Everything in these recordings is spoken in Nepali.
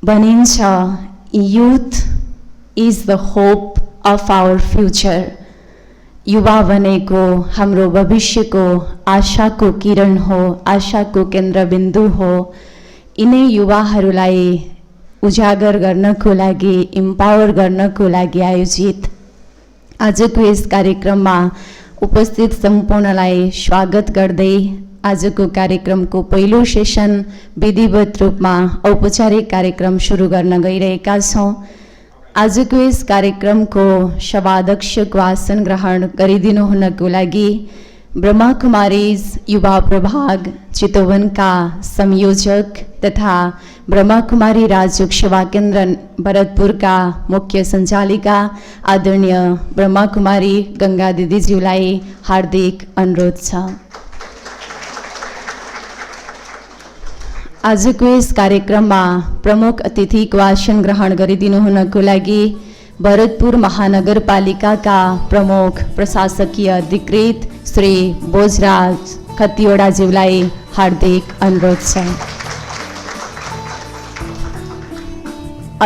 भनिन्छ youth is the hope of our future. युवा भनेको हाम्रो भविष्यको आशाको किरण हो, आशाको केन्द्रबिन्दु हो। यिनै युवाहरूलाई उजागर गर्नको लागि, इम्पावर गर्नको लागि आयोजित आजको यस कार्यक्रममा उपस्थित सम्पूर्णलाई स्वागत गर्दै आजको कार्यक्रमको पहिलो सेसन विधिवत रूपमा औपचारिक कार्यक्रम सुरु गर्न गइरहेका छौं। आजको यस कार्यक्रमको सभाध्यक्षको आसन ग्रहण गरिदिनु हुनको लागि ब्रह्मकुमारीज युवा प्रभाग चितवनका संयोजक तथा ब्रह्मकुमारी राजयोग सेवा केन्द्र भरतपुरका मुख्य सञ्चालिका आदरणीय ब्रह्मकुमारी गंगा दिदीज्यूलाई हार्दिक अनुरोध छ। आजको यस कार्यक्रममा प्रमुख अतिथिको आसन ग्रहण गरिदिनु हुनको लागि भरतपुर महानगरपालिकाका प्रमुख प्रशासकीय अधिकृत श्री बोजराज खतिवडाज्यूलाई हार्दिक अनुरोध छ।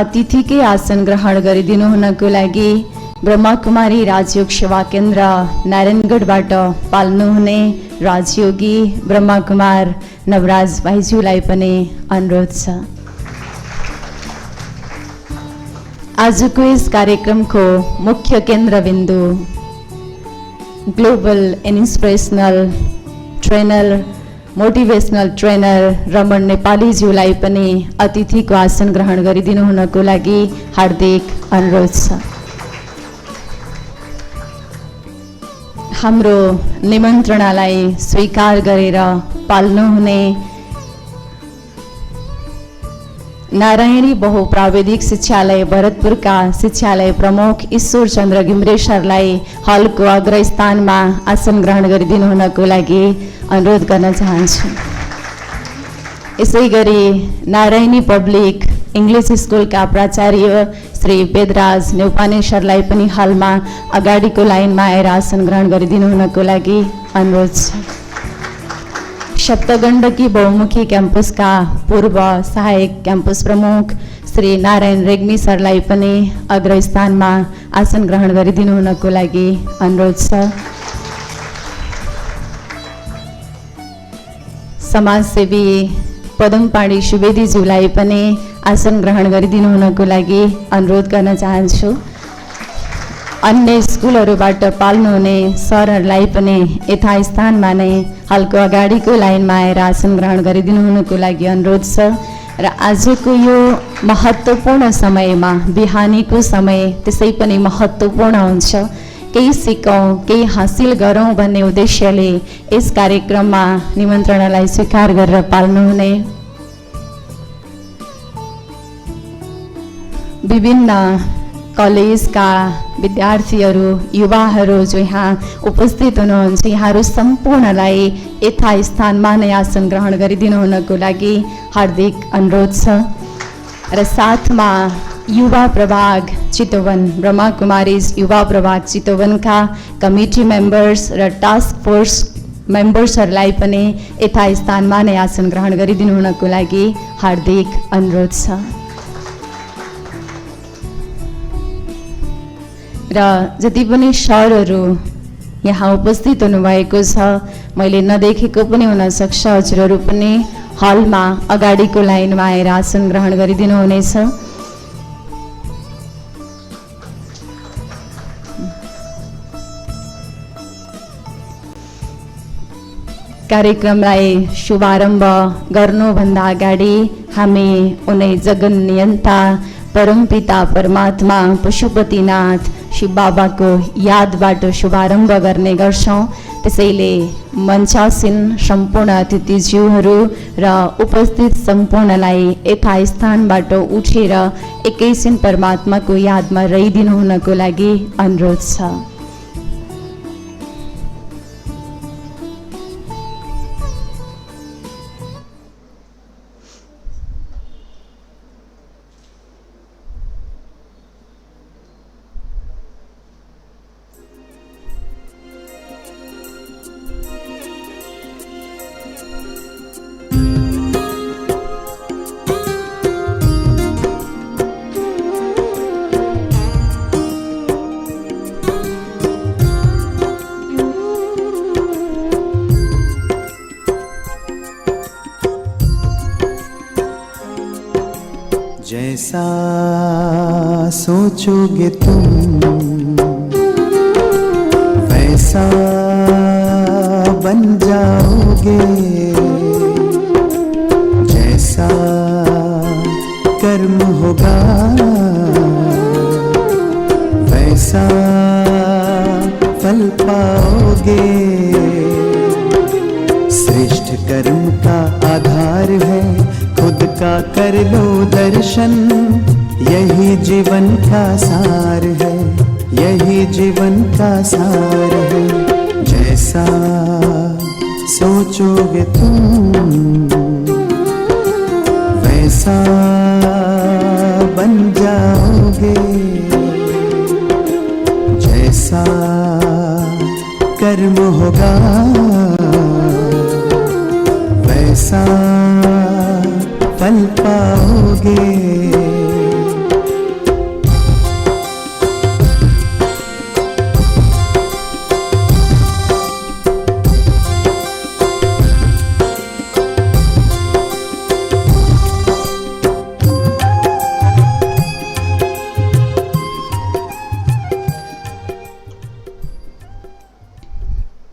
अतिथिकै आसन ग्रहण गरिदिनु हुनको लागि ब्रह्मकुमारी राजयोग सेवा केन्द्र नारायणगढबाट पाल्नुहुने राजयोगी ब्रह्मकुमार नवराज भाइज्यूलाई पनि अनुरोध छ। आजको यस कार्यक्रमको मुख्य केन्द्रबिन्दु ग्लोबल इन्स्पिरेसनल ट्रेनर, मोटिभेशनल ट्रेनर रमण नेपालीज्यूलाई पनि अतिथिको आसन ग्रहण गरिदिनु हुनको लागि हार्दिक अनुरोध छ। हाम्रो निमन्त्रणालाई स्वीकार गरेर पाल्नुहुने नारायणी बहुप्राविधिक शिक्षालय भरतपुरका शिक्षालय प्रमुख ईश्वर चन्द्र घिम्रे सरलाई हलको अग्रस्थानमा आसन ग्रहण गरिदिनु हुनको लागि अनुरोध गर्न चाहन्छु। यसैगरी नारायणी पब्लिक इंग्लिश स्कूलका प्राचार्य श्री वेदराज नेउपाने सरलाई पनि हालमा अगाडिको लाइनमा आएर आसन ग्रहण गरिदिनु हुनको लागि अनुरोध छ। सप्तगण्डकी बहुमुखी क्याम्पसका पूर्व सहायक क्याम्पस प्रमुख श्री नारायण रेग्मी सरलाई पनि अग्रस्थानमा आसन ग्रहण गरिदिनु हुनको लागि अनुरोध छ। समाजसेवी पदमपाणी सुवेदीज्यूलाई पनि आसन ग्रहण गरिदिनु हुनको लागि अनुरोध गर्न चाहन्छु। अन्य स्कुलहरूबाट पाल्नुहुने सरहरूलाई पनि यथास्थानमा नै हालको अगाडिको लाइनमा आएर आसन ग्रहण गरिदिनु हुनको लागि अनुरोध छ। र आजको यो महत्त्वपूर्ण समयमा बिहानीको समय त्यसै पनि महत्त्वपूर्ण हुन्छ। केही सिकौँ, केही हासिल गरौँ भन्ने उद्देश्यले यस कार्यक्रममा निमन्त्रणालाई स्वीकार गरेर पाल्नुहुने विभिन्न कलेजका विद्यार्थीहरू, युवाहरू जो यहाँ उपस्थित हुनुहुन्छ, यहाँहरू सम्पूर्णलाई यथास्थानमा नै आसन ग्रहण गरिदिनु हुनको लागि हार्दिक अनुरोध छ। र साथमा युवा प्रभाग चितवन, ब्रह्मकुमारीज युवा प्रभाग चितवनका कमिटी मेम्बर्स र टास्क फोर्स मेम्बर्सहरूलाई पनि यथास्थानमा नै आसन ग्रहण गरिदिनु हुनको लागि हार्दिक अनुरोध छ। र जति पनि सरहरू यहाँ उपस्थित हुनुभएको छ, मैले नदेखेको पनि हुनसक्छ, हजुरहरू पनि हलमा अगाडिको लाइनमा आएर आसन ग्रहण गरिदिनु हुनेछ। कार्यक्रमलाई शुभारम्भ गर्नुभन्दा अगाडि हामी उनै जगन नियन्ता परमपिता परमात्मा पशुपतिनाथ शिव बाबाको यादबाट शुभारम्भ गर्ने गर्छौं। त्यसैले मञ्चासीन सम्पूर्ण अतिथिज्यूहरू र उपस्थित सम्पूर्णलाई यथास्थानबाट उठेर एकैछिन परमात्माको यादमा रहिदिनु हुनको लागि अनुरोध छ। जैसा सोचोगे तुम वैसा बन जाओगे, जैसा कर्म होगा वैसा फल पाओगे। श्रेष्ठ कर्म का आधार है खुद का कर लो दर्शन, यही जीवन का सार है, यही जीवन का सार है। जैसा सोचोगे तुम वैसा बन जाओगे, जैसा कर्म होगा वैसा फल पाओगे।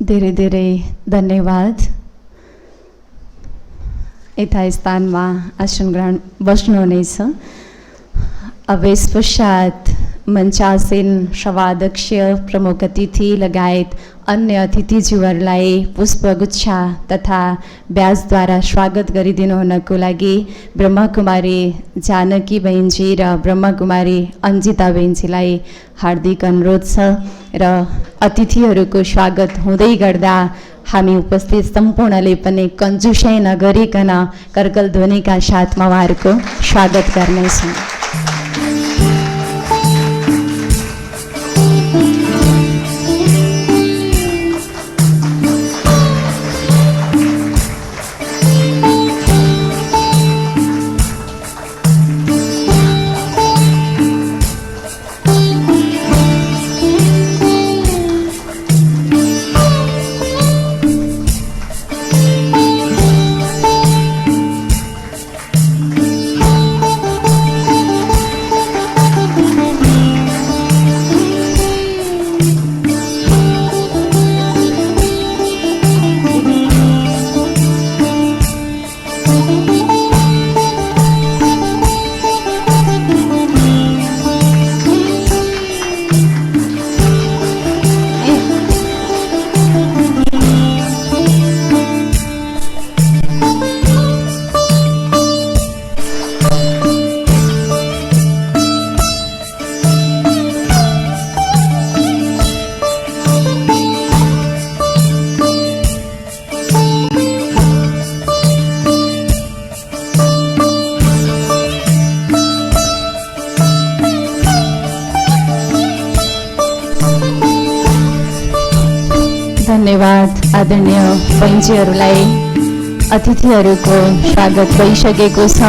धेरै धेरै धन्यवाद। यथास्थानमा आसन ग्रहण बस्नुहुनेछ। अब यस पश्चात मञ्चासीन सभाध्यक्ष, प्रमुख अतिथि लगायत अन्य अतिथिज्यूहरूलाई पुष्पगुच्छ तथा ब्याजद्वारा स्वागत गरिदिनु हुनको लागि ब्रह्मकुमारी जानकी बहिनीजी र ब्रह्मकुमारी अन्जिता बहिनीजीलाई हार्दिक अनुरोध छ। र अतिथिहरूको स्वागत हुँदै गर्दा हामी उपस्थित सम्पूर्णले पनि कन्जुसाइ नगरिकन कर्कल ध्वनिका साथमा उहाँहरूको स्वागत गर्नेछौँ। धन्यवाद आदरणीय बहिनीजीहरूलाई। अतिथिहरूको स्वागत भइसकेको छ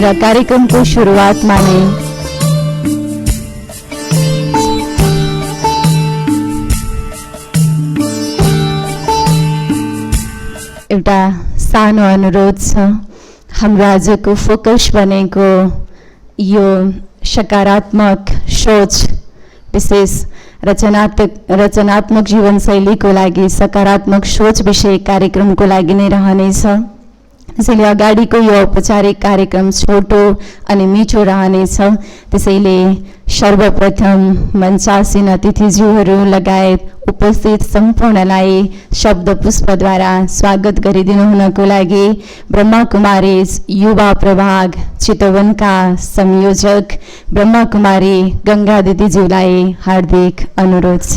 र कार्यक्रमको सुरुवातमा नै एउटा सानो अनुरोध छ। हाम्रो आजको फोकस भनेको यो सकारात्मक सोच, विशेष रचनात्मक जीवनशैलीको लागि सकारात्मक सोच विषय कार्यक्रमको लागि नै रहनेछ। त्यसैले अगाडिको यो औपचारिक कार्यक्रम छोटो अनि मिठो रहनेछ। त्यसैले सर्वप्रथम मञ्चासीन अतिथिज्यूहरू लगायत उपस्थित सम्पूर्णलाई शब्द पुष्पद्वारा स्वागत गरिदिनु हुनको लागि ब्रह्मकुमारी युवा प्रभाग चितवनका संयोजक ब्रह्मकुमारी गङ्गा दिदीज्यूलाई हार्दिक अनुरोध छ।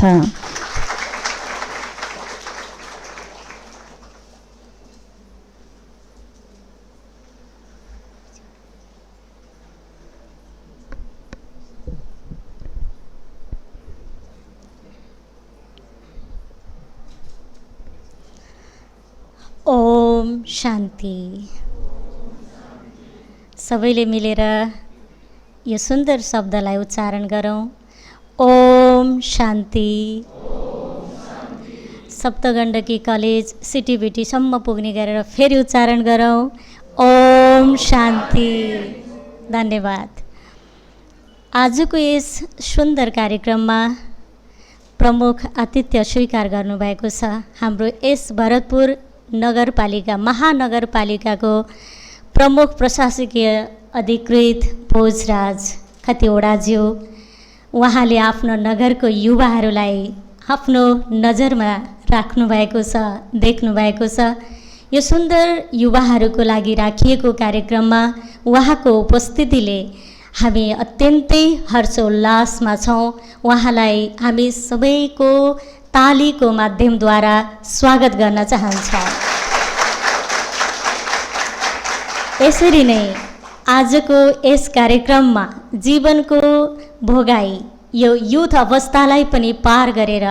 ओम शान्ति। सबैले मिलेर यो सुन्दर शब्दलाई उच्चारण गरौँ। ओम शान्ति। सप्तगण्डकी कलेज सिटिबिटीसम्म पुग्ने गरेर फेरि उच्चारण गरौँ। ओम शान्ति। धन्यवाद। आजको यस सुन्दर कार्यक्रममा प्रमुख आतिथ्य स्वीकार गर्नुभएको छ हाम्रो यस भरतपुर नगरपालिका महानगरपालिकाको प्रमुख प्रशासकीय अधिकृत भोजराज खतिवडाज्यू। उहाँले आफ्नो नगरको युवाहरूलाई आफ्नो नजरमा राख्नुभएको छ, देख्नुभएको छ। यो सुन्दर युवाहरूको लागि राखिएको कार्यक्रममा उहाँको उपस्थितिले हामी अत्यन्तै हर्षोल्लासमा छौँ। उहाँलाई हामी सबैको तालीको माध्यमद्वारा स्वागत गर्न चाहन्छौँ। यसरी नै आजको यस कार्यक्रममा जीवनको भोगाई यो युथ अवस्थालाई पनि पार गरेर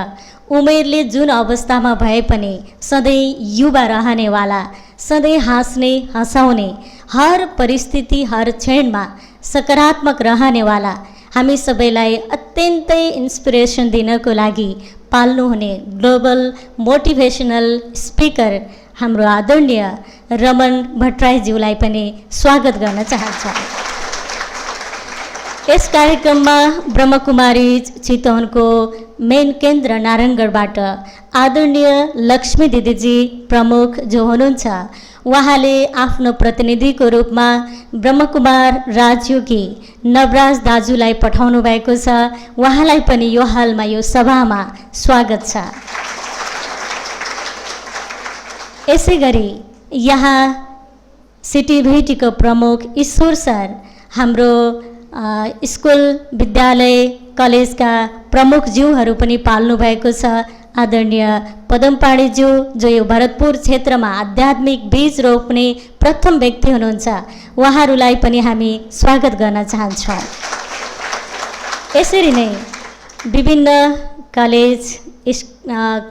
उमेरले जुन अवस्थामा भए पनि सधैँ युवा रहनेवाला, सधैँ हाँस्ने हँसाउने, हर परिस्थिति हर क्षणमा सकारात्मक रहनेवाला हामी सबैलाई अत्यन्तै इन्स्पिरेसन दिनको लागि पाल्नुहुने ग्लोबल मोटिभेसनल स्पिकर हाम्रो आदरणीय रमन भट्टराईज्यूलाई पनि स्वागत गर्न चाहन्छौँ। यस कार्यक्रममा ब्रह्मकुमारी चितवनको मेन केन्द्र नारायणगढबाट आदरणीय लक्ष्मी दिदीजी प्रमुख जो हुनुहुन्छ, उहाँले आफ्नो प्रतिनिधिको रूपमा ब्रह्मकुमार राजयोगी नवराज दाजुलाई पठाउनु भएको छ। उहाँलाई पनि यो हालमा यो सभामा स्वागत छ। यसै गरी यहाँ सिटिभिटीको प्रमुख ईश्वर सर हाम्रो स्कुल विद्यालय कलेजका प्रमुख ज्यूहरू पनि पाल्नु भएको छ। आदरणीय पदम पाणीज्यू जो यो भरतपुर क्षेत्रमा आध्यात्मिक बीज रोप्ने प्रथम व्यक्ति हुनुहुन्छ, उहाँहरूलाई पनि हामी स्वागत गर्न चाहन्छौँ। यसरी नै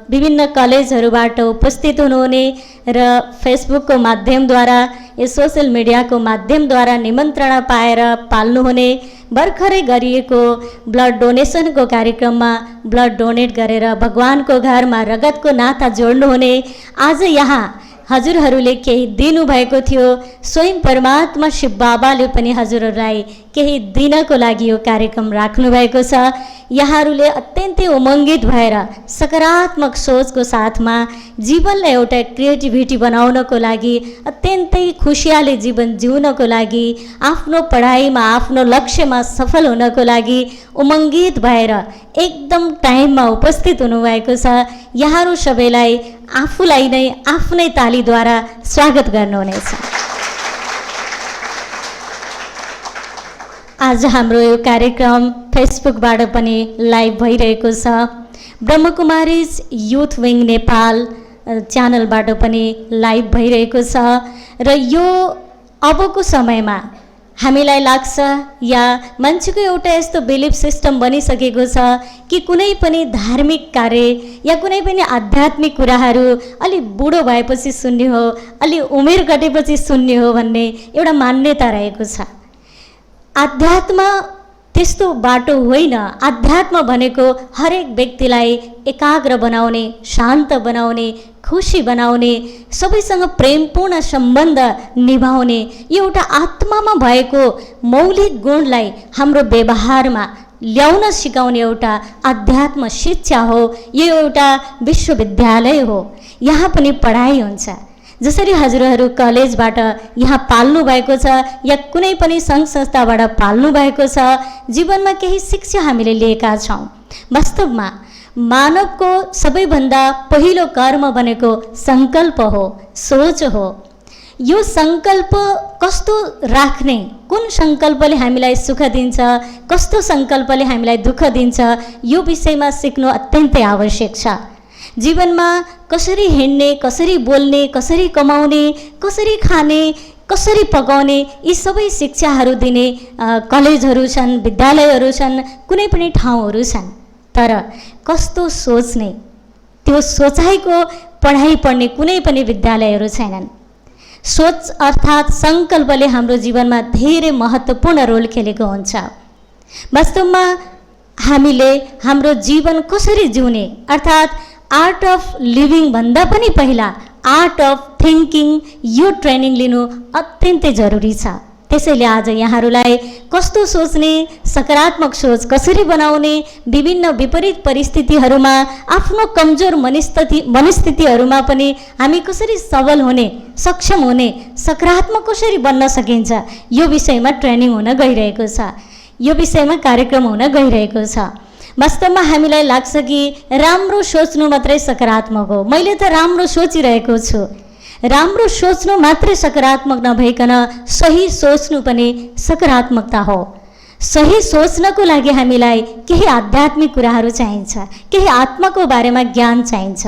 विभिन्न कलेजहरूबाट उपस्थित हुनुहुने र फेसबुकको माध्यमद्वारा यो सोसियल मिडियाको माध्यमद्वारा निमन्त्रणा पाएर पाल्नुहुने, भर्खरै गरिएको ब्लड डोनेसनको कार्यक्रममा ब्लड डोनेट गरेर भगवानको घरमा रगतको नाता जोड्नुहुने, आज यहाँ हजुरहरूले केही दिनुभएको थियो। स्वयं परमात्मा शिव बाबाले पनि हजुरहरूलाई केही दिनको लागि यो कार्यक्रम राख्नुभएको छ। यहाँहरूले अत्यन्तै उमङ्गित भएर सकारात्मक सोचको साथमा जीवनलाई एउटा क्रिएटिभिटी बनाउनको लागि, अत्यन्तै खुसियाली जीवन जिउनको लागि, आफ्नो पढाइमा आफ्नो लक्ष्यमा सफल हुनको लागि उमङ्गित भएर एकदम टाइममा उपस्थित हुनुभएको छ। यहाँहरू सबैलाई आफूलाई नै आफ्नै तालीद्वारा स्वागत गर्नुहुनेछ। आज हाम्रो यो कार्यक्रम फेसबुकबाट पनि लाइभ भइरहेको छ। ब्रह्मकुमारीज युथ विङ नेपाल च्यानलबाट पनि लाइभ भइरहेको छ। र यो अबको समयमा हामीलाई लाग्छ या मान्छेको एउटा यस्तो बिलिफ सिस्टम बनिसकेको छ कि कुनै पनि धार्मिक कार्य या कुनै पनि आध्यात्मिक कुराहरू अलि बुढो भएपछि सुन्ने हो, अलि उमेर घटेपछि सुन्ने हो भन्ने एउटा मान्यता रहेको छ। आध्यात्म त्यस्तो बाटो होइन। आध्यात्म भनेको हरेक व्यक्तिलाई एकाग्र बनाउने, शान्त बनाउने, खुसी बनाउने, सबैसँग प्रेमपूर्ण सम्बन्ध निभाउने, यो एउटा आत्मामा भएको मौलिक गुणलाई हाम्रो व्यवहारमा ल्याउन सिकाउने एउटा आध्यात्म शिक्षा हो। यो एउटा विश्वविद्यालय हो। यहाँ पनि पढाइ हुन्छ। जसरी हजुरहरू कलेजबाट यहाँ पाल्नु भएको छ या कुनै पनि सङ्घ संस्थाबाट पाल्नु भएको छ, जीवनमा केही शिक्षा हामीले लिएका छौँ। वास्तवमा मानवको सबैभन्दा पहिलो कर्म भनेको सङ्कल्प हो, सोच हो। यो सङ्कल्प कस्तो राख्ने, कुन सङ्कल्पले हामीलाई सुख दिन्छ, कस्तो सङ्कल्पले हामीलाई दुःख दिन्छ, यो विषयमा सिक्नु अत्यन्तै आवश्यक छ। जीवनमा कसरी हिँड्ने, कसरी बोल्ने, कसरी कमाउने, कसरी खाने, कसरी पकाउने, यी सबै शिक्षाहरू दिने कलेजहरू छन्, विद्यालयहरू छन्, कुनै पनि ठाउँहरू छन्। तर कस्तो सोच्ने, त्यो सोचाइको पढाइ पढ्ने कुनै पनि विद्यालयहरू छैनन्। सोच अर्थात् सङ्कल्पले हाम्रो जीवनमा धेरै महत्त्वपूर्ण रोल खेलेको हुन्छ। वास्तवमा हामीले हाम्रो जीवन कसरी जिउने अर्थात् आर्ट अफ लिभिङ भन्दा पनि पहिला आर्ट अफ थिङ्किङ, यो ट्रेनिङ लिनु अत्यन्तै जरुरी छ। त्यसैले आज यहाँहरूलाई कस्तो सोच्ने, सकारात्मक सोच कसरी बनाउने, विभिन्न विपरीत परिस्थितिहरूमा आफ्नो कमजोर मनस्थितिहरूमा पनि हामी कसरी सबल हुने, सक्षम हुने, सकारात्मक कसरी बन्न सकिन्छ, यो विषयमा ट्रेनिङ हुन गइरहेको छ, यो विषयमा कार्यक्रम हुन गइरहेको छ। वास्तवमा हामीलाई लाग्छ कि राम्रो सोच्नु मात्रै सकारात्मक हो। मैले त राम्रो सोचिरहेको छु। राम्रो सोच्नु मात्रै सकारात्मक नभइकन सही सोच्नु पनि सकारात्मकता हो। सही सोच्नको लागि हामीलाई केही आध्यात्मिक कुराहरू चाहिन्छ, केही आत्माको बारेमा ज्ञान चाहिन्छ।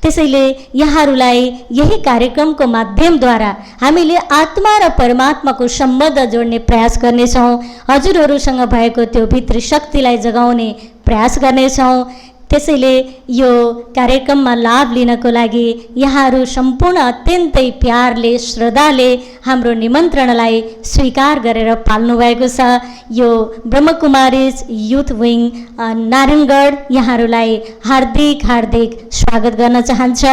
त्यसैले यहाँहरूलाई यही कार्यक्रमको माध्यमद्वारा हामीले आत्मा र परमात्माको सम्बन्ध जोड्ने प्रयास गर्नेछौँ। हजुरहरूसँग भएको त्यो भित्री शक्तिलाई जगाउने प्रयास गर्नेछौँ। त्यसैले यो कार्यक्रममा लाभ लिनको लागि यहाँहरू सम्पूर्ण अत्यन्तै प्यारले, श्रद्धाले हाम्रो निमन्त्रणलाई स्वीकार गरेर पाल्नुभएको छ। यो ब्रह्मकुमारीज युथ विङ नारायणगढ यहाँहरूलाई हार्दिक हार्दिक स्वागत गर्न चाहन्छ।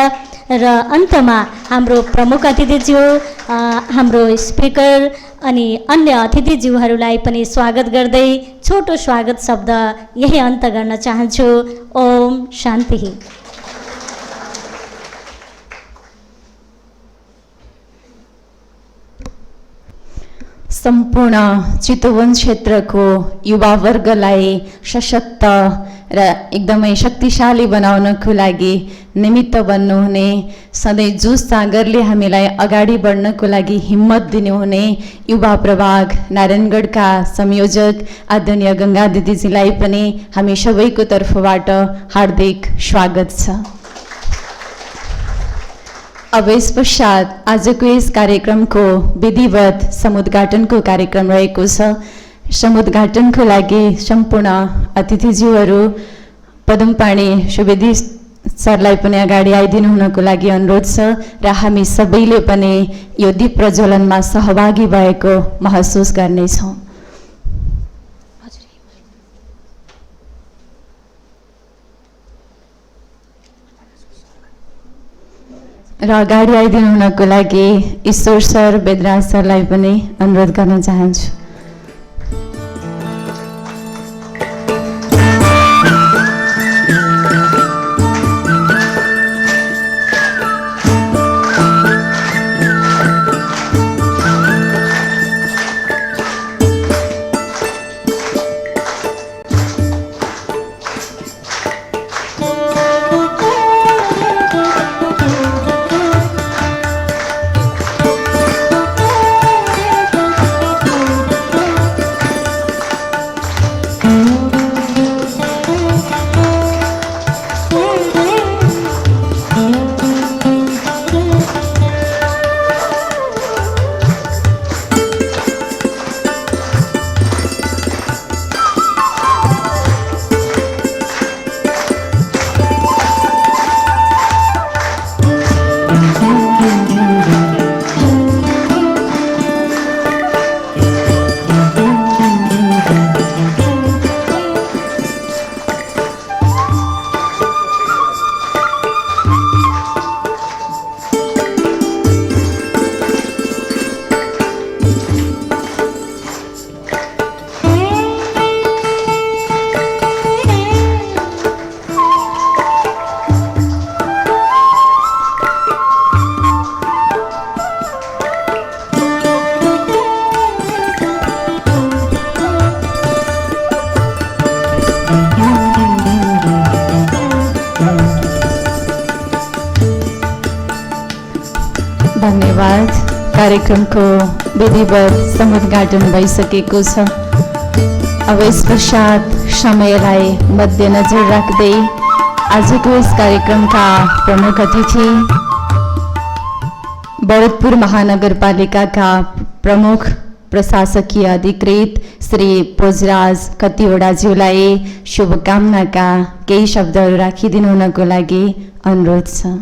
र अन्तमा हाम्रो प्रमुख अतिथिज्यू, हाम्रो स्पिकर अनि अन्य अतिथिज्यूहरूलाई पनि स्वागत गर्दै छोटो स्वागत शब्द यही अन्त गर्न चाहन्छु। ओम शान्ति। सम्पूर्ण चितवन क्षेत्रको युवावर्गलाई सशक्त र एकदमै शक्तिशाली बनाउनको लागि निमित्त बन्नुहुने, सधैँ जोस सागरले हामीलाई अगाडि बढ्नको लागि हिम्मत दिनुहुने युवा प्रभाग नारायणगढका संयोजक आदरणीय गङ्गा दिदीजीलाई पनि हामी सबैको तर्फबाट हार्दिक स्वागत छ। अब यस पश्चात आजको यस कार्यक्रमको विधिवत समुद्घाटनको कार्यक्रम रहेको छ। समुद्घाटनको लागि सम्पूर्ण अतिथिज्यूहरू पदमपाणी सुवेदी सरलाई पनि अगाडि आइदिनु हुनको लागि अनुरोध छ र हामी सबैले पनि यो दीप प्रज्वलनमा सहभागी भएको महसुस गर्नेछौँ। र अगाडि आइदिनु हुनको लागि ईश्वर सर, वेदराज सरलाई पनि अनुरोध गर्न चाहन्छु। धन्यवाद। कार्यक्रमको विधिवत समुद्घाटन भइसकेको छ। अब यस पश्चात समयलाई मध्यनजर राख्दै आजको यस कार्यक्रमका प्रमुख अतिथि भरतपुर महानगरपालिकाका प्रमुख प्रशासकीय अधिकृत श्री पोजराज कतिवडाज्यूलाई शुभकामनाका केही शब्दहरू राखिदिनु हुनको लागि अनुरोध छ।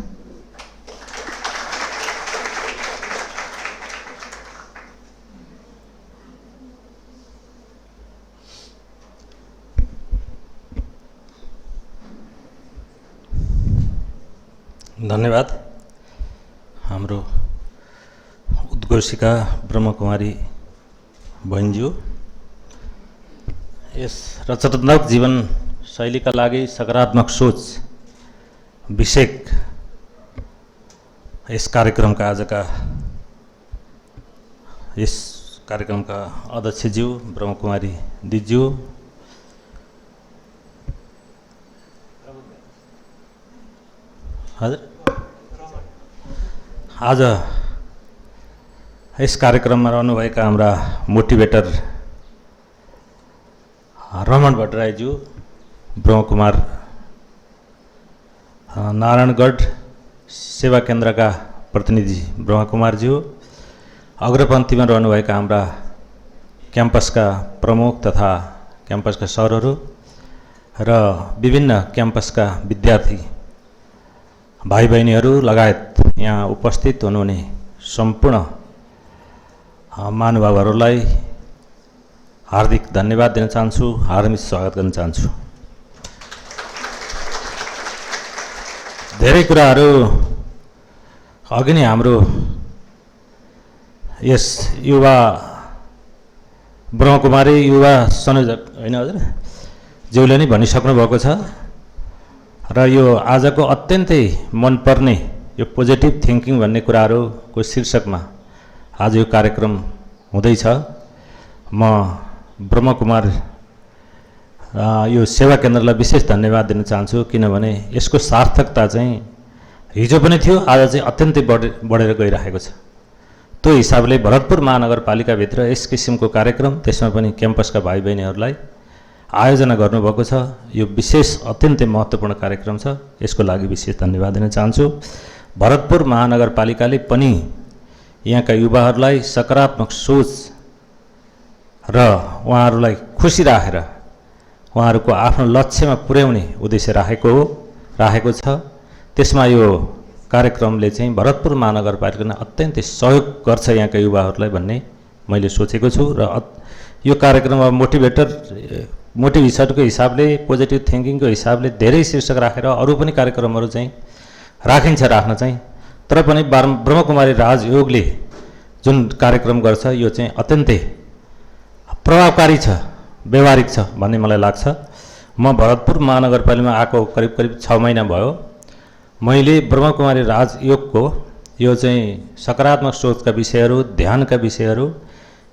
धन्यवाद। हाम्रो उद्घोषिका ब्रह्मकुमारी बहिनीज्यू, यस रचनात्मक जीवन शैलीका लागि सकारात्मक सोच विषयक यस कार्यक्रमका आजका यस कार्यक्रमका अध्यक्षज्यू ब्रह्मकुमारी दिज्यू, हजुर आज यस कार्यक्रममा रहनुभएका हाम्रा मोटिभेटर रमण भट्टराईज्यू, ब्रह्मकुमार नारायणगढ सेवा केन्द्रका प्रतिनिधि ब्रह्मकुमारज्यू, अग्रपन्थीमा रहनुभएका हाम्रा क्याम्पसका प्रमुख तथा क्याम्पसका सरहरू र विभिन्न क्याम्पसका विद्यार्थी भाइ बहिनीहरू लगायत यहाँ उपस्थित हुनुहुने सम्पूर्ण महानुभावहरूलाई हार्दिक धन्यवाद दिन चाहन्छु, हार्दिक स्वागत गर्न चाहन्छु। धेरै कुराहरू अघि नै हाम्रो यस युवा ब्रह्मकुमारी युवा संयोजक होइन हजुर ज्यूले नै भनिसक्नु भएको छ र यो आजको अत्यन्तै मनपर्ने यो पोजिटिभ थिङ्किङ भन्ने कुराहरूको शीर्षकमा आज यो कार्यक्रम हुँदैछ। म ब्रह्मकुमार यो सेवा केन्द्रलाई विशेष धन्यवाद दिन चाहन्छु, किनभने यसको सार्थकता चाहिँ हिजो पनि थियो, आज चाहिँ अत्यन्तै बढेर गइरहेको छ। त्यो हिसाबले भरतपुर महानगरपालिकाभित्र यस किसिमको कार्यक्रम, त्यसमा पनि क्याम्पसका भाइ बहिनीहरूलाई आयोजना गर्नुभएको छ। यो विशेष अत्यन्तै महत्त्वपूर्ण कार्यक्रम छ, यसको लागि विशेष धन्यवाद दिन चाहन्छु। भरतपुर महानगरपालिकाले पनि यहाँका युवाहरूलाई सकारात्मक सोच र उहाँहरूलाई खुसी राखेर उहाँहरूको आफ्नो लक्ष्यमा पुर्याउने उद्देश्य राखेको छ। त्यसमा यो कार्यक्रमले चाहिँ भरतपुर महानगरपालिकाले अत्यन्तै सहयोग गर्छ यहाँका युवाहरूलाई भन्ने मैले सोचेको छु। र यो कार्यक्रममा मोटिभेसनको हिसाबले, पोजिटिभ थिङ्किङको हिसाबले धेरै शीर्षक राखेर अरू पनि कार्यक्रमहरू चाहिँ राख्न चाहिँ, तर पनि ब्रह्मकुमारी राजयोगले जुन कार्यक्रम गर्छ यो चाहिँ अत्यन्तै प्रभावकारी छ, व्यवहारिक छ भन्ने मलाई लाग्छ। म भरतपुर महानगरपालिकामा आएको करिब 6 महिना भयो। मैले ब्रह्मकुमारी राजयोगको यो चाहिँ सकारात्मक सोचका विषयहरू, ध्यानका विषयहरू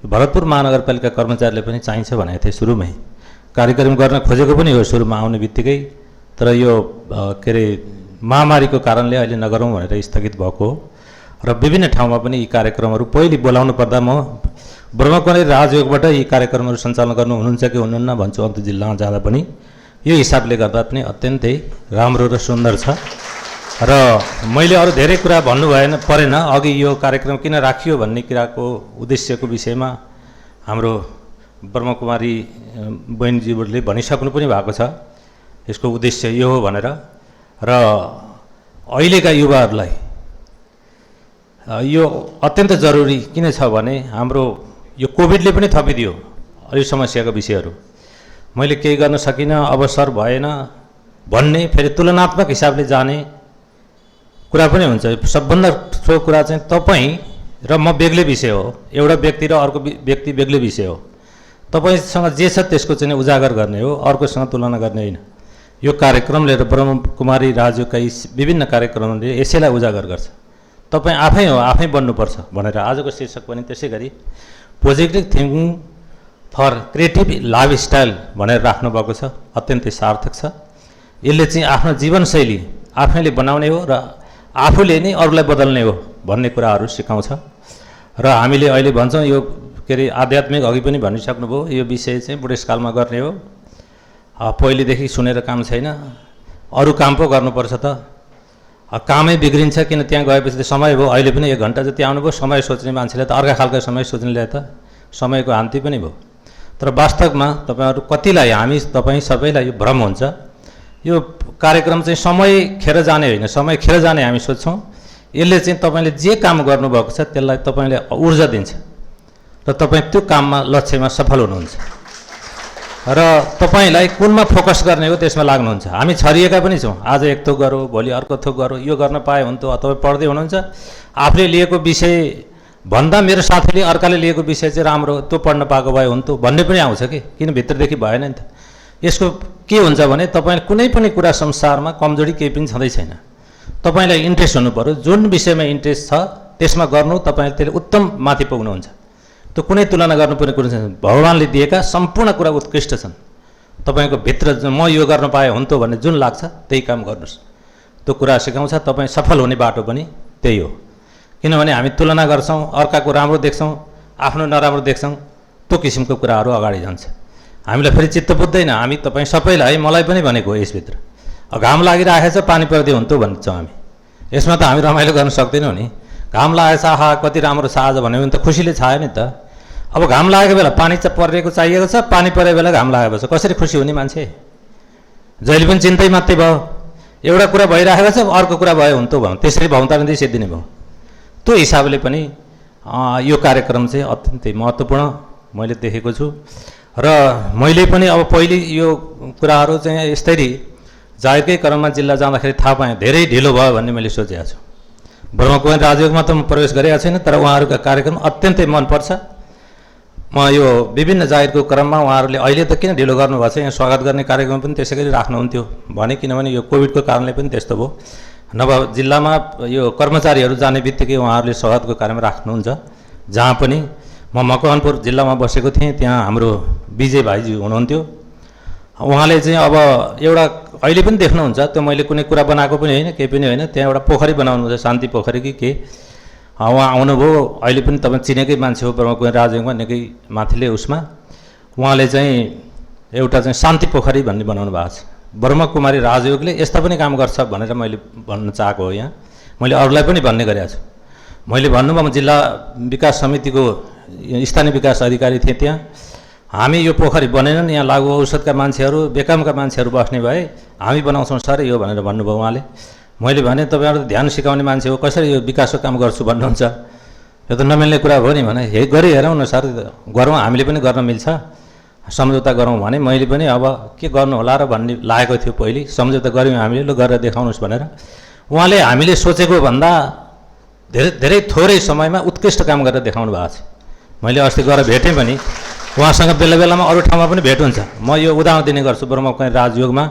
भरतपुर महानगरपालिका कर्मचारीले पनि चाहिन्छ भनेको थिएँ। सुरुमै कार्यक्रम गर्न खोजेको पनि हो सुरुमा आउने बित्तिकै, तर यो के अरे महामारीको कारणले अहिले नगरौँ भनेर स्थगित भएको हो। र विभिन्न ठाउँमा पनि यी कार्यक्रमहरू पहिले बोलाउनु पर्दा म ब्रह्मकुमारी राजयोगबाट यी कार्यक्रमहरू सञ्चालन गर्नु हुनुहुन्छ कि हुनुहुन्न भन्छु, अन्त जिल्लामा जाँदा पनि यो हिसाबले गर्दा पनि अत्यन्तै राम्रो र सुन्दर छ। र मैले अरू धेरै कुरा भन्नु परेन, अघि यो कार्यक्रम किन राखियो भन्ने कुराको उद्देश्यको विषयमा हाम्रो ब्रह्मकुमारी बहिनीज्यूले भनिसक्नु पनि भएको छ, यसको उद्देश्य यो हो भनेर। र अहिलेका युवाहरूलाई यो अत्यन्त जरुरी किन छ भने हाम्रो यो कोभिडले पनि थपिदियो यो समस्याको विषयहरू। मैले केही गर्न सकिनँ, अवसर भएन भन्ने, फेरि तुलनात्मक हिसाबले जाने कुरा पनि हुन्छ। सबभन्दा ठुलो कुरा चाहिँ तपाईँ र म बेग्लै विषय हो, एउटा व्यक्ति र अर्को व्यक्ति बेग्लै विषय हो। तपाईँसँग जे छ त्यसको चाहिँ उजागर गर्ने हो, अर्कोसँग तुलना गर्ने होइन। यो कार्यक्रमले र ब्रह्मकुमारी राजयोगका यी विभिन्न कार्यक्रमले यसैलाई उजागर गर्छ। तपाईँ आफै हो, आफै बन्नुपर्छ भनेर आजको शीर्षक पनि त्यसै गरी positive thinking for creative lifestyle भनेर राख्नुभएको छ, अत्यन्तै सार्थक छ। यसले चाहिँ आफ्नो जीवनशैली आफैले बनाउने हो र आफूले नै अरूलाई बदल्ने हो भन्ने कुराहरू सिकाउँछ। र हामीले अहिले भन्छौँ यो के अरे आध्यात्मिक, अघि पनि भनिसक्नुभयो, यो विषय चाहिँ बुढेसकालमा गर्ने हो। पहिलेदेखि सुनेर काम छैन, अरू काम पो गर्नुपर्छ त। कामै बिग्रिन्छ, किन त्यहाँ गएपछि त समय भयो। अहिले पनि 1 घन्टा जति आउनुभयो, समय सोच्ने मान्छेले त अर्का खालको समय सोच्नेले त समयको हान्ती पनि भयो। तर वास्तवमा तपाईँहरू कतिलाई, तपाईँ सबैलाई यो भ्रम हुन्छ। यो कार्यक्रम चाहिँ समय खेर जाने होइन, समय खेर जाने हामी सोच्छौँ। यसले चाहिँ तपाईँले जे काम गर्नुभएको छ त्यसलाई तपाईँले ऊर्जा दिन्छ र तपाईँ त्यो काममा, लक्ष्यमा सफल हुनुहुन्छ र तपाईँलाई कुनमा फोकस गर्ने हो त्यसमा लाग्नुहुन्छ। हामी छरिएका पनि छौँ, आज एक थोक गरौँ, भोलि अर्को थोक गरौँ, यो गर्न पाए हुन्थ्यो। तपाईँ पढ्दै हुनुहुन्छ, आफूले लिएको विषय भन्दा मेरो साथीले अर्काले लिएको विषय चाहिँ राम्रो त्यो पढ्न पाएको भए हुन्थ्यो भन्ने पनि आउँछ कि किन भित्रदेखि भएन नि त। यसको के हुन्छ भने तपाईँले कुनै पनि कुरा संसारमा कमजोरी केही पनि छँदै छैन। तपाईँलाई इन्ट्रेस्ट हुनु पऱ्यो, जुन विषयमा इन्ट्रेस्ट छ त्यसमा गर्नु, तपाईँले त्यसले उत्तम माथि पुग्नुहुन्छ। त्यो कुनै तुलना गर्नुपर्ने कुरो छैन। भगवान्ले दिएका सम्पूर्ण कुरा उत्कृष्ट छन्। तपाईँको भित्र म यो गर्न पाएँ हुन्थ्यो भन्ने जुन लाग्छ त्यही काम गर्नुहोस्। त्यो कुरा सिकाउँछ। तपाईँ सफल हुने बाटो पनि त्यही हो। किनभने हामी तुलना गर्छौँ, अर्काको राम्रो देख्छौँ, आफ्नो नराम्रो देख्छौँ, त्यो किसिमको कुराहरू अगाडि जान्छ। हामीलाई फेरि चित्त बुझ्दैन। हामी तपाईँ सबैलाई, मलाई पनि भनेको हो, यसभित्र घाम लागिरहेको छ पानी पर्दै हुन्थ्यो भन्छौँ हामी। यसमा त हामी रमाइलो गर्न सक्दैनौँ नि। घाम लागेको छ, आहा कति राम्रो छ आज भन्यो भने त खुसीले छायो नि त। अब घाम लागेको बेला पानी चाहिँ परेको चाहिएको छ, पानी परेको बेला घाम लागेको छ, कसरी खुसी हुने मान्छे? जहिले पनि चिन्तै मात्रै भयो। एउटा कुरा भइरहेको छ, अर्को कुरा भयो हुन्थ्यो भयो, त्यसरी भौतारिँदै सिद्धिने भयो। त्यो हिसाबले पनि यो कार्यक्रम चाहिँ अत्यन्तै महत्त्वपूर्ण मैले देखेको छु। र मैले पनि अब पहिले यो कुराहरू चाहिँ यस्तरी जाहेरकै क्रममा जिल्ला जाँदाखेरि थाहा पाएँ। धेरै ढिलो भयो भन्ने मैले सोचेको छु। ब्रह्मकुमारी राजयोगमा त म प्रवेश गरेको छैन, तर उहाँहरूका कार्यक्रम अत्यन्तै मनपर्छ। म यो विभिन्न जाहेरको क्रममा उहाँहरूले अहिले त किन ढिलो गर्नुभएको छ, यहाँ स्वागत गर्ने कार्यक्रम पनि त्यसै गरी राख्नुहुन्थ्यो भने, किनभने यो कोभिडको कारणले पनि त्यस्तो भयो। नभए जिल्लामा यो कर्मचारीहरू जाने बित्तिकै उहाँहरूले स्वागतको कार्यक्रम राख्नुहुन्छ। जहाँ पनि म मकवानपुर जिल्लामा बसेको थिएँ, त्यहाँ हाम्रो विजय भाइजी हुनुहुन्थ्यो। उहाँले चाहिँ अब एउटा अहिले पनि देख्नुहुन्छ, त्यो मैले कुनै कुरा बनाएको पनि होइन, केही पनि होइन, त्यहाँ एउटा पोखरी बनाउनुहुन्छ, शान्ति पोखरी कि के। उहाँ आउनुभयो, अहिले पनि तपाईँ चिनेकै मान्छे हो, ब्रह्मकुमारी राजयोगमा निकै माथिले उसमा। उहाँले चाहिँ एउटा चाहिँ शान्ति पोखरी भन्ने बनाउनु भएको छ। ब्रह्मकुमारी राजयोगले यस्ता पनि काम गर्छ भनेर मैले भन्न चाहेको हो। यहाँ मैले अरूलाई पनि भन्ने गरेको छु। मैले भन्नुभयो, म जिल्ला विकास समितिको स्थानीय विकास अधिकारी थिएँ, त्यहाँ हामी यो पोखरी बनेनन्, यहाँ लागु औषधका मान्छेहरू, बेकामका मान्छेहरू बस्ने भए हामी बनाउँछौँ सर यो भनेर भन्नुभयो उहाँले। मैले भने तपाईँहरू ध्यान सिकाउने मान्छे हो, कसरी यो विकासको काम गर्छु भन्नुहुन्छ? यो त नमिल्ने कुरा हो नि भने, हे गरी हेरौँ न सर, गरौँ, हामीले पनि गर्न मिल्छ, सम्झौता गरौँ भने। मैले पनि अब के गर्नु होला र भन्ने लागेको थियो पहिले। सम्झौता गऱ्यौँ हामीले, ल गरेर देखाउनुहोस् भनेर। उहाँले हामीले सोचेको भन्दा धेरै धेरै थोरै समयमा उत्कृष्ट काम गरेर देखाउनु भएको छ। मैले अस्ति गएर भेटेँ पनि उहाँसँग, बेला बेलामा अरू ठाउँमा पनि भेट हुन्छ। म यो उदाहरण दिने गर्छु, ब्रह्मकुमारी राजयोगमा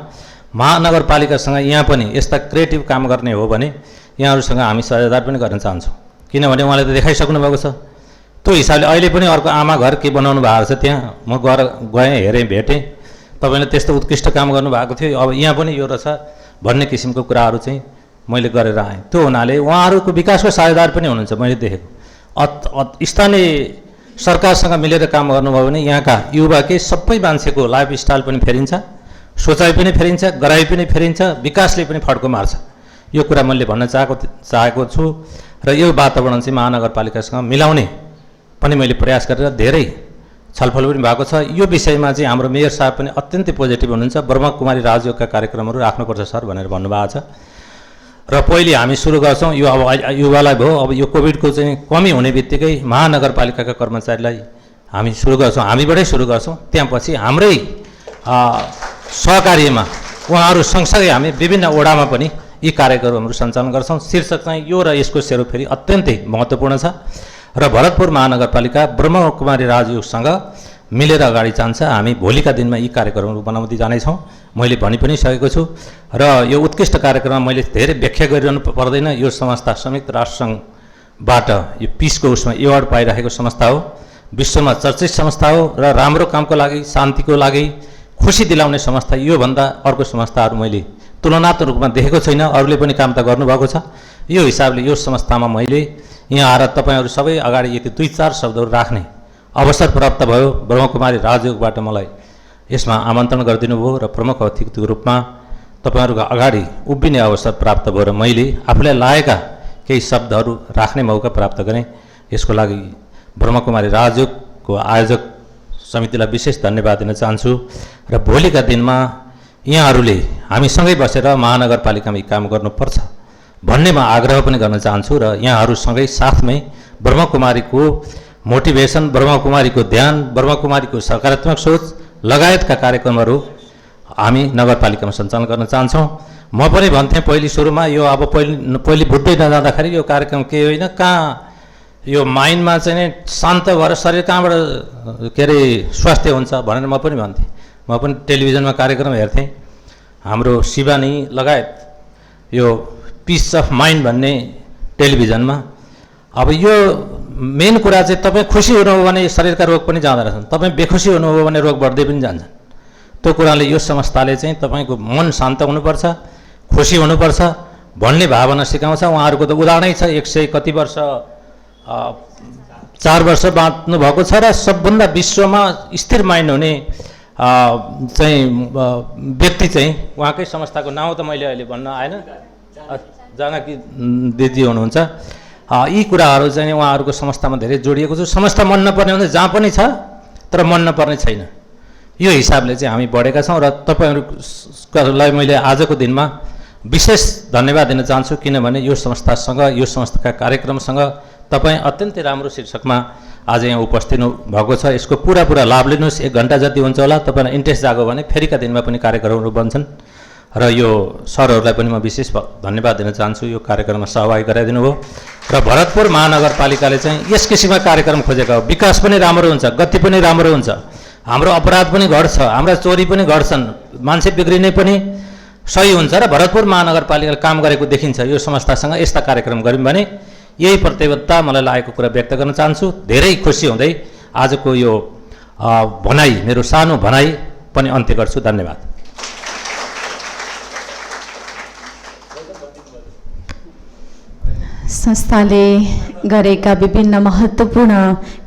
महानगरपालिकासँग यहाँ पनि यस्ता क्रिएटिभ काम गर्ने हो भने यहाँहरूसँग हामी साझेदार पनि गर्न चाहन्छौँ। किनभने उहाँले त देखाइसक्नु भएको छ। त्यो हिसाबले अहिले पनि अर्को आमा घर के बनाउनु भएको छ, त्यहाँ म गएँ, हेरेँ, भेटेँ। तपाईँले त्यस्तो उत्कृष्ट काम गर्नुभएको थियो, अब यहाँ पनि यो रहेछ भन्ने किसिमको कुराहरू चाहिँ मैले गरेर आएँ। त्यो हुनाले उहाँहरूको विकासको साझेदार पनि हुनुहुन्छ मैले देखेको। स्थानीय सरकारसँग मिलेर काम गर्नुभयो भने यहाँका युवाकै सबै मान्छेको लाइफस्टाइल पनि फेरिन्छ, सोचाइ पनि फेरिन्छ, गराइ पनि फेरिन्छ, विकासले पनि फड्को मार्छ। यो कुरा मैले भन्न चाहेको छु। र यो वातावरण चाहिँ महानगरपालिकासँग मिलाउने पनि मैले प्रयास गरेर धेरै छलफल पनि भएको छ। यो विषयमा चाहिँ हाम्रो मेयर साहब पनि अत्यन्तै पोजिटिभ हुनुहुन्छ। ब्रह्मकुमारी राजयोगका कार्यक्रमहरू राख्नुपर्छ सर भनेर भन्नुभएको छ। र पहिले हामी सुरु गर्छौँ, यो अब युवालाई भयो, अब यो कोभिडको चाहिँ कमी हुने बित्तिकै महानगरपालिकाका कर्मचारीलाई हामी सुरु गर्छौँ, हामीबाटै सुरु गर्छौँ। त्यहाँ पछि हाम्रै सहकार्यमा उहाँहरू सँगसँगै हामी विभिन्न वडामा पनि यी कार्यक्रमहरू सञ्चालन गर्छौँ। शीर्षक चाहिँ यो र यसको सेरोफेरी अत्यन्तै महत्त्वपूर्ण छ। र भरतपुर महानगरपालिका ब्रह्मकुमारी राजयोगसँग मिलेर अगाडि जान्छ। हामी भोलिका दिनमा यी कार्यक्रमहरू बनाउँदै जानेछौँ, मैले भनि पनि सकेको छु। र यो उत्कृष्ट कार्यक्रममा मैले धेरै व्याख्या गरिरहनु पर्दैन। यो संस्था संयुक्त राष्ट्रसङ्घबाट यो पिसको उसमा एवार्ड पाइरहेको संस्था हो, विश्वमा चर्चित संस्था हो, र राम्रो कामको लागि, शान्तिको लागि, खुसी दिलाउने संस्था। योभन्दा अर्को संस्थाहरू मैले तुलनात्मक रूपमा देखेको छैन। अरूले पनि काम त गर्नुभएको छ। यो हिसाबले यो संस्थामा मैले यहाँ आएर तपाईँहरू सबै अगाडि यति 2-4 शब्दहरू राख्ने अवसर प्राप्त भयो। ब्रह्मकुमारी राजयोगबाट मलाई यसमा आमन्त्रण गरिदिनु भयो र प्रमुख अतिथिको रूपमा तपाईँहरूको अगाडि उभिने अवसर प्राप्त भयो र मैले आफूलाई लागेका केही शब्दहरू राख्ने मौका प्राप्त गरेँ। यसको लागि ब्रह्मकुमारी राजयोगको आयोजक समितिलाई विशेष धन्यवाद दिन चाहन्छु। र भोलिका दिनमा यहाँहरूले हामीसँगै बसेर महानगरपालिकामा काम गर्नुपर्छ भन्ने म आग्रह पनि गर्न चाहन्छु। र यहाँहरूसँगै साथमै ब्रह्मकुमारीको मोटिभेसन, ब्रह्मकुमारीको ध्यान, ब्रह्मकुमारीको सकारात्मक सोच लगायतका कार्यक्रमहरू हामी नगरपालिकामा सञ्चालन गर्न चाहन्छौँ। म पनि भन्थेँ पहिले सुरुमा, यो अब पहिले बुझ्दै नजाँदाखेरि यो कार्यक्रम केही होइन, कहाँ यो माइन्डमा चाहिँ नि शान्त भएर शरीर कहाँबाट के अरे स्वास्थ्य हुन्छ भनेर म पनि भन्थेँ। म पनि टेलिभिजनमा कार्यक्रम हेर्थेँ, हाम्रो शिवानी लगायत यो पिस अफ माइन्ड भन्ने टेलिभिजनमा। अब यो मेन कुरा चाहिँ तपाईँ खुसी हुनुभयो भने शरीरका रोग पनि जाँदो रहेछन्, तपाईँ बेखुसी हुनुभयो भने रोग बढ्दै पनि जान्छन्। त्यो कुराले यो संस्थाले चाहिँ तपाईँको मन शान्त हुनुपर्छ, खुसी हुनुपर्छ भन्ने भावना सिकाउँछ। उहाँहरूको त उदाहरणै छ, 100 कति वर्ष 4 वर्ष बाँच्नु भएको छ र सबभन्दा विश्वमा स्थिर माइन्ड हुने चाहिँ व्यक्ति चाहिँ उहाँकै संस्थाको नाउँ त मैले अहिले भन्न आएन, जानकी दिदी हुनुहुन्छ। यी कुराहरू चाहिँ उहाँहरूको संस्थामा धेरै जोडिएको छ। संस्था मन नपर्ने भने जहाँ पनि छ तर मन नपर्ने छैन, यो हिसाबले चाहिँ हामी बढेका छौँ। र तपाईँहरूलाई मैले आजको दिनमा विशेष धन्यवाद दिन चाहन्छु, किनभने यो संस्थासँग, यो संस्थाका कार्यक्रमसँग तपाईँ अत्यन्तै राम्रो शीर्षकमा आज यहाँ उपस्थित भएको छ। यसको पुरा लाभ लिनुहोस्। 1 घन्टा जति हुन्छ होला, तपाईँलाई इन्ट्रेस्ट जागो भने फेरिका दिनमा पनि कार्यक्रमहरू बन्छन्। र यो सरहरूलाई पनि म विशेष धन्यवाद दिन चाहन्छु, यो कार्यक्रममा सहभागी गराइदिनु भयो। र भरतपुर महानगरपालिकाले चाहिँ यस किसिमका कार्यक्रम खोजेका हो। विकास पनि राम्रो हुन्छ, गति पनि राम्रो हुन्छ, हाम्रो अपराध पनि घट्छ, हाम्रा चोरी पनि घट्छन्, मान्छे बिग्रिने पनि सही हुन्छ। र भरतपुर महानगरपालिकाले काम गरेको देखिन्छ। यो संस्थासँग यस्ता कार्यक्रम गऱ्यौँ भने यही प्रतिबद्धता मलाई लागेको कुरा व्यक्त गर्न चाहन्छु। धेरै खुसी हुँदै आजको यो भनाइ, मेरो सानो भनाइ पनि अन्त्य गर्छु। धन्यवाद। संस्थाले गरेका विभिन्न महत्त्वपूर्ण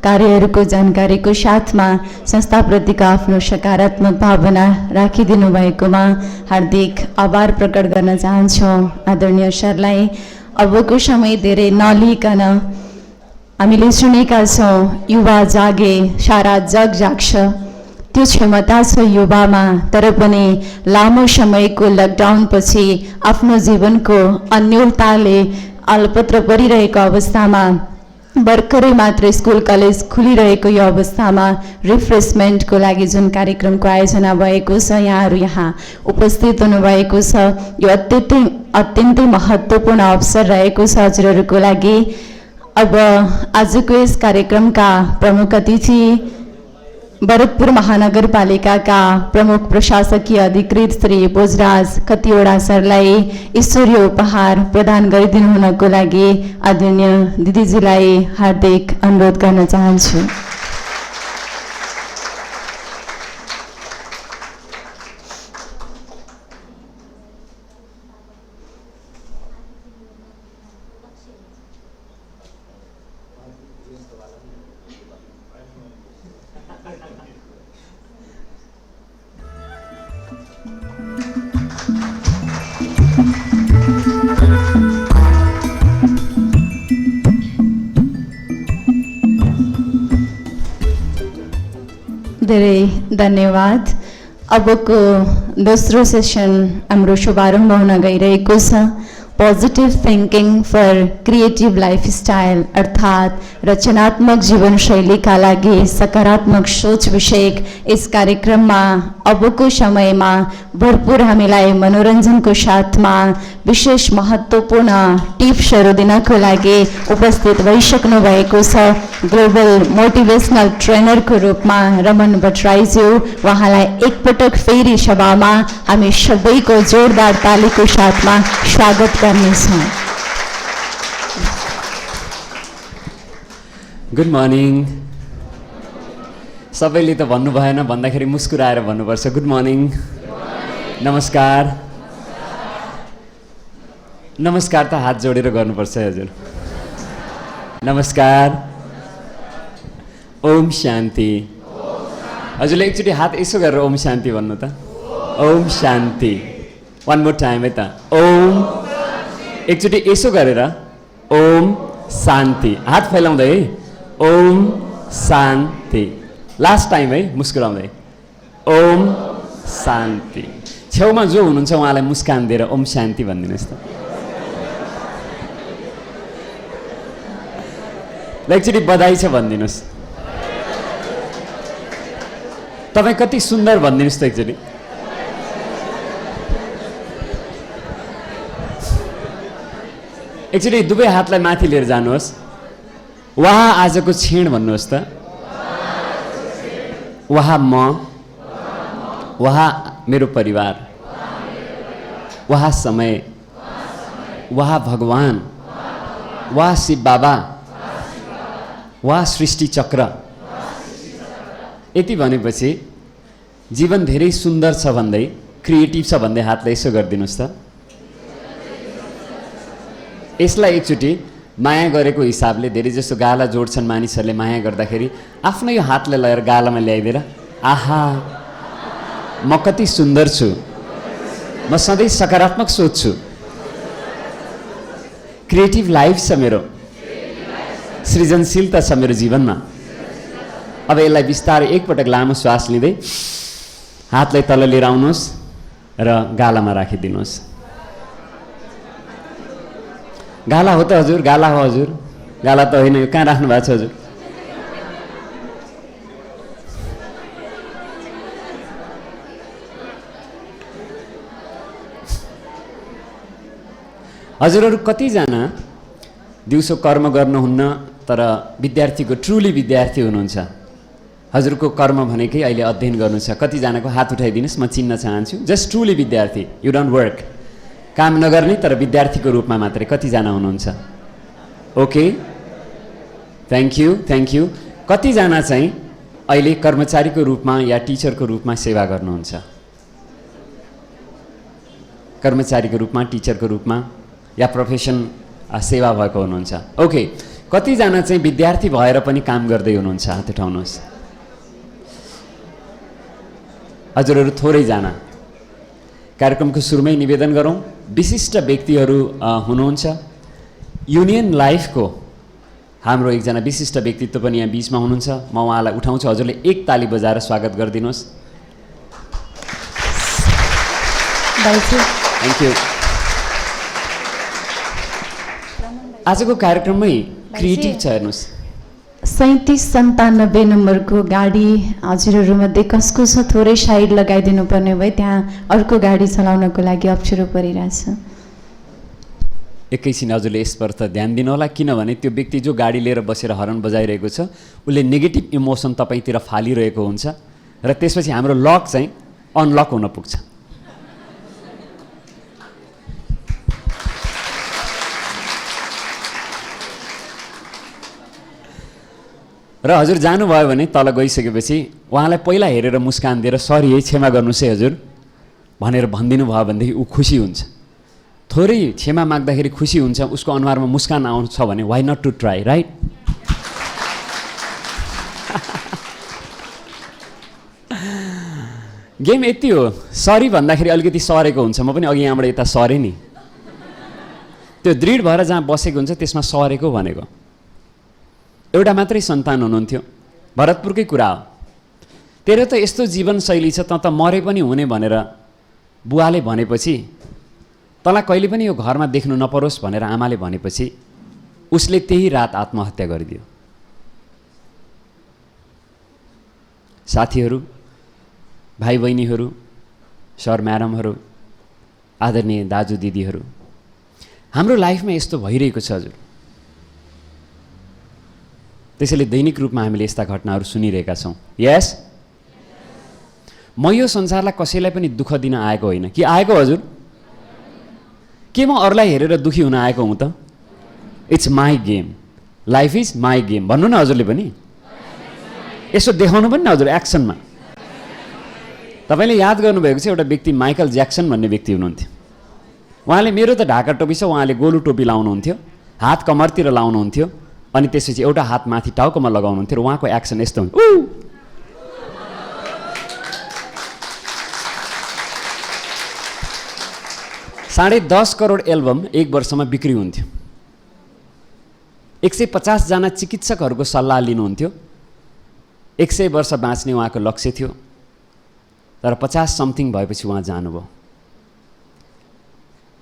कार्यहरूको जानकारीको साथमा संस्थाप्रतिको आफ्नो सकारात्मक भावना राखिदिनु भएकोमा हार्दिक आभार प्रकट गर्न चाहन्छु आदरणीय सरलाई। अबको समय धेरै नलिकन हामीले सुनेका छौँ, युवा जागे सारा जग जाग्छ। त्यो क्षमता छ युवामा, तर पनि लामो समयको लकडाउनपछि आफ्नो जीवनको अन्योलताले अलपत्र परिरहेको अवस्थामा, भर्खरै मात्र स्कुल कलेज खुलिरहेको यो अवस्थामा रिफ्रेसमेन्टको लागि जुन कार्यक्रमको आयोजना भएको छ, यहाँहरू यहाँ उपस्थित हुनुभएको छ। यो अत्यन्तै महत्त्वपूर्ण अवसर रहेको छ हजुरहरूको लागि। अब आजको यस कार्यक्रमका प्रमुख अतिथि भरतपुर महानगरपालिकाका प्रमुख प्रशासकीय अधिकृत श्री भोजराज कतिवटा सरलाई ईश्वरीय उपहार प्रदान गरिदिनु हुनको लागि आदरणीय दिदीजीलाई हार्दिक अनुरोध गर्न चाहन्छु। धेरै धन्यवाद। अबको दोस्रो सेसन हाम्रो शुभारम्भ हुन गइरहेको छ। Positive thinking for creative lifestyle अर्थात् रचनात्मक जीवनशैलीका लागि सकारात्मक सोच विषयक यस कार्यक्रममा अबको समयमा भरपुर हामीलाई मनोरञ्जनको साथमा विशेष महत्त्वपूर्ण टिप्सहरू दिनको लागि उपस्थित भइसक्नु भएको छ। ग्लोबल मोटिभेसनल ट्रेनरको रूपमा रमन भट्टराईज्यू, उहाँलाई एकपटक फेरि सभामा हामी सबैको जोरदार तालीको साथमा स्वागत गर्नेछौँ। Good morning. सबैले त भन्नु भएन, भन्दाखेरि मुस्कुराएर भन्नुपर्छ। गुड मर्निङ, नमस्कार। नमस्कार त हात जोडेर गर्नुपर्छ हजुर। नमस्कार, ओम शान्ति। हजुरले एकचोटि हात यसो गरेर ओम शान्ति भन्नु त। ओम शान्ति। वान मोर टाइम है त। ओम, एकचोटि यसो गरेर ओम शान्ति। हात फैलाउँदै है, ओम शान्ति। लास्ट टाइम है, मुस्कुराउँदै ओम शान्ति। छेउमा जो हुनुहुन्छ उहाँलाई मुस्कान दिएर ओम शान्ति भनिदिनुहोस् त। एकचोटि बधाई छ भनिदिनुहोस्। तपाईँ कति सुन्दर भनिदिनुहोस् त एकचोटि। एकचोटि दुवै हातलाई माथि लिएर जानुहोस्। वहाँ आजको क्षण भन्नुहोस् त। वहाँ म, वहाँ मेरो परिवार, वहाँ समय, वहाँ भगवान, वहाँ शिव बाबा, वहाँ सृष्टि चक्र। यति भनेपछि जीवन धेरै सुन्दर छ भन्दै, क्रिएटिभ छ भन्दै हातले यसो गरिदिनुहोस् त। यसलाई एकचोटि माया गरेको हिसाबले धेरैजसो गाला जोड्छन् मानिसहरूले माया गर्दाखेरि, आफ्नो यो हातले लगेर गालामा ल्याइदिएर आहा म कति सुन्दर छु, म सधैँ सकारात्मक सोच्छु, क्रिएटिभ लाइफ छ मेरो, सृजनशीलता छ मेरो जीवनमा। अब यसलाई बिस्तारै एकपटक लामो श्वास लिँदै हातलाई तल लिएर आउनुहोस् र गालामा राखिदिनुहोस्। गाला हो त हजुर, गाला हो हजुर, गाला त होइन, कहाँ राख्नु भएको छ हजुर? हजुरहरू कतिजना दिउँसो कर्म गर्नुहुन्न तर विद्यार्थीको ट्रुली विद्यार्थी हुनुहुन्छ? हजुरको कर्म भनेकै अहिले अध्ययन गर्नु छ। कतिजनाको हात उठाइदिनुहोस्, म चिन्न चाहन्छु। जस्ट ट्रुली विद्यार्थी, यु डोन्ट वर्क, काम नगर्ने तर विद्यार्थीको रूपमा मात्रै कतिजना हुनुहुन्छ? Okay, thank you, thank you. कतिजना चाहिँ अहिले कर्मचारीको रूपमा या टिचरको रूपमा सेवा गर्नुहुन्छ? कर्मचारीको रूपमा, टिचरको रूपमा या प्रोफेसन सेवा भएको हुनुहुन्छ? ओके, कतिजना चाहिँ विद्यार्थी भएर पनि काम गर्दै हुनुहुन्छ? हात उठाउनुहोस्। हजुरहरू थोरैजना। कार्यक्रमको सुरुमै निवेदन गरौँ, विशिष्ट व्यक्तिहरू हुनुहुन्छ। युनियन लाइफको हाम्रो एकजना विशिष्ट व्यक्तित्व पनि यहाँ बिचमा हुनुहुन्छ। म उहाँलाई उठाउँछु, हजुरले एक ताली बजाएर स्वागत गरिदिनुहोस्। Thank you. आजको कार्यक्रममै क्रिएटिभ छ, हेर्नुहोस्। 3797 नम्बरको गाडी हजुरहरूमध्ये कसको छ? थोरै साइड लगाइदिनु पर्ने भए त्यहाँ अर्को गाडी चलाउनको लागि अप्ठ्यारो परिरहेछ। एकैछिन हजुरले यसपर त ध्यान दिनु होला, किनभने त्यो व्यक्ति जो गाडी लिएर बसेर हर्न बजाइरहेको छ उसले नेगेटिभ इमोसन तपाईँतिर फालिरहेको हुन्छ र त्यसपछि हाम्रो लक चाहिँ अनलक हुन पुग्छ। र हजुर जानुभयो भने तल गइसकेपछि उहाँलाई पहिला हेरेर मुस्कान दिएर सरी है, क्षमा गर्नुहोस् है हजुर भनेर भनिदिनु भयो भनेदेखि ऊ खुसी हुन्छ। थोरै क्षमा माग्दाखेरि खुसी हुन्छ, उसको अनुहारमा मुस्कान आउँछ भने why not to try, right? Game यति हो। सरी भन्दाखेरि अलिकति सरेको हुन्छ, म पनि अघि यहाँबाट यता सरेँ नि, त्यो दृढ भएर जहाँ बसेको हुन्छ त्यसमा सरेको भनेको। एउटा मात्रै सन्तान हुनुहुन्थ्यो, भरतपुरकै कुरा हो। तेरो त यस्तो जीवनशैली छ, त मरे पनि हुने भनेर बुवाले भनेपछि, तँलाई कहिले पनि यो घरमा देख्नु नपरोस् भनेर आमाले भनेपछि उसले त्यही रात आत्महत्या गरिदियो। साथीहरू, भाइ बहिनीहरू, सर म्याडमहरू, आदरणीय दाजु दिदीहरू, हाम्रो लाइफमा यस्तो भइरहेको छ हजुर। त्यसैले दैनिक रूपमा हामीले यस्ता घटनाहरू सुनिरहेका छौँ। यस, म यो संसारलाई कसैलाई पनि दुःख दिन आएको होइन। कि आएको हजुर? के म अरूलाई हेरेर दुःखी हुन आएको हुँ त? It's my game, life is my game भन्नु न हजुरले पनि। यसो देखाउनु पनि न हजुर एक्सनमा। तपाईँले याद गर्नुभएको छ एउटा व्यक्ति माइकल ज्याक्सन भन्ने व्यक्ति हुनुहुन्थ्यो। उहाँले मेरो त ढाका टोपी छ, उहाँले गोलु टोपी लाउनुहुन्थ्यो, हात कमरतिर लाउनुहुन्थ्यो अनि त्यसपछि एउटा हात माथि टाउकोमा लगाउनुहुन्थ्यो र उहाँको एक्सन यस्तो हुन्थ्यो, 10.5 करोड एल्बम एक वर्षमा बिक्री हुन्थ्यो। 150 जना चिकित्सकहरूको सल्लाह लिनुहुन्थ्यो। 100 वर्ष बाँच्ने उहाँको लक्ष्य थियो, तर 50 समथिङ भएपछि उहाँ जानुभयो।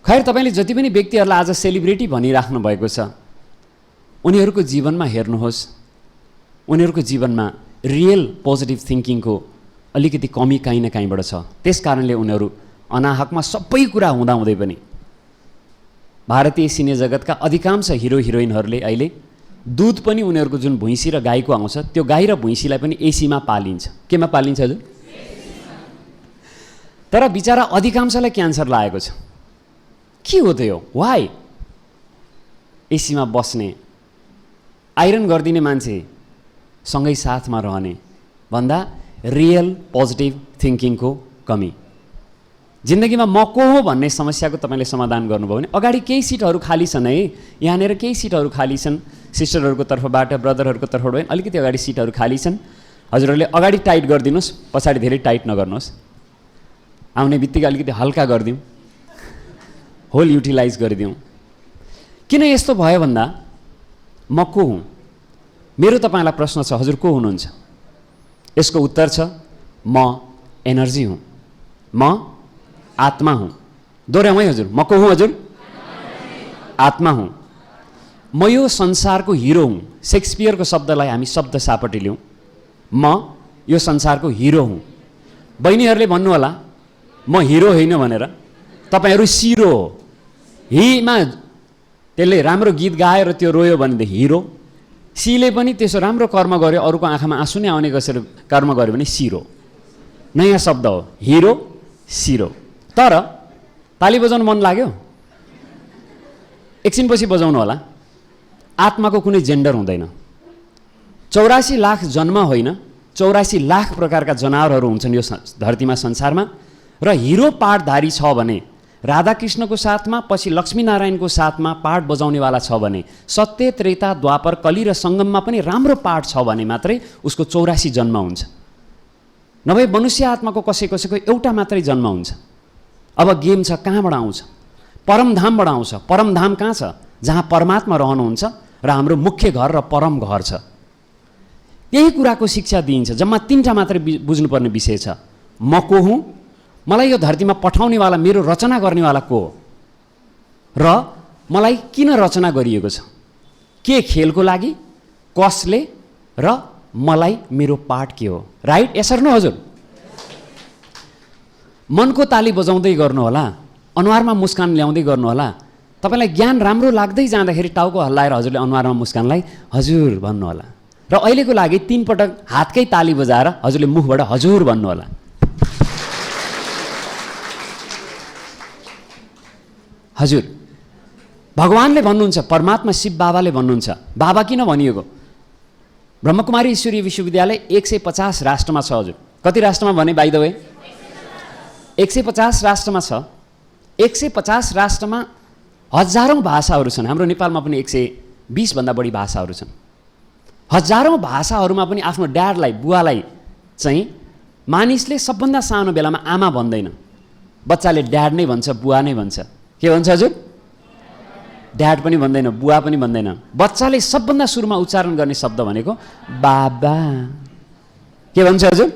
खैर, तपाईँले जति पनि व्यक्तिहरूलाई आज सेलिब्रिटी भनिराख्नु भएको छ, उनीहरूको जीवनमा हेर्नुहोस्, उनीहरूको जीवनमा रियल पोजिटिभ थिङ्किङको अलिकति कमी काहीँ न काहीँबाट छ। त्यस कारणले उनीहरू अनाहकमा सबै कुरा हुँदाहुँदै पनि भारतीय सिने जगतका अधिकांश हिरो हिरोइनहरूले अहिले दुध पनि उनीहरूको जुन भुइँसी र गाईको आउँछ त्यो गाई र भुइँसीलाई पनि एसीमा पालिन्छ। केमा पालिन्छ हजुर? तर बिचरा अधिकांशलाई क्यान्सर लागेको छ। के हो त यो? वाइ? एसीमा बस्ने, आइरन गरिदिने मान्छे सँगै साथमा रहने भन्दा रियल पोजिटिभ थिङ्किङको कमी। जिन्दगीमा म को हो भन्ने समस्याको तपाईँले समाधान गर्नुभयो भने अगाडि केही सिटहरू खाली छन् है, यहाँनिर केही सिटहरू खाली छन्, सिस्टरहरूको तर्फबाट ब्रदरहरूको तर्फबाट अलिकति अगाडि सिटहरू खाली छन्। हजुरहरूले अगाडि टाइट गरिदिनुहोस्, पछाडि धेरै टाइट नगर्नुहोस्। आउने बित्तिकै अलिकति हल्का गरिदिउँ, होल युटिलाइज गरिदिउँ। किन यस्तो भयो भन्दा म को हुँ? मेरो तपाईँलाई प्रश्न छ, हजुर को हुनुहुन्छ? यसको उत्तर छ म एनर्जी हुँ, म आत्मा हुँ। दोहोऱ्याउँ है हजुर, म को हुँ हजुर? आत्मा हुँ। म यो संसारको हिरो हुँ। शेक्सपियरको शब्दलाई हामी शब्द सापट्टि लिउँ, म यो संसारको हिरो हुँ। बहिनीहरूले भन्नु होला म हिरो होइन भनेर, तपाईँहरू सिरो हो। हिमा त्यसले राम्रो गीत गाएर त्यो रोयो भनेदेखि हिरो, सीले पनि त्यसो राम्रो कर्म गर्यो, अरूको आँखामा आँसु नै आउने कसरी कर्म गर्यो भने सिरो। नयाँ शब्द हो हिरो सिरो। तर ताली बजाउनु मन लाग्यो? एकछिनपछि बजाउनु होला। आत्माको कुनै जेन्डर हुँदैन। 84 लाख जन्म होइन, 84 लाख प्रकारका जनावरहरू हुन्छन् यो धरतीमा संसारमा। र हिरो पाठधारी छ भने, राधाकृष्णको साथमा पछि लक्ष्मीनारायणको साथमा पाठ बजाउनेवाला छ भने, सत्य त्रेता द्वापर कली र सङ्गममा पनि राम्रो पाठ छ भने मात्रै उसको 84 जन्म हुन्छ। नभए मनुष्य आत्माको कसैको एउटा मात्रै जन्म हुन्छ। अब गेम छ कहाँबाट आउँछ? परमधामबाट आउँछ। परमधाम कहाँ छ? जहाँ परमात्मा रहनुहुन्छ र हाम्रो मुख्य घर र परम घर छ। यही कुराको शिक्षा दिइन्छ। जम्मा 3टा मात्रै बुझ्नुपर्ने विषय छ। म को हुँ, मलाई यो धरतीमा पठाउनेवाला, मेरो रचना गर्नेवाला को हो, र मलाई किन रचना गरिएको छ, के खेलको लागि, कसले, र मलाई मेरो पाठ के हो। राइट? यसरी न हजुर? मनको ताली बजाउँदै गर्नु होला, अनुहारमा मुस्कान ल्याउँदै गर्नु होला। तपाईँलाई ज्ञान राम्रो लाग्दै जाँदाखेरि टाउको हल्लाएर हजुरले अनुहारमा मुस्कानलाई हजुर भन्नु होला। र अहिलेको लागि 3 पटक हातकै ताली बजाएर हजुरले मुखबाट हजुर भन्नु होला। हजुर, भगवानले भन्नुहुन्छ, परमात्मा शिव बाबाले भन्नुहुन्छ। बाबा किन भनिएको? ब्रह्मकुमारी ईश्वरीय विश्वविद्यालय 150 राष्ट्रमा छ। हजुर कति राष्ट्रमा भने बाइ द वे? 150 राष्ट्रमा छ। 150 राष्ट्रमा हजारौँ भाषाहरू छन्। हाम्रो नेपालमा पनि 120 भन्दा बढी भाषाहरू छन्। हजारौँ भाषाहरूमा पनि आफ्नो ड्याडलाई, बुवालाई चाहिँ मानिसले सबभन्दा सानो बेलामा आमा भन्दैन, बच्चाले ड्याड नै भन्छ, बुवा नै भन्छ। के भन्छ हजुर? ड्याड पनि भन्दैन, बुवा पनि भन्दैन। बच्चाले सबभन्दा सुरुमा उच्चारण गर्ने शब्द भनेको बाबा। के भन्छ हजुर?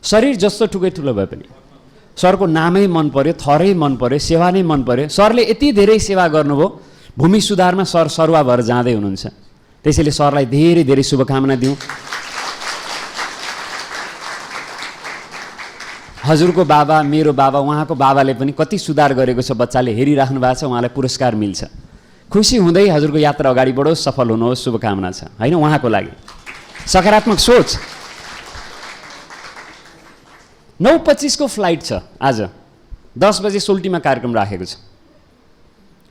शरीर जस्तो ठुकै ठुलो भए पनि सरको नामै मन पर्यो, थरै मन पर्यो, सेवा नै मन पर्यो। सरले यति धेरै सेवा गर्नुभयो, भूमि सुधारमा सर सरुवा भएर जाँदै हुनुहुन्छ। त्यसैले सरलाई धेरै धेरै शुभकामना दिउँ। हजुरको बाबा, मेरो बाबा, उहाँको बाबाले पनि कति सुधार गरेको छ, बच्चाले हेरिराख्नु भएको छ, उहाँलाई पुरस्कार मिल्छ। खुसी हुँदै हजुरको यात्रा अगाडि बढोस्, सफल हुनुहोस्, शुभकामना छ होइन उहाँको लागि। सकारात्मक सोच। 9:25 को फ्लाइट छ आज, 10 बजे सोल्टीमा कार्यक्रम राखेको छ।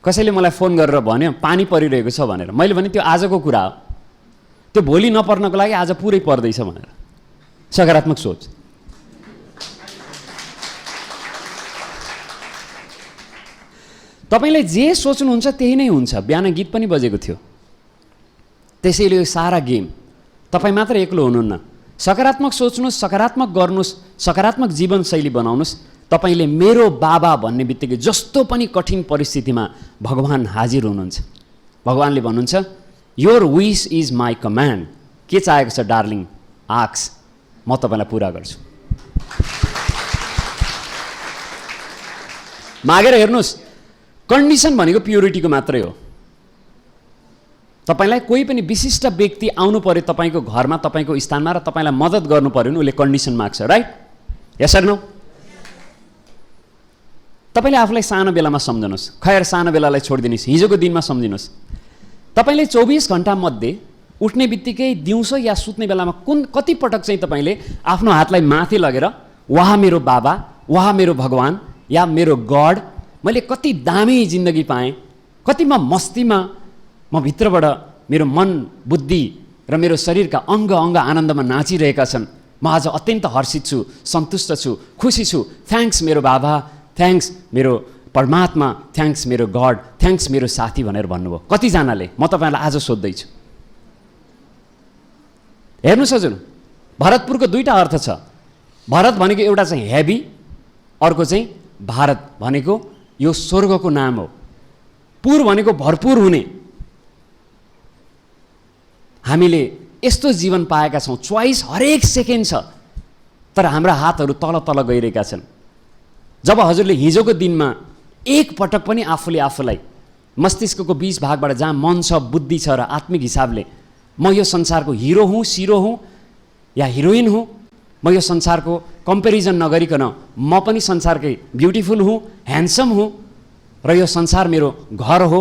कसैले मलाई फोन गरेर भन्यो पानी परिरहेको छ भनेर। मैले भने त्यो आजको कुरा हो, त्यो भोलि नपर्नको लागि आज पुरै पर्दैछ भनेर। सकारात्मक सोच। तपाईँले जे सोच्नुहुन्छ त्यही नै हुन्छ। बिहान गीत पनि बजेको थियो। त्यसैले यो सारा गेम तपाईँ मात्र एक्लो हुनुहुन्न। सकारात्मक सोच्नुहोस्, सकारात्मक गर्नुहोस्, सकारात्मक जीवनशैली बनाउनुहोस्। तपाईँले मेरो बाबा भन्ने बित्तिकै जस्तो पनि कठिन परिस्थितिमा भगवान हाजिर हुनुहुन्छ। भगवानले भन्नुहुन्छ your wish is my command. के चाहेको छ डार्लिङ? आक्स, म तपाईँलाई पुरा गर्छु। मागेर हेर्नुहोस्। कन्डिसन भनेको प्युरिटीको मात्रै हो। तपाईँलाई कोही पनि विशिष्ट व्यक्ति आउनु पर्यो तपाईँको घरमा, तपाईँको स्थानमा, र तपाईँलाई मद्दत गर्नु पर्यो भने उसले कन्डिसन माग्छ। राइट? यसरी न? तपाईँले आफूलाई सानो बेलामा सम्झनुहोस्। खैर सानो बेलालाई छोडिदिनुहोस्, हिजोको दिनमा सम्झिनुहोस्। तपाईँले 24 घन्टामध्ये उठ्ने बित्तिकै दिउँसो या सुत्ने बेलामा कति पटक चाहिँ तपाईँले आफ्नो हातलाई माथि लगेर वाह मेरो बाबा, वाह मेरो भगवान या मेरो गड, मैले कति दामी जिन्दगी पाएँ, कति म मस्तीमा, म भित्रबाट मेरो मन बुद्धि र मेरो शरीरका अङ्ग अङ्ग आनन्दमा नाचिरहेका छन्, म आज अत्यन्त हर्षित छु, सन्तुष्ट छु, खुसी छु, थ्याङ्क्स मेरो बाबा, थ्याङ्क्स मेरो परमात्मा, थ्याङ्क्स मेरो गड, थ्याङ्क्स मेरो साथी भनेर भन्नुभयो कतिजनाले? म तपाईँलाई आज सोध्दैछु। हेर्नुहोस् हजुर, भरतपुरको दुईवटा अर्थ छ। भरत भनेको एउटा चाहिँ हेभी, अर्को चाहिँ भारत भनेको यो स्वर्गको नाम हो। पुर भनेको भरपुर हुने। हामीले यस्तो जीवन पाएका छौँ, चोइस हरेक सेकेन्ड छ, तर हाम्रा हातहरू तल तल गइरहेका छन्। जब हजुरले हिजोको दिनमा एक पटक पनि आफूलाई मस्तिष्कको 20 भागबाट जहाँ मन छ, बुद्धि छ र आत्मिक हिसाबले म यो संसारको हिरो हुँ, सिरो हुँ या हिरोइन हुँ, म यो संसारको कम्पेरिजन नगरिकन म पनि संसारकै ब्युटिफुल हुँ, ह्यान्डसम हुँ र यो संसार मेरो घर हो,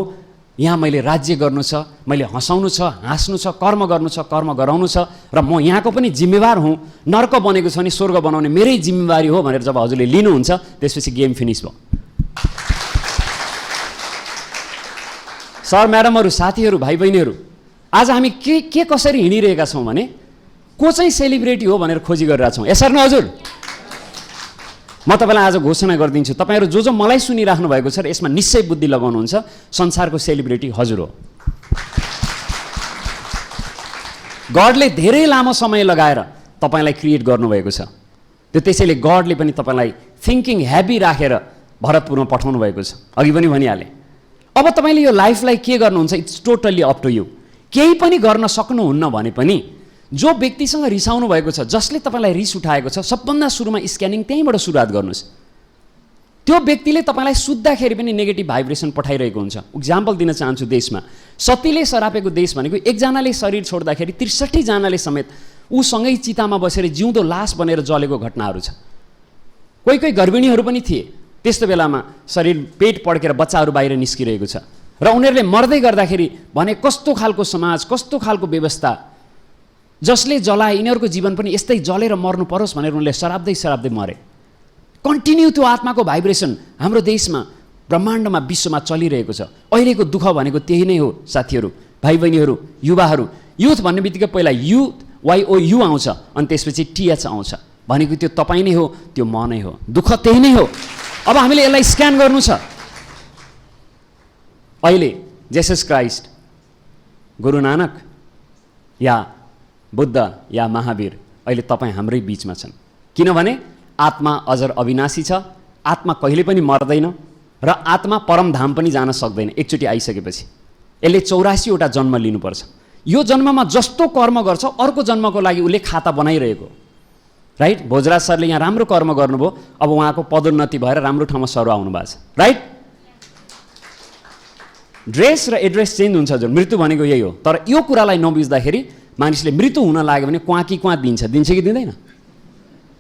यहाँ मैले राज्य गर्नु छ, मैले हँसाउनु छ, हाँस्नु छ, कर्म गर्नु छ, कर्म गराउनु छ र म यहाँको पनि जिम्मेवार हुँ, नर्क बनेको छ नि स्वर्ग बनाउने मेरै जिम्मेवारी हो भनेर जब हजुरले लिनुहुन्छ, त्यसपछि गेम फिनिस भयो। सर म्याडमहरू, साथीहरू, भाइ बहिनीहरू, आज हामी के कसरी हिँडिरहेका छौँ भने को चाहिँ सेलिब्रेटी हो भनेर खोजी गरिरहेका छौँ। यसरी न हजुर, म तपाईँलाई आज घोषणा गरिदिन्छु, तपाईँहरू जो मलाई सुनिराख्नु भएको छ र यसमा निश्चय बुद्धि लगाउनुहुन्छ, संसारको सेलिब्रेटी हजुर हो। गडले धेरै लामो समय लगाएर तपाईँलाई क्रिएट गर्नुभएको छ, त्यसैले गडले पनि तपाईँलाई थिङ्किङ ह्याबी राखेर भरतपुरमा पठाउनु भएको छ। अघि पनि भनिहालेँ। अब तपाईँले यो लाइफलाई के गर्नुहुन्छ, it's totally up to you. केही पनि गर्न सक्नुहुन्न भने पनि जो व्यक्तिसँग रिसाउनु भएको छ, जसले तपाईँलाई रिस उठाएको छ, सबभन्दा सुरुमा स्क्यानिङ त्यहीँबाट सुरुवात गर्नुहोस्। त्यो व्यक्तिले तपाईँलाई सुत्दाखेरि पनि नेगेटिभ भाइब्रेसन पठाइरहेको हुन्छ। इक्जाम्पल दिन चाहन्छु, देशमा सतीले सरापेको देश भनेको एकजनाले शरीर छोड्दाखेरि 63 जनाले समेत उसँगै चितामा बसेर जिउँदो लास बनेर जलेको घटनाहरू छ। कोही कोही गर्भिणीहरू पनि थिए, त्यस्तो बेलामा शरीर पेट पड्केर बच्चाहरू बाहिर निस्किरहेको छ र उनीहरूले मर्दै गर्दाखेरि भने कस्तो खालको समाज, कस्तो खालको व्यवस्था, जसले जलाए यिनीहरूको जीवन पनि यस्तै जलेर मर्नु परोस् भनेर उनले सराप्दै मरे। कन्टिन्यू त्यो आत्माको भाइब्रेसन हाम्रो देशमा, ब्रह्माण्डमा, विश्वमा चलिरहेको छ। अहिलेको दुःख भनेको त्यही नै हो साथीहरू, भाइ बहिनीहरू, युवाहरू। युथ भन्ने बित्तिकै पहिला युथ YOU आउँछ अनि त्यसपछि TH आउँछ, भनेको त्यो तपाईँ नै हो, त्यो म नै हो, दुःख त्यही नै हो। अब हामीले यसलाई स्क्यान गर्नु छ। अहिले जेसस क्राइस्ट, गुरु नानक या बुद्ध या महावीर अहिले तपाईँ हाम्रै बिचमा छन्, किनभने आत्मा अजर अविनाशी छ, आत्मा कहिले पनि मर्दैन र आत्मा परमधाम पनि जान सक्दैन। एकचोटि आइसकेपछि यसले 84 वटा जन्म लिनुपर्छ। यो जन्ममा जस्तो कर्म गर्छ अर्को जन्मको लागि उसले खाता बनाइरहेको, राइट? भोजराज सरले यहाँ राम्रो कर्म गर्नुभयो, अब उहाँको पदोन्नति भएर राम्रो ठाउँमा सर आउनु भएको छ, राइट? ड्रेस र एड्रेस चेन्ज हुन्छ हजुर, मृत्यु भनेको यही हो। तर यो कुरालाई नबुझ्दाखेरि मानिसले मृत्यु हुन लाग्यो भने क्वाकी दिन्छ कि दिँदैन?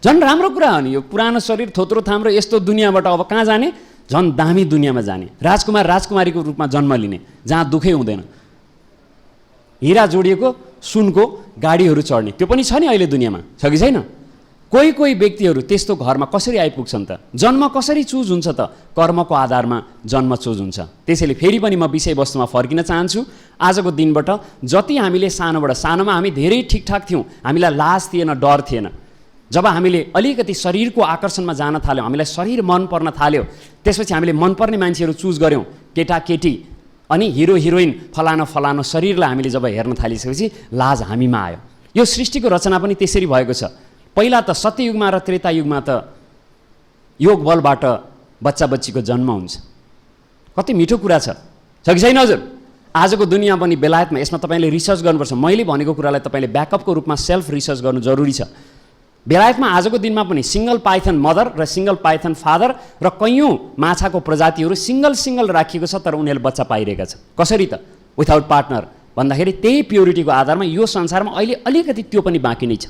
झन् राम्रो कुरा हो नि, यो पुरानो शरीर थोत्रो थाम्रो यस्तो दुनियाँबाट अब कहाँ जाने? झन् दामी दुनियाँमा जाने, राजकुमार राजकुमारीको रूपमा जन्म लिने, जहाँ दुःखै हुँदैन, हिरा जोडिएको सुनको गाडीहरू चढ्ने, त्यो पनि छ नि अहिले दुनियाँमा, छ कि छैन? कोही कोही व्यक्तिहरू त्यस्तो घरमा कसरी आइपुग्छन् त? जन्म कसरी चुज हुन्छ त? कर्मको आधारमा जन्म चुज हुन्छ। त्यसैले फेरि पनि म विषयवस्तुमा फर्किन चाहन्छु। आजको दिनबाट जति हामीले सानोमा हामी धेरै ठिकठाक थियौँ, हामीलाई लाज थिएन, डर थिएन। जब हामीले अलिकति शरीरको आकर्षणमा जान थाल्यौँ, हामीलाई शरीर मन पर्न थाल्यो, त्यसपछि हामीले मनपर्ने मान्छेहरू चुज गऱ्यौँ, केटाकेटी अनि हिरो हिरोइन, फलानो शरीरलाई हामीले जब हेर्न थालिसकेपछि लाज हामीमा आयो। यो सृष्टिको रचना पनि त्यसरी भएको छ। पहिला त सत्ययुगमा र त्रेतायुगमा त योग बलबाट बच्चा बच्चीको जन्म हुन्छ। कति मिठो कुरा छ कि छैन हजुर? आजको दुनियाँ पनि बेलायतमा, यसमा तपाईँले रिसर्च गर्नुपर्छ। मैले भनेको कुरालाई तपाईँले ब्याकअपको रूपमा सेल्फ रिसर्च गर्नु जरुरी छ। बेलायतमा आजको दिनमा पनि सिङ्गल पाइथन मदर र सिङ्गल पाइथन फादर र कैयौँ माछाको प्रजातिहरू सिङ्गल राखिएको छ, तर उनीहरूले बच्चा पाइरहेका छन्। कसरी त? विथआउट पार्टनर भन्दाखेरि त्यही प्योरिटीको आधारमा यो संसारमा अहिले अलिकति त्यो पनि बाँकी नै छ।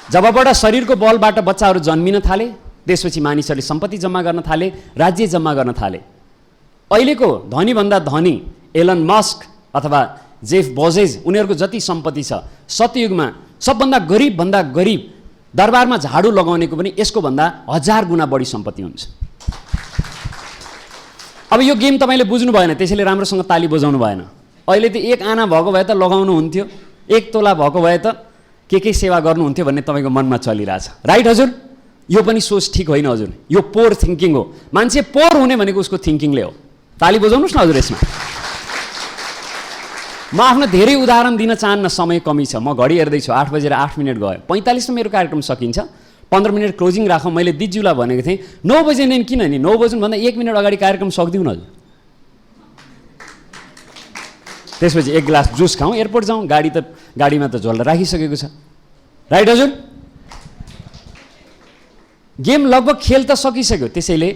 जबबाट शरीरको बलबाट बच्चाहरू जन्मिन थाले, त्यसपछि मानिसहरूले सम्पत्ति जम्मा गर्न थाले, राज्य जम्मा गर्न थाले। अहिलेको धनीभन्दा धनी एलन मस्क अथवा जेफ बेजोस उनीहरूको जति सम्पत्ति छ, सत्ययुगमा सबभन्दा गरिब दरबारमा झाडु लगाउनेको पनि यसको भन्दा 1000 गुणा बढी सम्पत्ति हुन्छ। अब यो गेम तपाईँले बुझ्नु भएन, त्यसैले राम्रोसँग ताली बजाउनु भएन। अहिले त 1 आना भएको भए त लगाउनु हुन्थ्यो, 1 तोला भएको भए त के सेवा गर्नुहुन्थ्यो भन्ने तपाईँको मनमा चलिरहेछ, राइट हजुर? यो पनि सोच ठिक होइन हजुर, यो पोर थिङ्किङ हो। मान्छे पोर हुने भनेको उसको थिङ्किङले हो। ताली बजाउनुहोस् न हजुर। यसमा म आफ्नो धेरै उदाहरण दिन चाहन्न, समय कमी छ। म घडी हेर्दैछु, 8:08 गयो, 45 मेरो कार्यक्रम सकिन्छ, 15 मिनट क्लोजिङ राखौँ। मैले दिदीज्यूलाई भनेको थिएँ 9 बजे नै, किन नि 9 बज्नुभन्दा 1 मिनट अगाडि कार्यक्रम सक्दिउँ न हजुर। त्यसपछि 1 ग्लास जुस खाउँ, एयरपोर्ट जाउँ, गाडीमा त झोल राखिसकेको छ, राइट हजुर? गेम लगभग खेल त सकिसक्यो। त्यसैले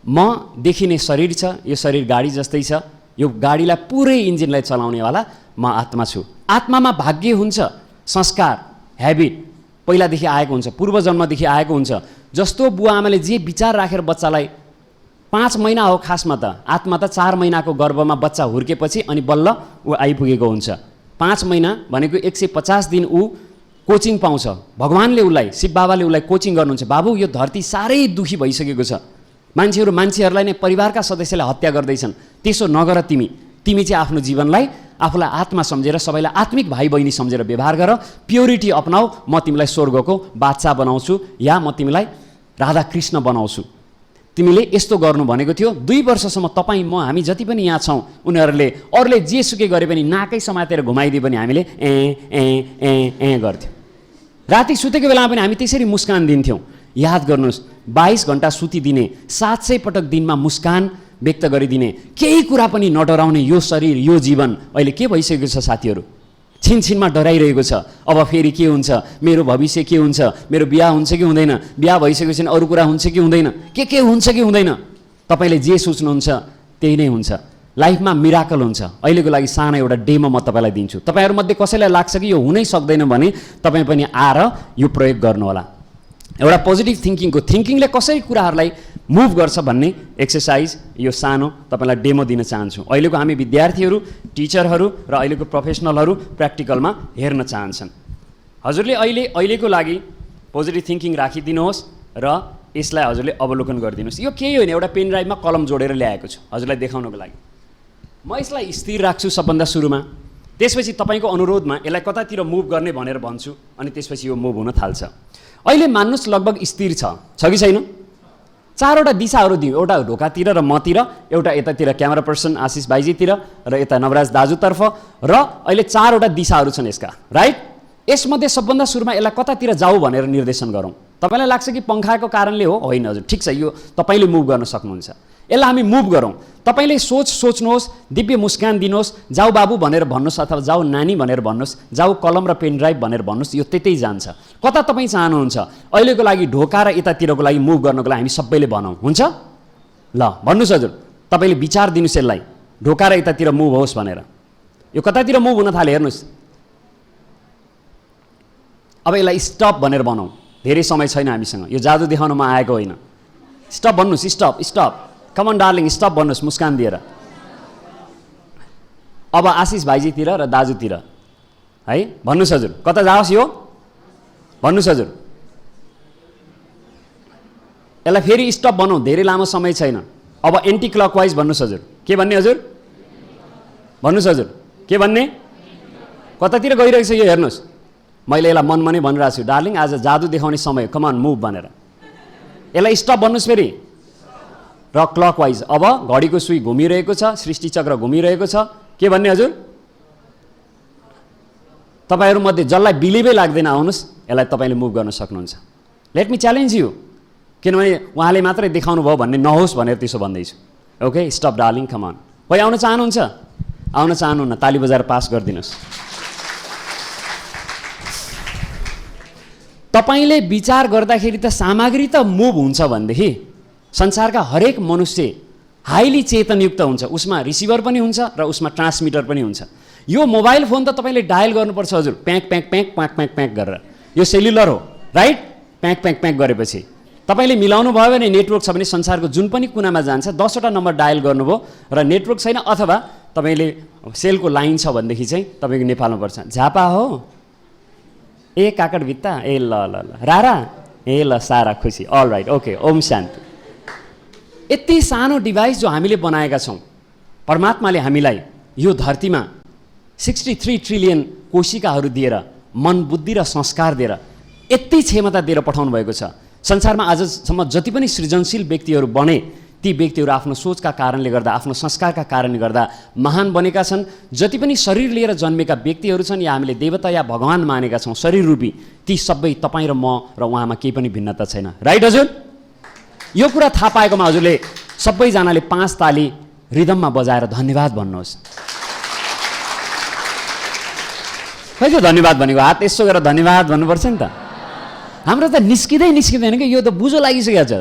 म देखिने शरीर छ, यो शरीर गाडी जस्तै छ, यो गाडीलाई पुरै इन्जिनलाई चलाउनेवाला म आत्मा छु। आत्मामा भाग्य हुन्छ, संस्कार, ह्याबिट पहिलादेखि आएको हुन्छ, पूर्वजन्मदेखि आएको हुन्छ। जस्तो बुवा आमाले जे विचार राखेर बच्चालाई 5 महिना हो खासमा त, आत्मा त 4 महिनाको गर्भमा बच्चा हुर्केपछि अनि बल्ल ऊ आइपुगेको हुन्छ। 5 महिना भनेको 150 दिन ऊ कोचिङ पाउँछ। भगवानले उसलाई, शिव बाबाले उसलाई कोचिङ गर्नुहुन्छ, बाबु यो धरती साह्रै दुखी भइसकेको छ, मान्छेहरूलाई नै परिवारका सदस्यलाई हत्या गर्दैछन्, त्यसो नगर, तिमी चाहिँ आफ्नो जीवनलाई आफूलाई आत्मा सम्झेर सबैलाई आत्मिक भाइ बहिनी सम्झेर व्यवहार गर, प्योरिटी अपनाऊ, म तिमीलाई स्वर्गको बादशाह बनाउँछु या म तिमीलाई राधा कृष्ण बनाउँछु। तिमीले यस्तो गर्नु भनेको थियो। 2 वर्षसम्म तपाईँ म हामी जति पनि यहाँ छौँ अरूले जे सुकै गरे पनि नाकै समातेर घुमाइदिए पनि हामीले गर्थ्यौँ। राति सुतेको बेलामा पनि हामी त्यसरी मुस्कान दिन्थ्यौँ। याद गर्नुहोस्, 22 घण्टा सुतिदिने, 700 पटक दिनमा मुस्कान व्यक्त गरिदिने, केही कुरा पनि नडराउने यो शरीर, यो जीवन अहिले के भइसकेको छ साथीहरू? छिनछिनमा डराइरहेको छ। अब फेरि के हुन्छ, मेरो भविष्य के हुन्छ, मेरो बिहा हुन्छ कि हुँदैन, बिहा भइसकेपछि अरू कुरा हुन्छ कि हुँदैन, के हुन्छ कि हुँदैन, तपाईँले जे सोच्नुहुन्छ त्यही नै हुन्छ। लाइफमा मिराकल हुन्छ। अहिलेको लागि सानो एउटा डेमो म तपाईँलाई दिन्छु। तपाईँहरूमध्ये कसैलाई लाग्छ कि यो हुनै सक्दैन भने तपाईँ पनि आएर यो प्रयोग गर्नुहोला। एउटा पोजिटिभ थिङ्किङले कसरी कुराहरूलाई मुभ गर्छ भन्ने एक्सर्साइज यो सानो तपाईँलाई डेमो दिन चाहन्छु। अहिलेको हामी विद्यार्थीहरू, टिचरहरू र अहिलेको प्रोफेसनलहरू प्र्याक्टिकलमा हेर्न चाहन्छन्। हजुरले अहिलेको लागि पोजिटिभ थिङ्किङ राखिदिनुहोस् र यसलाई हजुरले अवलोकन गरिदिनुहोस्। यो केही होइन, एउटा पेन ड्राइभमा कलम जोडेर ल्याएको छु हजुरलाई देखाउनको लागि। म यसलाई स्थिर राख्छु सबभन्दा सुरुमा, त्यसपछि तपाईँको अनुरोधमा यसलाई कतातिर मुभ गर्ने भनेर भन्छु, अनि त्यसपछि यो मुभ हुन थाल्छ। अहिले मान्नुहोस् लगभग स्थिर छ कि छैन? 4वटा दिशाहरू दिउँ, एउटा ढोकातिर र मतिर, एउटा यतातिर क्यामेरा पर्सन आशिष भाइजीतिर र यता नवराज दाजुतर्फ, र अहिले 4वटा दिशाहरू छन् यसका, राइट? यसमध्ये सबभन्दा सुरुमा यसलाई कतातिर जाऊ भनेर निर्देशन गरौँ। तपाईँलाई लाग्छ कि पङ्खाको कारणले हो? होइन हजुर, ठिक छ, यो तपाईँले मुभ गर्न सक्नुहुन्छ। यसलाई हामी मुभ गरौँ। तपाईँले सोच्नुहोस्, दिव्य मुस्कान दिनुहोस्, जाऊ बाबु भनेर भन्नुहोस् अथवा जाऊ नानी भनेर भन्नुहोस्, जाऊ कलम र पेन ड्राइभ भनेर भन्नुहोस्, यो त्यतै जान्छ। कता तपाईँ चाहनुहुन्छ? अहिलेको लागि ढोका र यतातिरको लागि मुभ गर्नको लागि हामी सबैले भनौँ, हुन्छ? ल भन्नुहोस् हजुर, तपाईँले विचार दिनुहोस् यसलाई, ढोका र यतातिर मुभ होस् भनेर। यो कतातिर मुभ हुन थाल्यो हेर्नुहोस्। अब यसलाई स्टप भनेर भनौँ, धेरै समय छैन हामीसँग, यो जादु देखाउनमा आएको होइन। स्टप भन्नुहोस्, stop, come on darling, stop भन्नुहोस् मुस्कान दिएर। अब आशिष भाइजीतिर र दाजुतिर है, भन्नुहोस् हजुर, कता जाओस् यो? भन्नुहोस् हजुर। यसलाई फेरि स्टप भनौँ, धेरै लामो समय छैन। अब एन्टी क्लकवाइज भन्नुहोस् हजुर। के भन्ने हजुर? भन्नुहोस् हजुर, के भन्ने? कतातिर गइरहेको छ यो हेर्नुहोस्। मैले यसलाई मनमा नै भनिरहेको छु, डार्लिङ आज जादु देखाउने समय, कम अन मुभ भनेर। यसलाई स्टप भन्नुहोस् फेरि, र क्लकवाइज। अब घडीको सुई घुमिरहेको छ, सृष्टि चक्र घुमिरहेको छ। के भन्ने हजुर? तपाईँहरूमध्ये जसलाई बिलिभै लाग्दैन आउनुहोस्, यसलाई तपाईँले मुभ गर्न सक्नुहुन्छ। लेट मी च्यालेन्ज यु, किनभने उहाँले मात्रै देखाउनु भयो भन्ने नहोस् भनेर त्यसो भन्दैछु। Okay, stop darling, come on. कोही आउन चाहनुहुन्छ? आउन चाहनुहुन्न, ताली बजाएर पास गरिदिनुहोस्। तपाईँले विचार गर्दाखेरि त सामग्री त मुभ हुन्छ भनेदेखि संसारका हरेक मनुष्य हाइली चेतनयुक्त हुन्छ, उसमा रिसिभर पनि हुन्छ र उसमा ट्रान्समिटर पनि हुन्छ। यो मोबाइल फोन त तपाईँले डायल गर्नुपर्छ हजुर, pack pack pack pack pack pack गरेर। यो सेल्युलर हो, राइट? प्याक प्याक प्याक गरेपछि तपाईँले मिलाउनु भयो भने नेटवर्क छ भने संसारको जुन पनि कुनामा जान्छ 10वटा नम्बर डायल गर्नुभयो र नेटवर्क छैन अथवा तपाईँले सेलको लाइन छ भनेदेखि चाहिँ तपाईँको नेपालमा पर्छ। झापा हो ए काकड भित्ता ए ल ल ल रारा ए ल सारा खुसी अल राइट ओके ओम शान्ति। यति सानो डिभाइस जो हामीले बनाएका छौँ, परमात्माले हामीलाई यो धरतीमा 63 ट्रिलियन कोशिकाहरू दिएर मन बुद्धि र संस्कार दिएर यति क्षमता दिएर पठाउनु भएको छ। संसारमा आजसम्म जति पनि सृजनशील व्यक्तिहरू बने ती व्यक्तिहरू आफ्नो सोचका कारणले गर्दा, आफ्नो संस्कारका कारणले गर्दा महान बनेका छन्। जति पनि शरीर लिएर जन्मेका व्यक्तिहरू छन् या हामीले देवता या भगवान मानेका छौँ शरीर रूपी, ती सबै तपाईँ र म र उहाँमा केही पनि भिन्नता छैन। राइट हजुर? यो कुरा थाहा पाएकोमा हजुरले सबैजनाले 5 ताली रिदममा बजाएर धन्यवाद भन्नुहोस्। खै त धन्यवाद भनेको? हात यसो गरेर धन्यवाद भन्नुपर्छ नि त। हाम्रो त निस्किँदैन कि यो त बुझो लागिसकेको छ।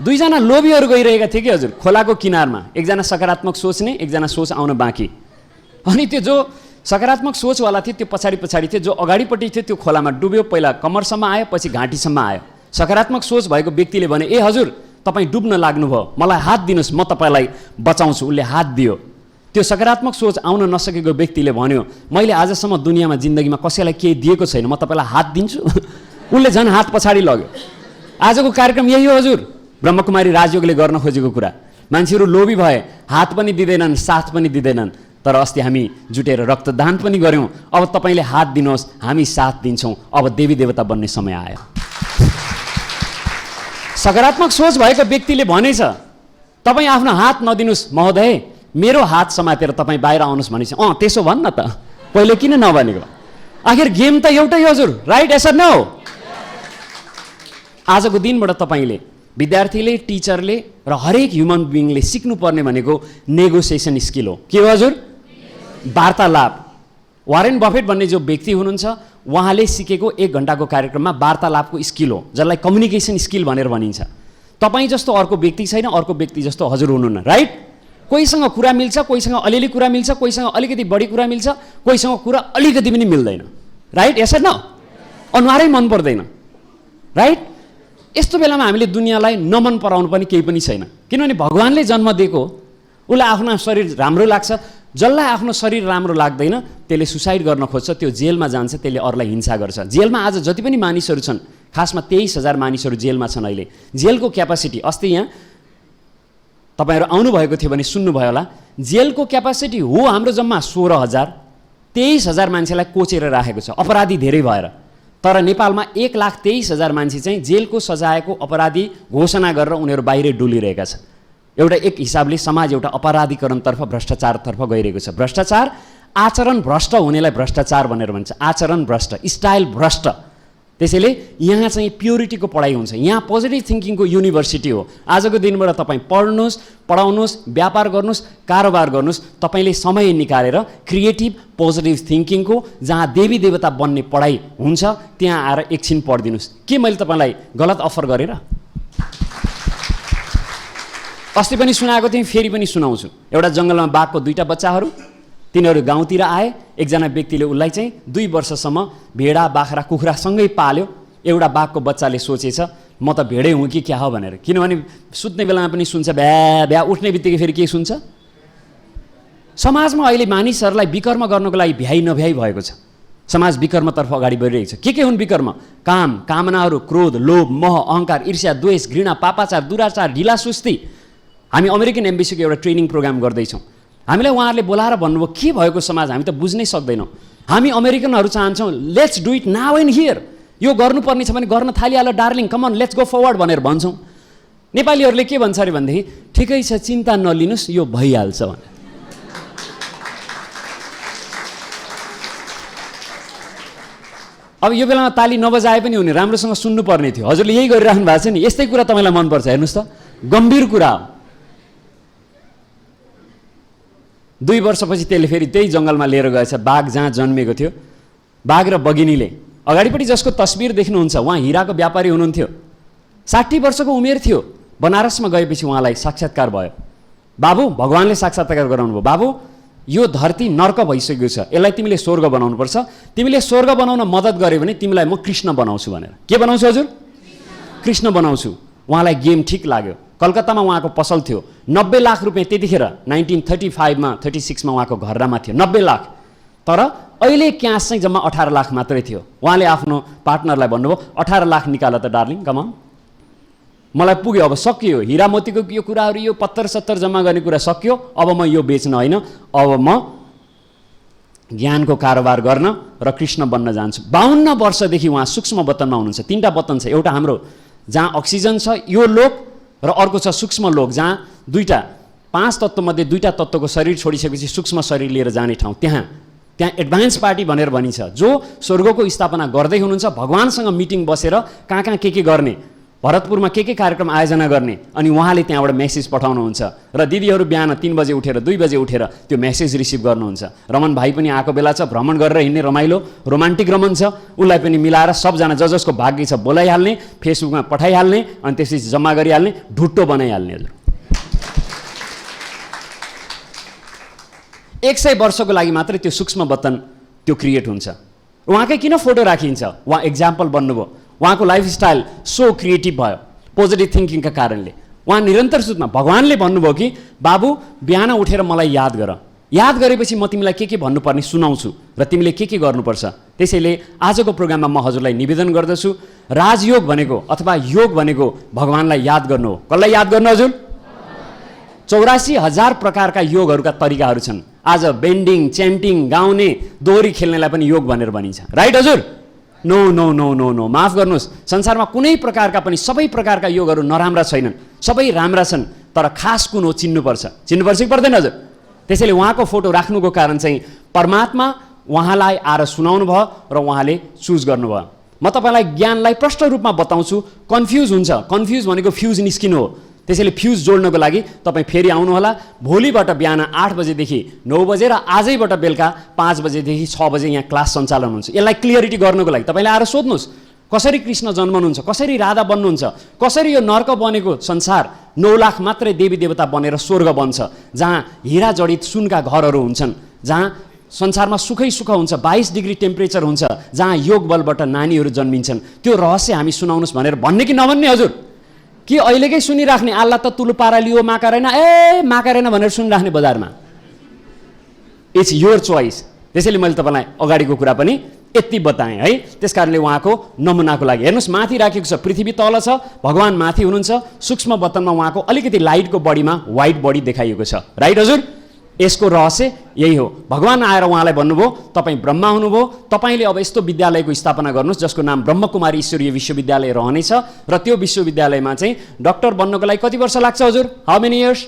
2 जना लोभीहरू गइरहेका थिए कि हजुर खोलाको किनारमा, एकजना सकारात्मक सोच्ने, एकजना सोच आउन बाँकी। अनि त्यो जो सकारात्मक सोचवाला थियो त्यो पछाडि थियो, जो अगाडिपट्टि थियो त्यो खोलामा डुब्यो। पहिला कम्मरसम्म आयो, पछि घाँटीसम्म आयो। सकारात्मक सोच भएको व्यक्तिले भने ए हजुर तपाईँ डुब्न लाग्नुभयो, मलाई हात दिनुहोस्, म तपाईँलाई बचाउँछु। उसले हात दियो। त्यो सकारात्मक सोच आउन नसकेको व्यक्तिले भन्यो मैले आजसम्म दुनियाँमा जिन्दगीमा कसैलाई केही दिएको छैन, म तपाईँलाई हात दिन्छु। उसले झन् हात पछाडि लग्यो। आजको कार्यक्रम यही हो हजुर, ब्रह्मकुमारी राजयोगले गर्न खोजेको कुरा। मान्छेहरू लोभी भए, हात पनि दिँदैनन्, साथ पनि दिँदैनन्। तर अस्ति हामी जुटेर रक्तदान पनि गऱ्यौँ। अब तपाईँले हात दिनुहोस्, हामी साथ दिन्छौँ। अब देवी देवता बन्ने समय आयो। सकारात्मक सोच भएको व्यक्तिले भनेछ तपाईँ आफ्नो हात नदिनुहोस् महोदय, मेरो हात समातेर तपाईँ बाहिर आउनुहोस् भनेछ। त्यसो भन्न त, पहिले किन नभनेको? आखिर गेम त एउटै हजुर। राइट यसर न हो? आजको दिनबाट तपाईँले, विद्यार्थीले, टिचरले र हरेक ह्युमन बिइङले सिक्नुपर्ने भनेको नेगोसिएसन स्किल हो। के हो हजुर? वार्तालाप। वारेन बफेट भन्ने जो व्यक्ति हुनुहुन्छ उहाँले सिकेको 1 घण्टाको कार्यक्रममा वार्तालापको स्किल हो, जसलाई कम्युनिकेसन स्किल भनेर भनिन्छ। तपाईँ जस्तो अर्को व्यक्ति छैन, अर्को व्यक्ति जस्तो हजुर हुनुहुन्न। राइट? कोहीसँग कुरा मिल्छ, कोहीसँग अलिअलि कुरा मिल्छ, कोहीसँग अलिकति बढी कुरा मिल्छ, कोहीसँग कुरा अलिकति पनि मिल्दैन। राइट यसो न? अनुहारै मन पर्दैन। राइट? यस्तो बेलामा हामीले दुनियाँलाई नमन पराउनु पनि केही पनि छैन, किनभने भगवानले जन्म दिएको, उसलाई आफ्नो शरीर राम्रो लाग्छ। जसलाई आफ्नो शरीर राम्रो लाग्दैन त्यसले सुसाइड गर्न खोज्छ, त्यो जेलमा जान्छ, त्यसले अरूलाई हिंसा गर्छ। जेलमा आज जति पनि मानिसहरू छन्, खासमा 23,000 मानिसहरू जेलमा छन् अहिले। जेलको क्यापासिटी, अस्ति यहाँ तपाईँहरू आउनुभएको थियो भने सुन्नुभयो होला, जेलको क्यापासिटी हो हाम्रो जम्मा 16,000। 23,000 मान्छेलाई कोचेर राखेको छ अपराधी धेरै भएर। तर नेपालमा 1,23,000 मान्छे चाहिँ जेलको सजायको अपराधी घोषणा गरेर उनीहरू बाहिर डुलिरहेका छन्। एउटा एक हिसाबले समाज एउटा अपराधीकरणतर्फ, भ्रष्टाचारतर्फ गइरहेको छ। भ्रष्टाचार, आचरण भ्रष्ट हुनेलाई भ्रष्टाचार भनेर भन्छ। आचरण भ्रष्ट, स्टाइल भ्रष्ट। त्यसैले यहाँ चाहिँ प्योरिटीको पढाइ हुन्छ। यहाँ पोजिटिभ थिङ्किङको युनिभर्सिटी हो। आजको दिनबाट तपाईँ पढ्नुहोस्, पढाउनुहोस्, व्यापार गर्नुहोस्, कारोबार गर्नुहोस्। तपाईँले समय निकालेर क्रिएटिभ पोजिटिभ थिङ्किङको जहाँ देवी देवता बन्ने पढाइ हुन्छ त्यहाँ आएर एकछिन पढिदिनुहोस्। के मैले तपाईँलाई गलत अफर गरेर? अस्ति पनि सुनाएको थिएँ, फेरि पनि सुनाउँछु। एउटा जङ्गलमा बाघको 2टा बच्चाहरू, तिनीहरू गाउँतिर आए। एकजना व्यक्तिले उसलाई चाहिँ 2 वर्षसम्म भेडा, बाख्रा, कुखुरा सँगै पाल्यो। एउटा बाघको बच्चाले सोचेछ म त भेडै हुँ कि क्या हो भनेर, किनभने सुत्ने बेलामा पनि सुन्छ भ्या भ्या, उठ्ने बित्तिकै फेरि के सुन्छ? समाजमा अहिले मानिसहरूलाई विकर्म गर्नको लागि भ्याइ नभ्याइ भएको छ। समाज विकर्मतर्फ अगाडि बढिरहेको छ। के हुन् विकर्म? काम, कामनाहरू, क्रोध, लोभ, मोह, अहङ्कार, ईर्ष्या, द्वेष, घृणा, पापाचार, दुराचार, ढिलासुस्ती। हामी अमेरिकन एम्बेसीको एउटा ट्रेनिङ प्रोग्राम गर्दैछौँ। हामीलाई उहाँहरूले बोलाएर भन्नुभयो के भएको समाज हामी त बुझ्नै सक्दैनौँ। हामी अमेरिकनहरू चाहन्छौँ let's do it now and here. यो गर्नुपर्ने छ भने गर्न थालिहाल्यो darling, come on let's go forward भनेर भन्छौँ। नेपालीहरूले के भन्छ अरे भनेदेखि ठिकै छ चिन्ता नलिनुहोस् यो भइहाल्छ भने। अब यो बेलामा ताली नबजाए पनि हुने, राम्रोसँग सुन्नुपर्ने थियो। हजुरले यही गरिराख्नु भएको छ नि। यस्तै कुरा तपाईँलाई मनपर्छ, हेर्नुहोस् त, गम्भीर कुरा हो। 2 वर्षपछि त्यसले फेरि त्यही जङ्गलमा लिएर गएछ। बाघ जहाँ जन्मेको थियो, बाघ र बगिनीले। अगाडिपट्टि जसको तस्बिर देख्नुहुन्छ उहाँ हिराको व्यापारी हुनुहुन्थ्यो। 60 वर्षको उमेर थियो। बनारसमा गएपछि उहाँलाई साक्षात्कार भयो। बाबु, भगवानले साक्षात्कार गराउनु भयो, बाबु यो धरती नर्क भइसकेको छ, यसलाई तिमीले स्वर्ग बनाउनुपर्छ, तिमीले स्वर्ग बनाउन मद्दत गर्यो भने तिमीलाई म कृष्ण बनाउँछु भनेर। के बनाउँछु हजुर? कृष्ण बनाउँछु। उहाँलाई गेम ठिक लाग्यो। कलकत्तामा उहाँको पसल थियो, 90 लाख रुपियाँ त्यतिखेर 1935मा 36मा उहाँको घरमा थियो, 90 लाख। तर अहिले क्यास चाहिँ जम्मा 18 लाख मात्रै थियो। उहाँले आफ्नो पार्टनरलाई भन्नुभयो 18 लाख निकाल त डार्लिङ, कमाउ, मलाई पुग्यो, अब सकियो, हिरा मोतीको यो कुराहरू, यो पत्तर सत्तर जम्मा गर्ने कुरा सकियो, अब म यो बेच्न होइन, अब म ज्ञानको कारोबार गर्न र कृष्ण बन्न जान्छु। 52 वर्षदेखि उहाँ सूक्ष्म वतनमा हुनुहुन्छ। 3टा वतन छ, एउटा हाम्रो जहाँ अक्सिजन छ यो लोक, र अर्को छ सूक्ष्म लोक जहाँ 5 तत्त्वमध्ये 2टा तत्त्वको शरीर छोडिसकेपछि सूक्ष्म शरीर लिएर जाने ठाउँ, त्यहाँ एडभान्स पार्टी भनेर भनिन्छ, जो स्वर्गको स्थापना गर्दै हुनुहुन्छ, भगवानसँग मिटिङ बसेर कहाँ कहाँ के गर्ने, भरतपुरमा के कार्यक्रम आयोजना गर्ने, अनि उहाँले त्यहाँबाट मेसेज पठाउनुहुन्छ र दिदीहरू बिहान 3 बजे उठेर 2 बजे उठेर त्यो मेसेज रिसिभ गर्नुहुन्छ। रमन भाइ पनि आएको बेला छ, भ्रमण गरेर हिँड्ने रमाइलो रोमान्टिक रमन छ, उसलाई पनि मिलाएर सबजना जसको भाग्य छ बोलाइहाल्ने, फेसबुकमा पठाइहाल्ने, अनि त्यसपछि जम्मा गरिहाल्ने, ढुट्टो बनाइहाल्ने। हजुर 100 वर्षको लागि मात्रै त्यो सूक्ष्म वतन त्यो क्रिएट हुन्छ। उहाँकै किन फोटो राखिन्छ? उहाँ एक्जाम्पल बन्नुभयो, उहाँको लाइफस्टाइल सो क्रिएटिभ भयो पोजिटिभ थिङ्किङका कारणले। उहाँ निरन्तर सुत्मा भगवानले भन्नुभयो कि बाबु बिहान उठेर मलाई याद गर, याद गरेपछि म तिमीलाई के भन्नुपर्ने सुनाउँछु र तिमीले के गर्नुपर्छ। त्यसैले आजको प्रोग्राममा म हजुरलाई निवेदन गर्दछु, राजयोग भनेको अथवा योग भनेको भगवानलाई याद गर्नु हो। कसलाई याद गर्नु हजुर? 84,000 प्रकारका योगहरूका तरिकाहरू छन्। आज बेन्डिङ, च्यान्टिङ, गाउने, दोहोरी खेल्नेलाई पनि योग भनेर भनिन्छ, राइट हजुर? No no no no no, माफ गर्नुहोस्, संसारमा कुनै प्रकारका पनि सबै प्रकारका योगहरू नराम्रा छैनन्, सबै राम्रा छन्, तर खास कुन हो चिन्नुपर्छ कि पर्दैन हजुर? त्यसैले उहाँको फोटो राख्नुको कारण चाहिँ परमात्मा उहाँलाई आएर सुनाउनु भयो र उहाँले चुज गर्नुभयो। म तपाईँलाई ज्ञानलाई प्रष्ट रूपमा बताउँछु, कन्फ्युज हुन्छ, कन्फ्युज भनेको फ्युज निस्किनु हो। त्यसैले फ्युज जोड्नको लागि तपाईँ फेरि आउनुहोला। भोलिबाट बिहान 8 बजेदेखि 9 बजे र आजैबाट बेलुका 5 बजेदेखि 6 बजे यहाँ क्लास सञ्चालन हुन्छ। यसलाई क्लियरिटी गर्नको लागि तपाईँले आएर सोध्नुहोस्, कसरी कृष्ण जन्मनुहुन्छ, कसरी राधा बन्नुहुन्छ, कसरी यो नर्क बनेको संसार 9 लाख मात्रै देवी देवता बनेर स्वर्ग बन्छ, जहाँ हिरा जडित सुनका घरहरू हुन्छन्, जहाँ संसारमा सुखै सुख हुन्छ, 22 डिग्री टेम्परेचर हुन्छ, जहाँ योग बलबाट नानीहरू जन्मिन्छन्। त्यो रहस्य हामी सुनाउनुहोस् भनेर भन्ने कि नभन्ने हजुर? कि अहिलेकै सुनिराख्ने, आल्ला त तुलु पारा लियो माकारेन, माकारेन भनेर सुनिराख्ने बजारमा? It's your choice. त्यसैले मैले तपाईँलाई अगाडिको कुरा पनि यति बताएँ है। त्यस कारणले उहाँको नमुनाको लागि हेर्नुहोस्, माथि राखेको छ, पृथ्वी तल छ, भगवान माथि हुनुहुन्छ, सूक्ष्म वतनमा उहाँको अलिकति लाइटको बडीमा व्हाइट बडी देखाइएको छ, राइट हजुर? यसको रहस्य यही हो। भगवान आएर उहाँलाई भन्नुभयो तपाईँ ब्रह्मा हुनुभयो, तपाईँले अब यस्तो विद्यालयको स्थापना गर्नुहोस् जसको नाम ब्रह्मकुमारी ईश्वरीय विश्वविद्यालय रहनेछ, र त्यो विश्वविद्यालयमा चाहिँ डक्टर बन्नको लागि कति वर्ष लाग्छ हजुर? How many years?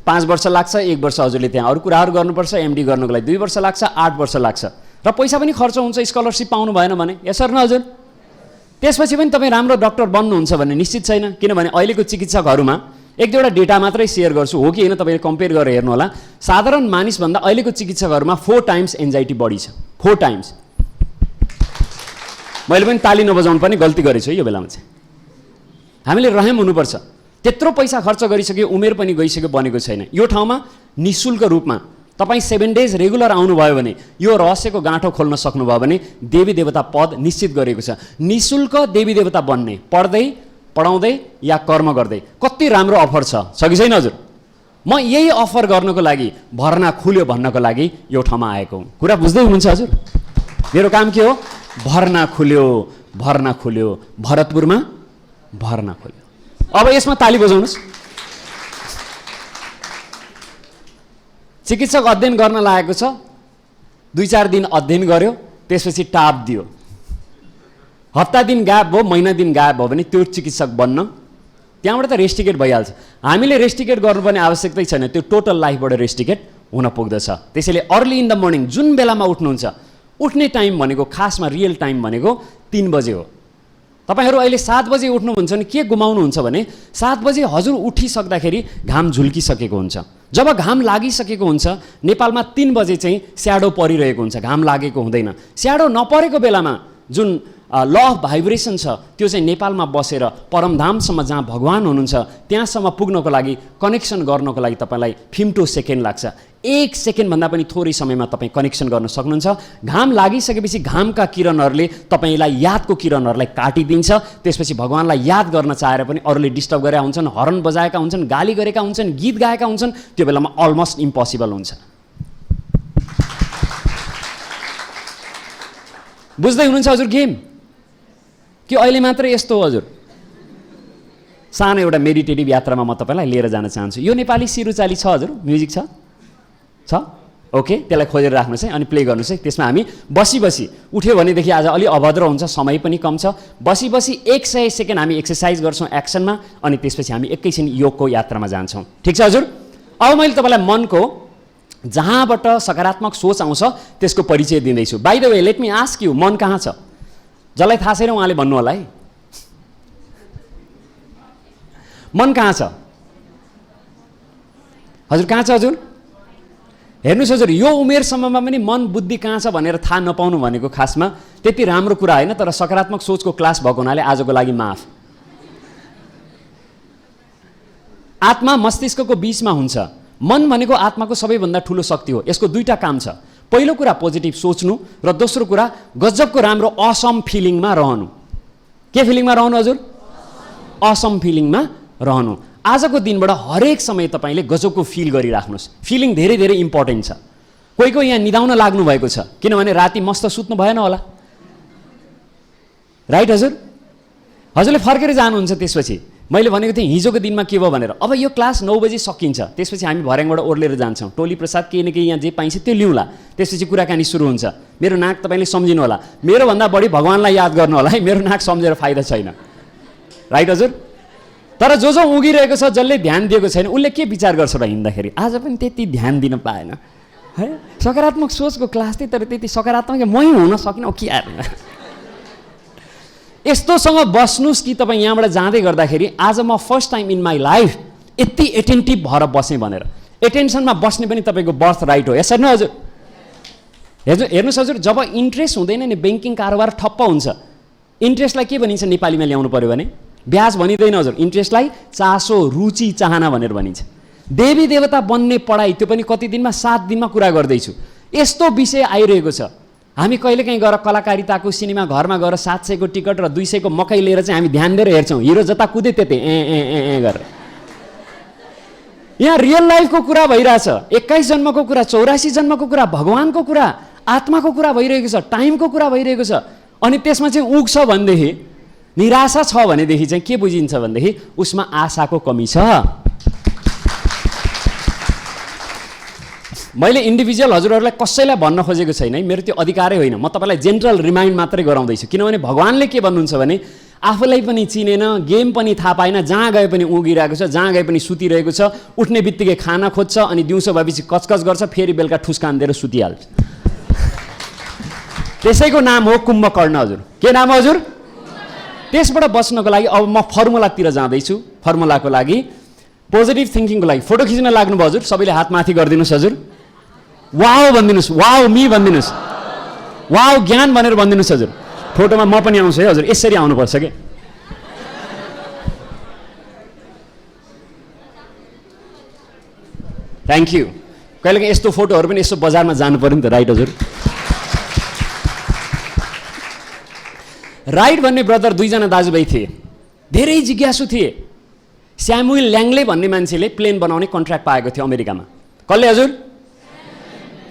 5 वर्ष लाग्छ। 1 वर्ष हजुरले त्यहाँ अरू कुराहरू गर्नुपर्छ। एमडी गर्नको लागि 2 वर्ष लाग्छ, 8 वर्ष लाग्छ, र पैसा पनि खर्च हुन्छ स्कलरसिप पाउनु भएन भने, यसर न हजुर? त्यसपछि पनि तपाईँ राम्रो डक्टर बन्नुहुन्छ भन्ने निश्चित छैन, किनभने अहिलेको चिकित्सकहरूमा एक दुईवटा डेटा मात्रै सेयर गर्छु, हो कि होइन तपाईँले कम्पेयर गरेर हेर्नु होला। साधारण मानिसभन्दा अहिलेको चिकित्सकहरूमा 4 टाइम्स एन्जाइटी बढी छ, 4 टाइम्स। मैले पनि ताली नबजाउनु पनि गल्ती गरेछु यो बेलामा चाहिँ। हामीले रहम हुनुपर्छ। त्यत्रो पैसा खर्च गरिसक्यो, उमेर पनि गइसक्यो, बनेको छैन। यो ठाउँमा निःशुल्क रूपमा तपाईँ 7 डेज रेगुलर आउनुभयो भने, यो रहस्यको गाँठो खोल्न सक्नुभयो भने देवी देवता पद निश्चित गरेको छ। निःशुल्क देवी देवता बन्ने, पढ्दै पढाउँदै या कर्म गर्दै। कति राम्रो अफर छ कि छैन हजुर? म यही अफर गर्नको लागि, भर्ना खुल्यो भन्नको लागि यो ठाउँमा आएको हुँ। कुरा बुझ्दै हुनुहुन्छ हजुर? मेरो काम के हो? भर्ना खुल्यो, भर्ना खुल्यो, भरतपुरमा भर्ना खुल्यो। अब यसमा ताली बजाउनुहोस्। चिकित्सक अध्ययन गर्न लागेको छ, 2-4 दिन अध्ययन गर्यो, त्यसपछि टाप दियो, हप्ता दिन गायब भयो, महिना दिन गायब भयो भने त्यो चिकित्सक बन्न त्यहाँबाट त रेस्टिकेट भइहाल्छ। हामीले रेस्टिकेट गर्नुपर्ने आवश्यकतै छैन, त्यो टोटल लाइफबाट रेस्टिकेट हुन पुग्दछ। त्यसैले अर्ली इन द मर्निङ जुन बेलामा उठ्नुहुन्छ, उठ्ने टाइम भनेको खासमा रियल टाइम भनेको 3 बजे हो। तपाईँहरू अहिले 7 बजे उठ्नुहुन्छ भने के गुमाउनुहुन्छ भने 7 बजे हजुर उठिसक्दाखेरि घाम झुल्किसकेको हुन्छ। जब घाम लागिसकेको हुन्छ, नेपालमा 3 बजे चाहिँ स्याडो परिरहेको हुन्छ, घाम लागेको हुँदैन। स्याडो नपरेको बेलामा जुन ल अफ भाइब्रेसन छ त्यो चाहिँ नेपालमा बसेर परमधामसम्म जहाँ भगवान हुनुहुन्छ त्यहाँसम्म पुग्नको लागि कनेक्सन गर्नको लागि तपाईँलाई 50 सेकेन्ड लाग्छ। 1 सेकेन्डभन्दा पनि थोरै समयमा तपाईँ कनेक्सन गर्न सक्नुहुन्छ। घाम लागिसकेपछि घामका किरणहरूले तपाईँलाई यादको किरणहरूलाई काटिदिन्छ। त्यसपछि भगवानलाई याद गर्न चाहेर पनि अरूले डिस्टर्ब गरेका हुन्छन्, हर्न बजाएका हुन्छन्, गाली गरेका हुन्छन्, गीत गाएका हुन्छन्, त्यो बेलामा अलमोस्ट इम्पोसिबल हुन्छ। बुझ्दै हुनुहुन्छ हजुर गेम कि अहिले मात्र यस्तो हो हजुर? सानो एउटा मेडिटेटिभ यात्रामा म तपाईँलाई लिएर जान चाहन्छु। यो नेपाली सिरुचाली छ हजुर? म्युजिक छ? छ? ओके, त्यसलाई खोजेर राख्नुहोस् है अनि प्ले गर्नुहोस् है। त्यसमा हामी बसी उठ्यो भनेदेखि आज अलि अभद्र हुन्छ, समय पनि कम छ। बसी 100 सेकेन्ड हामी एक्सर्साइज गर्छौँ एक्सनमा अनि त्यसपछि हामी एकैछिन योगको यात्रामा जान्छौँ। ठिक छ हजुर? अब मैले तपाईँलाई मनको जहाँबाट सकारात्मक सोच आउँछ त्यसको परिचय दिँदैछु। By the way let me ask you, मन कहाँ छ? जसलाई थाहा छैन उहाँले भन्नु होला है। मन कहाँ छ हजुर? कहाँ छ हजुर? हेर्नुहोस् हजुर, यो उमेरसम्ममा पनि मन बुद्धि कहाँ छ भनेर थाहा नपाउनु भनेको खासमा त्यति राम्रो कुरा होइन, तर सकारात्मक सोचको क्लास भएको हुनाले आजको लागि माफ। आत्मा मस्तिष्कको बीचमा हुन्छ। मन भनेको आत्माको सबैभन्दा ठुलो शक्ति हो। यसको दुईटा काम छ। पहिलो कुरा पोजिटिभ सोच्नु र दोस्रो कुरा गजबको राम्रो असम फिलिङमा रहनु। के फिलिङमा रहनु हजुर? असम फिलिङमा रहनु। आजको दिनबाट हरेक समय तपाईँले गजबको फिल गरिराख्नुहोस्। फिलिङ धेरै धेरै इम्पोर्टेन्ट छ। कोही यहाँ निदाउन लाग्नु भएको छ किनभने राति मस्त सुत्नु भएन होला, राइट हजुर? हजुरले फर्केर जानुहुन्छ। त्यसपछि मैले भनेको थिएँ हिजोको दिनमा के भयो भनेर। अब यो क्लास 9 बजी सकिन्छ, त्यसपछि हामी भर्याङबाट ओर्लेर जान्छौँ। टोली प्रसाद केही न केही यहाँ जे पाइन्छ त्यो लिउँला, त्यसपछि कुराकानी सुरु हुन्छ। मेरो नाक तपाईँले सम्झिनु होला, मेरोभन्दा बढी भगवान्लाई याद गर्नु होला है। मेरो नाक सम्झेर फाइदा छैन, राइट हजुर? तर जो उगिरहेको छ, जसले ध्यान दिएको छैन उसले के विचार गर्छ र हिँड्दाखेरि? आज पनि त्यति ध्यान दिन पाएन है। सकारात्मक सोचको क्लास थिए तर त्यति सकारात्मक मै हुन सकिनँ के यार। यस्तोसँग बस्नुहोस् कि तपाईँ यहाँबाट जाँदै गर्दाखेरि आज म first time in my life यति एटेन्टिभ भएर बसेँ भनेर। एटेन्सनमा बस्ने पनि तपाईँको बर्थ राइट हो, यसरी न हजुर? हेर्नुहोस् हजुर, जब इन्ट्रेस्ट हुँदैन नि ब्याङ्किङ कारोबार ठप्प हुन्छ। इन्ट्रेस्टलाई के भनिन्छ नेपालीमा ल्याउनु पऱ्यो भने? ब्याज भनिँदैन हजुर, इन्ट्रेस्टलाई चासो, रुचि, चाहना भनेर भनिन्छ। देवी देवता बन्ने पढाइ त्यो पनि कति दिनमा? 7 दिनमा कुरा गर्दैछु। यस्तो विषय आइरहेको छ। हामी कहिलेकाहीँ गएर कलाकारिताको सिनेमा घरमा गएर 700 को टिकट र 200 को मकै लिएर चाहिँ हामी ध्यान दिएर हेर्छौँ। हिरो जता कुदे त्यतै ए गरेर। यहाँ रियल लाइफको कुरा भइरहेछ। 21 जन्मको कुरा, 84 जन्मको कुरा, भगवानको कुरा, आत्माको कुरा भइरहेको छ, टाइमको कुरा भइरहेको छ। अनि त्यसमा चाहिँ उग्छ भनेदेखि, निराशा छ भनेदेखि चाहिँ के बुझिन्छ भनेदेखि उसमा आशाको कमी छ। मैले इन्डिभिजुअल हजुरहरूलाई कसैलाई भन्न खोजेको छैन है, मेरो त्यो अधिकारै होइन। म तपाईँलाई जेनरल रिमाइन्ड मात्रै गराउँदैछु किनभने भगवानले के भन्नुहुन्छ भने आफूलाई पनि चिनेन, गेम पनि थाहा पाएन, जहाँ गए पनि उगिरहेको छ, जहाँ गए पनि सुतिरहेको छ, उठ्ने बित्तिकै खाना खोज्छ अनि दिउँसो भएपछि कचकच गर्छ, फेरि बेलुका ठुस्कान दिएर सुतिहाल्छ। त्यसैको नाम हो कुम्भकर्ण हजुर। के नाम हजुर? त्यसबाट बच्नको लागि अब म फर्मुलातिर जाँदैछु। फर्मुलाको लागि पोजिटिभ थिङ्किङको लागि फोटो खिच्न लाग्नुभयो हजुर? सबैले हात माथि गरिदिनुहोस् हजुर। वाउ भनिदिनुहोस्, वाउ मी भनिदिनुहोस्, वाउ ज्ञान भनेर भनिदिनुहोस् हजुर। फोटोमा म पनि आउँछु है हजुर, यसरी आउनुपर्छ के। Thank you. कहिलेकाहीँ यस्तो फोटोहरू पनि यसो बजारमा जानु पऱ्यो नि त, राइट हजुर? राइट भन्ने ब्रदर 2 जना दाजुभाइ थिए, धेरै जिज्ञासु थिए। स्यामुएल ल्याङ्ले भन्ने मान्छेले प्लेन बनाउने कन्ट्र्याक्ट पाएको थियो अमेरिकामा। कसले हजुर?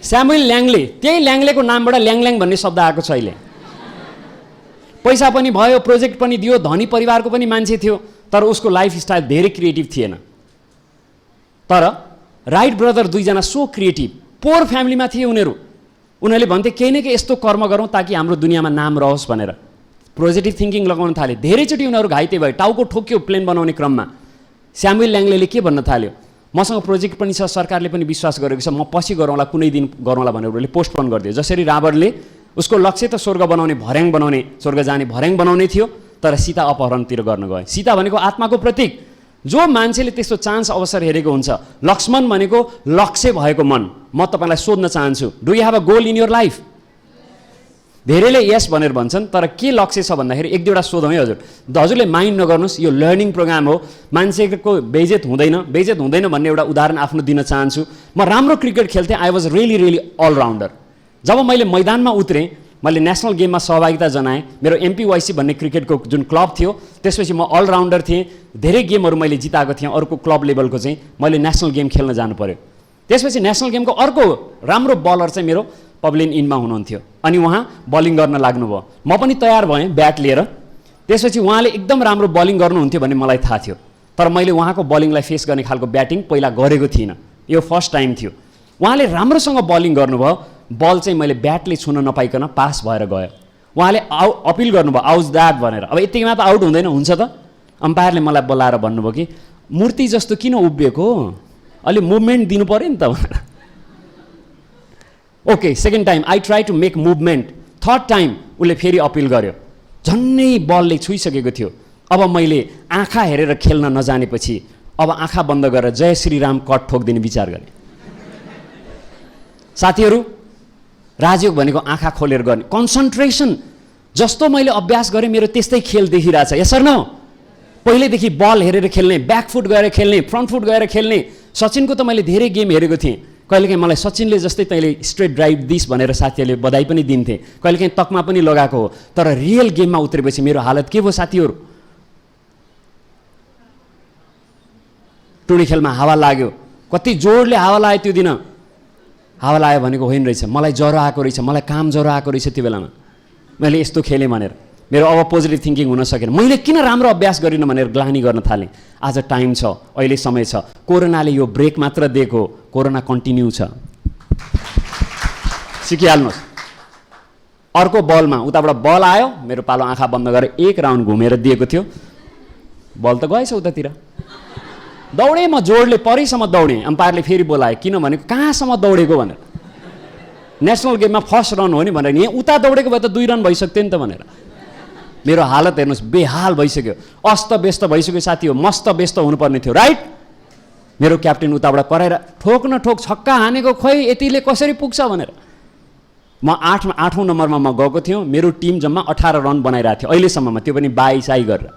स्यामुएल ल्याङ्ले। त्यही ल्याङ्लेको नामबाट ल्याङल्याङ भन्ने शब्द आएको छ अहिले। पैसा पनि भयो, प्रोजेक्ट पनि दियो, धनी परिवारको पनि मान्छे थियो, तर उसको लाइफस्टाइल धेरै क्रिएटिभ थिएन। तर राइट ब्रदर 2 जना सो क्रिएटिभ, पोर फ्यामिलीमा थिए उनीहरू। उनीहरूले भन्थे केही न केही यस्तो कर्म गरौँ ताकि हाम्रो दुनियाँमा नाम रहोस् भनेर पोजिटिभ थिङ्किङ लगाउन थाले। धेरैचोटि उनीहरू घाइते भए, टाउको ठोक्यो प्लेन बनाउने क्रममा। स्यामुएल ल्याङ्लेले के भन्न थाल्यो? मसँग प्रोजेक्ट पनि छ, सरकारले पनि विश्वास गरेको छ, म पछि गरौँला, कुनै दिन गरौँला भनेर उसले पोस्टपोन गरिदियो। जसरी रावणले उसको लक्ष्य त स्वर्ग बनाउने, भर्याङ बनाउने, स्वर्ग जाने भर्याङ बनाउने थियो, तर सीता अपहरणतिर गर्न गयो। सीता भनेको आत्माको प्रतीक। जो मान्छेले त्यस्तो चान्स अवसर हेरेको हुन्छ। लक्ष्मण भनेको लक्ष्य भएको मन। म तपाईँलाई सोध्न चाहन्छु, do you have a goal in your life? धेरैले यस भनेर भन्छन्, तर के लक्ष्य छ भन्दाखेरि एक दुईवटा सोधौँ है हजुर। हजुरले माइन्ड नगर्नुहोस्, यो लर्निङ प्रोग्राम हो, मान्छेको बेइज्जत हुँदैन भन्ने एउटा उदाहरण आफ्नो दिन चाहन्छु। म राम्रो क्रिकेट खेल्थेँ, आई वाज रियली अलराउन्डर। जब मैले मैदानमा उत्रेँ, मैले नेसनल गेममा सहभागिता जनाएँ, मेरो एमपीवाइसी भन्ने क्रिकेटको जुन क्लब थियो त्यसपछि म अलराउन्डर थिएँ, धेरै गेमहरू मैले जिताएको थिएँ, अर्को क्लब लेभलको चाहिँ मैले नेसनल गेम खेल्न जानु पर्यो। त्यसपछि नेसनल गेमको अर्को राम्रो बलर चाहिँ मेरो पब्लिन इनमा हुनुहुन्थ्यो, अनि उहाँ बलिङ गर्न लाग्नुभयो, म पनि तयार भएँ ब्याट लिएर। त्यसपछि उहाँले एकदम राम्रो बलिङ गर्नुहुन्थ्यो भन्ने मलाई थाहा थियो, तर मैले उहाँको बलिङलाई फेस गर्ने खालको ब्याटिङ पहिला गरेको थिइनँ, यो फर्स्ट टाइम थियो। उहाँले राम्रोसँग बलिङ गर्नुभयो, बल चाहिँ मैले ब्याटले छुन नपाइकन पास भएर गयो। उहाँले अपिल गर्नुभयो आउट द्याट भनेर। अब यतिकैमा त आउट हुँदैन, हुन्छ त? अम्पायरले मलाई बोलाएर भन्नुभयो कि मूर्ति जस्तो किन उभिएको, अलि मुभमेन्ट दिनु पऱ्यो नि त भनेर। Okay, second time I try to make movement. Third time उसले फेरि अपिल गर्यो, झन्नै बलले छुइसकेको थियो। अब मैले आँखा हेरेर खेल्न नजानेपछि अब आँखा बन्द गरेर जय श्रीराम कट ठोकिदिने विचार गरेँ। साथीहरू, राजयोग भनेको आँखा खोलेर गर्ने कन्सन्ट्रेसन। जस्तो मैले अभ्यास गरेँ मेरो त्यस्तै खेल देखिरहेछ, यस सर न? पहिलेदेखि बल हेरेर खेल्ने, ब्याकफुट गएर खेल्ने, फ्रन्टफुट गएर खेल्ने। सचिनको त मैले धेरै गेम हेरेको थिएँ, कहिलेकाहीँ मलाई सचिनले जस्तै तैँले स्ट्रेट ड्राइभ दिस भनेर साथीहरूले बधाई पनि दिन्थे, कहिलेकाहीँ तकमा पनि लगाएको हो। तर रियल गेममा उत्रेपछि मेरो हालत के भयो साथीहरू? टुडी खेलमा हावा लाग्यो, कति जोडले हावा लाग्यो त्यो दिन। हावा लाग्यो भनेको होइन रहेछ, मलाई ज्वरो आएको रहेछ, मलाई काम ज्वरो आएको रहेछ त्यो बेलामा, मैले यस्तो खेलेँ भनेर। मेरो अब पोजिटिभ थिङ्किङ हुन सकेन। मैले किन राम्रो अभ्यास गरिनँ भनेर ग्लानी गर्न थालेँ। आज टाइम छ, अहिले समय छ। कोरोनाले यो ब्रेक मात्र दिएको, कोरोना कन्टिन्यू छ, सिकिहाल्नुहोस्। अर्को बलमा उताबाट बल आयो, मेरो पालो आँखा बन्द गरेर एक राउन्ड घुमेर दिएको थियो, बल त गएछ उतातिर। दौडेँ म जोडले, परिसम्म दौडेँ। अम्पायरले फेरि बोलायो, किन भनेको कहाँसम्म दौडेको भनेर। नेसनल गेममा फर्स्ट रन हो नि भनेर, यहाँ उता दौडेको भए त 2 रन भइसक्थ्यो नि त भनेर। मेरो हालत हेर्नुहोस्, बेहाल भइसक्यो, अस्त व्यस्त भइसक्यो साथी हो, मस्त व्यस्त हुनुपर्ने थियो, राइट? मेरो क्याप्टेन उताबाट कराएर ठोक न ठोक छक्का हानेको, खोइ यतिले कसरी पुग्छ भनेर। म 8औँ नम्बरमा म गएको थिएँ, मेरो टिम जम्मा 18 रन बनाइरहेको थियो अहिलेसम्ममा, त्यो पनि बाइसाई गरेर।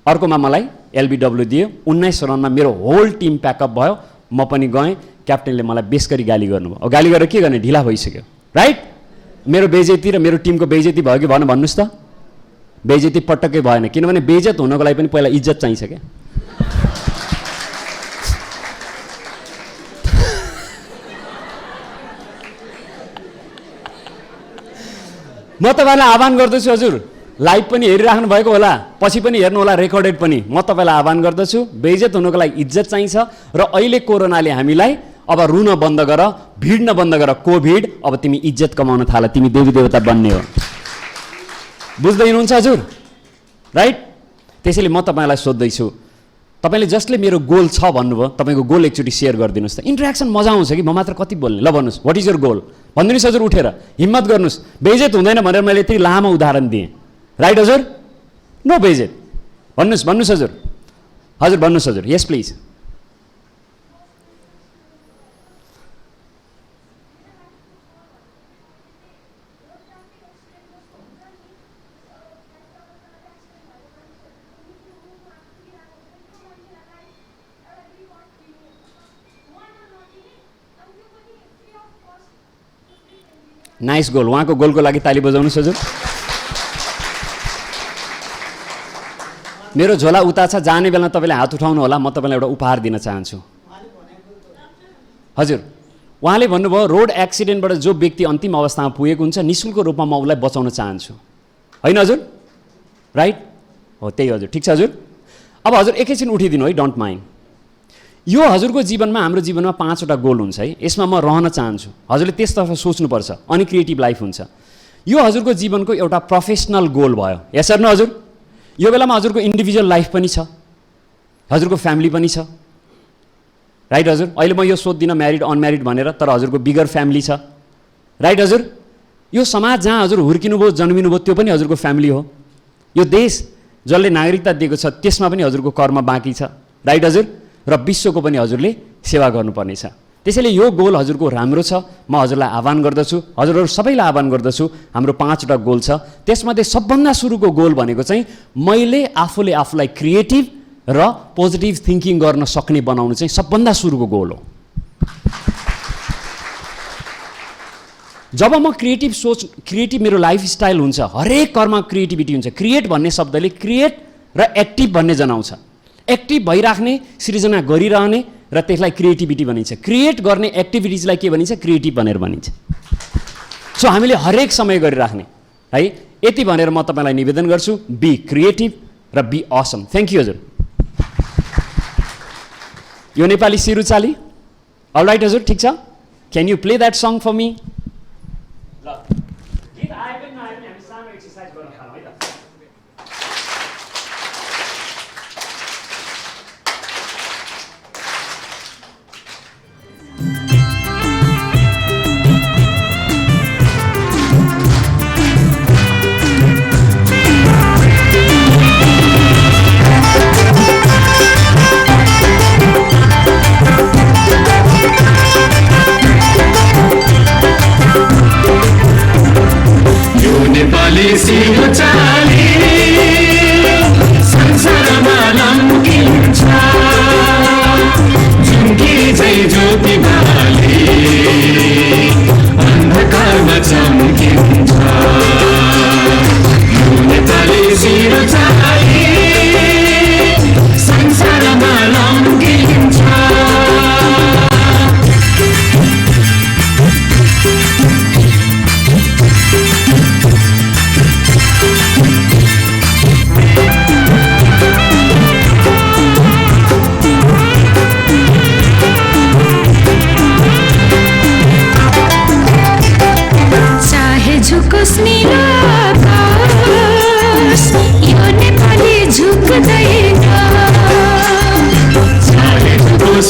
अर्कोमा मलाई एलबिडब्ल्यू दियो, 19 रनमा मेरो होल टिम प्याकअप भयो, म पनि गएँ। क्याप्टेनले मलाई बेसरी गाली गर्नुभयो, अब गाली गरेर के गर्ने, ढिला भइसक्यो, राइट? मेरो बेइज्जती र मेरो टिमको बेइज्जती भयो कि भएन भन्नुहोस् त? बेइज्जती पटक्कै भएन, किनभने बेइज्जत हुनको लागि पनि पहिला इज्जत चाहिन्छ क्या। म तपाईँलाई आह्वान गर्दछु, हजुर लाइभ पनि हेरिराख्नु भएको होला, पछि पनि हेर्नु होला, रेकर्डेड पनि। म तपाईँलाई आह्वान गर्दछु, बेइज्जत हुनुको लागि इज्जत चाहिन्छ। र अहिले कोरोनाले हामीलाई अब रुन बन्द गर, भिड्न बन्द गर, कोभिड, अब तिमी इज्जत कमाउन थाल, तिमी देवी देवता बन्ने हो। बुझ्दै हुनुहुन्छ हजुर, राइट? त्यसैले म तपाईँलाई सोध्दैछु, तपाईँले जसले मेरो गोल छ भन्नुभयो, तपाईँको गोल एकचोटि सेयर गरिदिनुहोस् त। इन्ट्रेक्सन मजा आउँछ कि, म मात्र कति बोल्ने, ल भन्नुहोस्, व्हाट इज योर गोल भनिदिनुहोस् हजुर, उठेर हिम्मत गर्नुहोस्। बेइज्जत हुँदैन भनेर मैले यति लामो उदाहरण दिएँ, राइट हजुर? नो बेइज्जत, भन्नुहोस् भन्नुहोस् हजुर, हजुर भन्नुहोस् हजुर, यस प्लिज। नाइस गोल, उहाँको गोलको लागि ताली बजाउनुहोस् हजुर। मेरो झोला उता छ, जाने बेला तपाईँले हात उठाउनु होला, म तपाईँलाई एउटा उपहार दिन चाहन्छु। हजुर, उहाँले भन्नुभयो रोड एक्सिडेन्टबाट जो व्यक्ति अन्तिम अवस्थामा पुगेको हुन्छ निःशुल्क रूपमा म उसलाई बचाउन चाहन्छु, होइन हजुर? राइट हो, त्यही हजुर, ठिक छ हजुर। अब हजुर एकैछिन उठिदिनु है, डोन्ट माइन्ड। यो हजुरको जीवनमा, हाम्रो जीवनमा 5वटा गोल हुन्छ है, यसमा म रहन चाहन्छु। हजुरले त्यसतर्फ सोच्नुपर्छ, अनि क्रिएटिभ लाइफ हुन्छ। यो हजुरको जीवनको एउटा प्रोफेसनल गोल भयो, यस सर न हजुर? यो बेलामा हजुरको इन्डिभिजुअल लाइफ पनि छ, हजुरको फ्यामिली पनि छ, राइट हजुर? अहिले म यो सोध्दिनँ म्यारिड अनम्यारिड भनेर, तर हजुरको बिगर फ्यामिली छ, राइट हजुर? यो समाज जहाँ हजुर हुर्किनुभयो, जन्मिनुभयो, त्यो पनि हजुरको फ्यामिली हो। यो देश जसले नागरिकता दिएको छ त्यसमा पनि हजुरको कर्म बाँकी छ, राइट हजुर? र विश्वको पनि हजुरले सेवा गर्नुपर्नेछ। त्यसैले यो गोल हजुरको राम्रो छ। म हजुरलाई आह्वान गर्दछु, हजुरहरू सबैलाई आह्वान गर्दछु, हाम्रो 5वटा गोल छ। त्यसमध्ये सबभन्दा सुरुको गोल भनेको चाहिँ मैले आफूले आफूलाई क्रिएटिभ र पोजिटिभ थिङ्किङ गर्न सक्ने बनाउनु चाहिँ सबभन्दा सुरुको गोल हो। जब म क्रिएटिभ मेरो लाइफस्टाइल हुन्छ, हरेक कर्ममा क्रिएटिभिटी हुन्छ। क्रिएट भन्ने शब्दले क्रिएट र एक्टिभ भन्ने जनाउँछ। एक्टिभ भइराख्ने, सृजना गरिरहने र त्यसलाई क्रिएटिभिटी भनिन्छ। क्रिएट गर्ने एक्टिभिटिजलाई के भनिन्छ? क्रिएटिभ भनेर भनिन्छ। सो हामीले हरेक समय गरिराख्ने है। यति भनेर म तपाईँलाई निवेदन गर्छु, बी क्रिएटिभ र बी असम। थ्याङ्क यू हजुर। यो नेपाली सिरुचाली अलराइट हजुर, ठिक छ? Can you play that song for me? सिरुचाली संसारमा लम्किन्छ, झुम्की चाहिँ ज्योति बाली अन्धकारमा चम्किन्छ। यो नेपाली सिरुचाली संसारमा लम्किन्छ।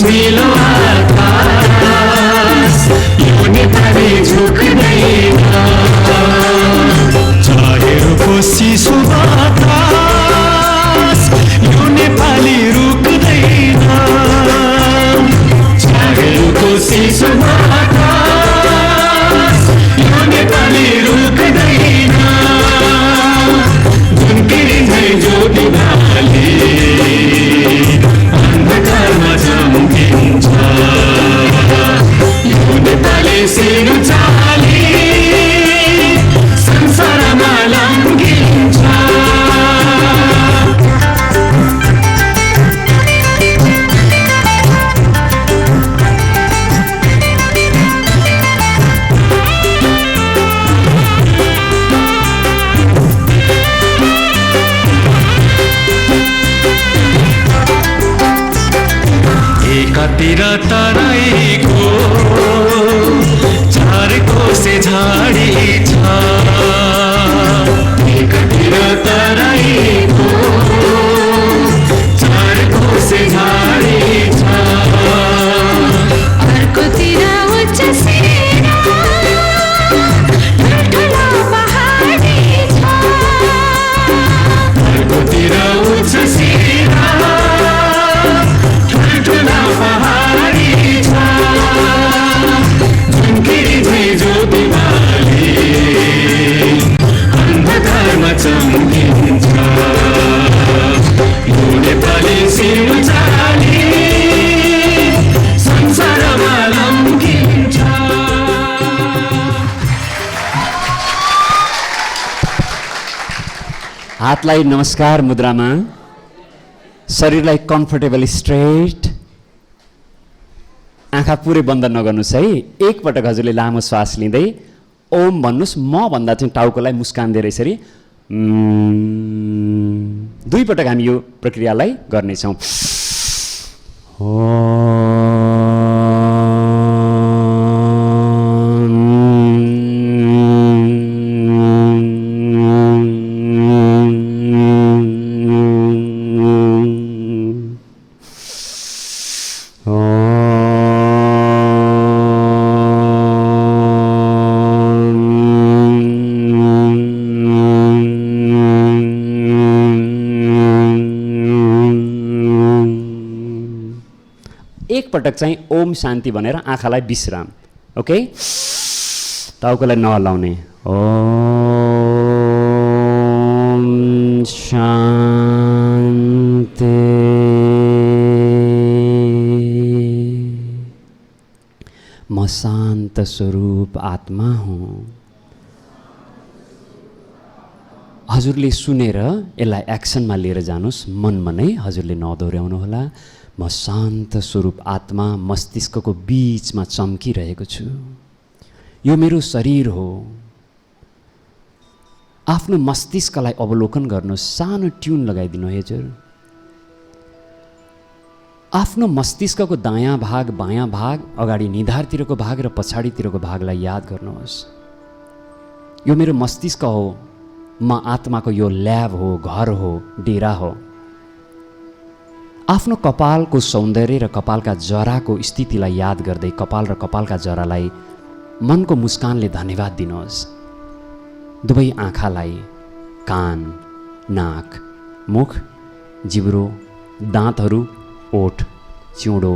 नीलो आकाश यो नेपाली झुक्दैन, चाहे रुखोसी सुबातास यो नेपाली रुक्दैन, चाहे रुखोसी सुबातास यो नेपाली रुक्दैन। झुम्किन्छ ज्योति बाली अन्धकारमा चम्किन्छ। यो नेपाली सिरुचाली संसारमा लम्किन्छ। एकातिर तराईको चार कोसे झाडी छ, एकातिर तराईको चार कोसे झाडी छ, अर्कोतिर उच्च सेना ठुलो पहाडी छ, अर्कोतिर उच्च सेना ठुल्ठुला पहाडी छ। झुम्किन्छ ज्योति बाली अन्धकारमा चम्किन्छ। यो नेपाली सिरुचाली संसारमा लम्किन्छ। हातलाई नमस्कार मुद्रामा, शरीरलाई कम्फर्टेबल स्ट्रेट, आँखा पुरै बन्द नगर्नुहोस् है। एकपटक हजुरले लामो श्वास लिँदै ओम भन्नुहोस्। म भन्दा चाहिँ टाउकोलाई मुस्कान दिएर यसरी दुईपटक हामी यो प्रक्रियालाई गर्नेछौँ। एकपटक चाहिँ ओम शान्ति भनेर आँखालाई विश्राम, ओके, टाउकोलाई नहल्लाउने, ओम शान्ति। म शान्त स्वरूप आत्मा हुँ। हजुरले सुनेर यसलाई एक्सनमा लिएर जानुहोस्, मनमा नै हजुरले नदोहोऱ्याउनुहोला। म शान्त स्वरूप आत्मा मस्तिष्कको बीचमा चम्किरहेको छु। यो मेरो शरीर हो। आफ्नो मस्तिष्कलाई अवलोकन गर्नुहोस्, सानो ट्युन लगाइदिनु हजुर। आफ्नो मस्तिष्कको दायाँ भाग, बायाँ भाग, अगाडि निधारतिरको भाग र पछाडितिरको भागलाई याद गर्नुहोस्। यो मेरो मस्तिष्क हो। म आत्माको यो ल्याब हो, घर हो, डेरा हो। आफ्नो कपालको सौन्दर्य र कपालका जराको स्थितिलाई याद गर्दै कपाल र कपालका जरालाई मनको मुस्कानले धन्यवाद दिनुहोस्। दुवै आँखालाई, कान, नाक, मुख, जिब्रो, दाँतहरू, ओठ, चिउँडो,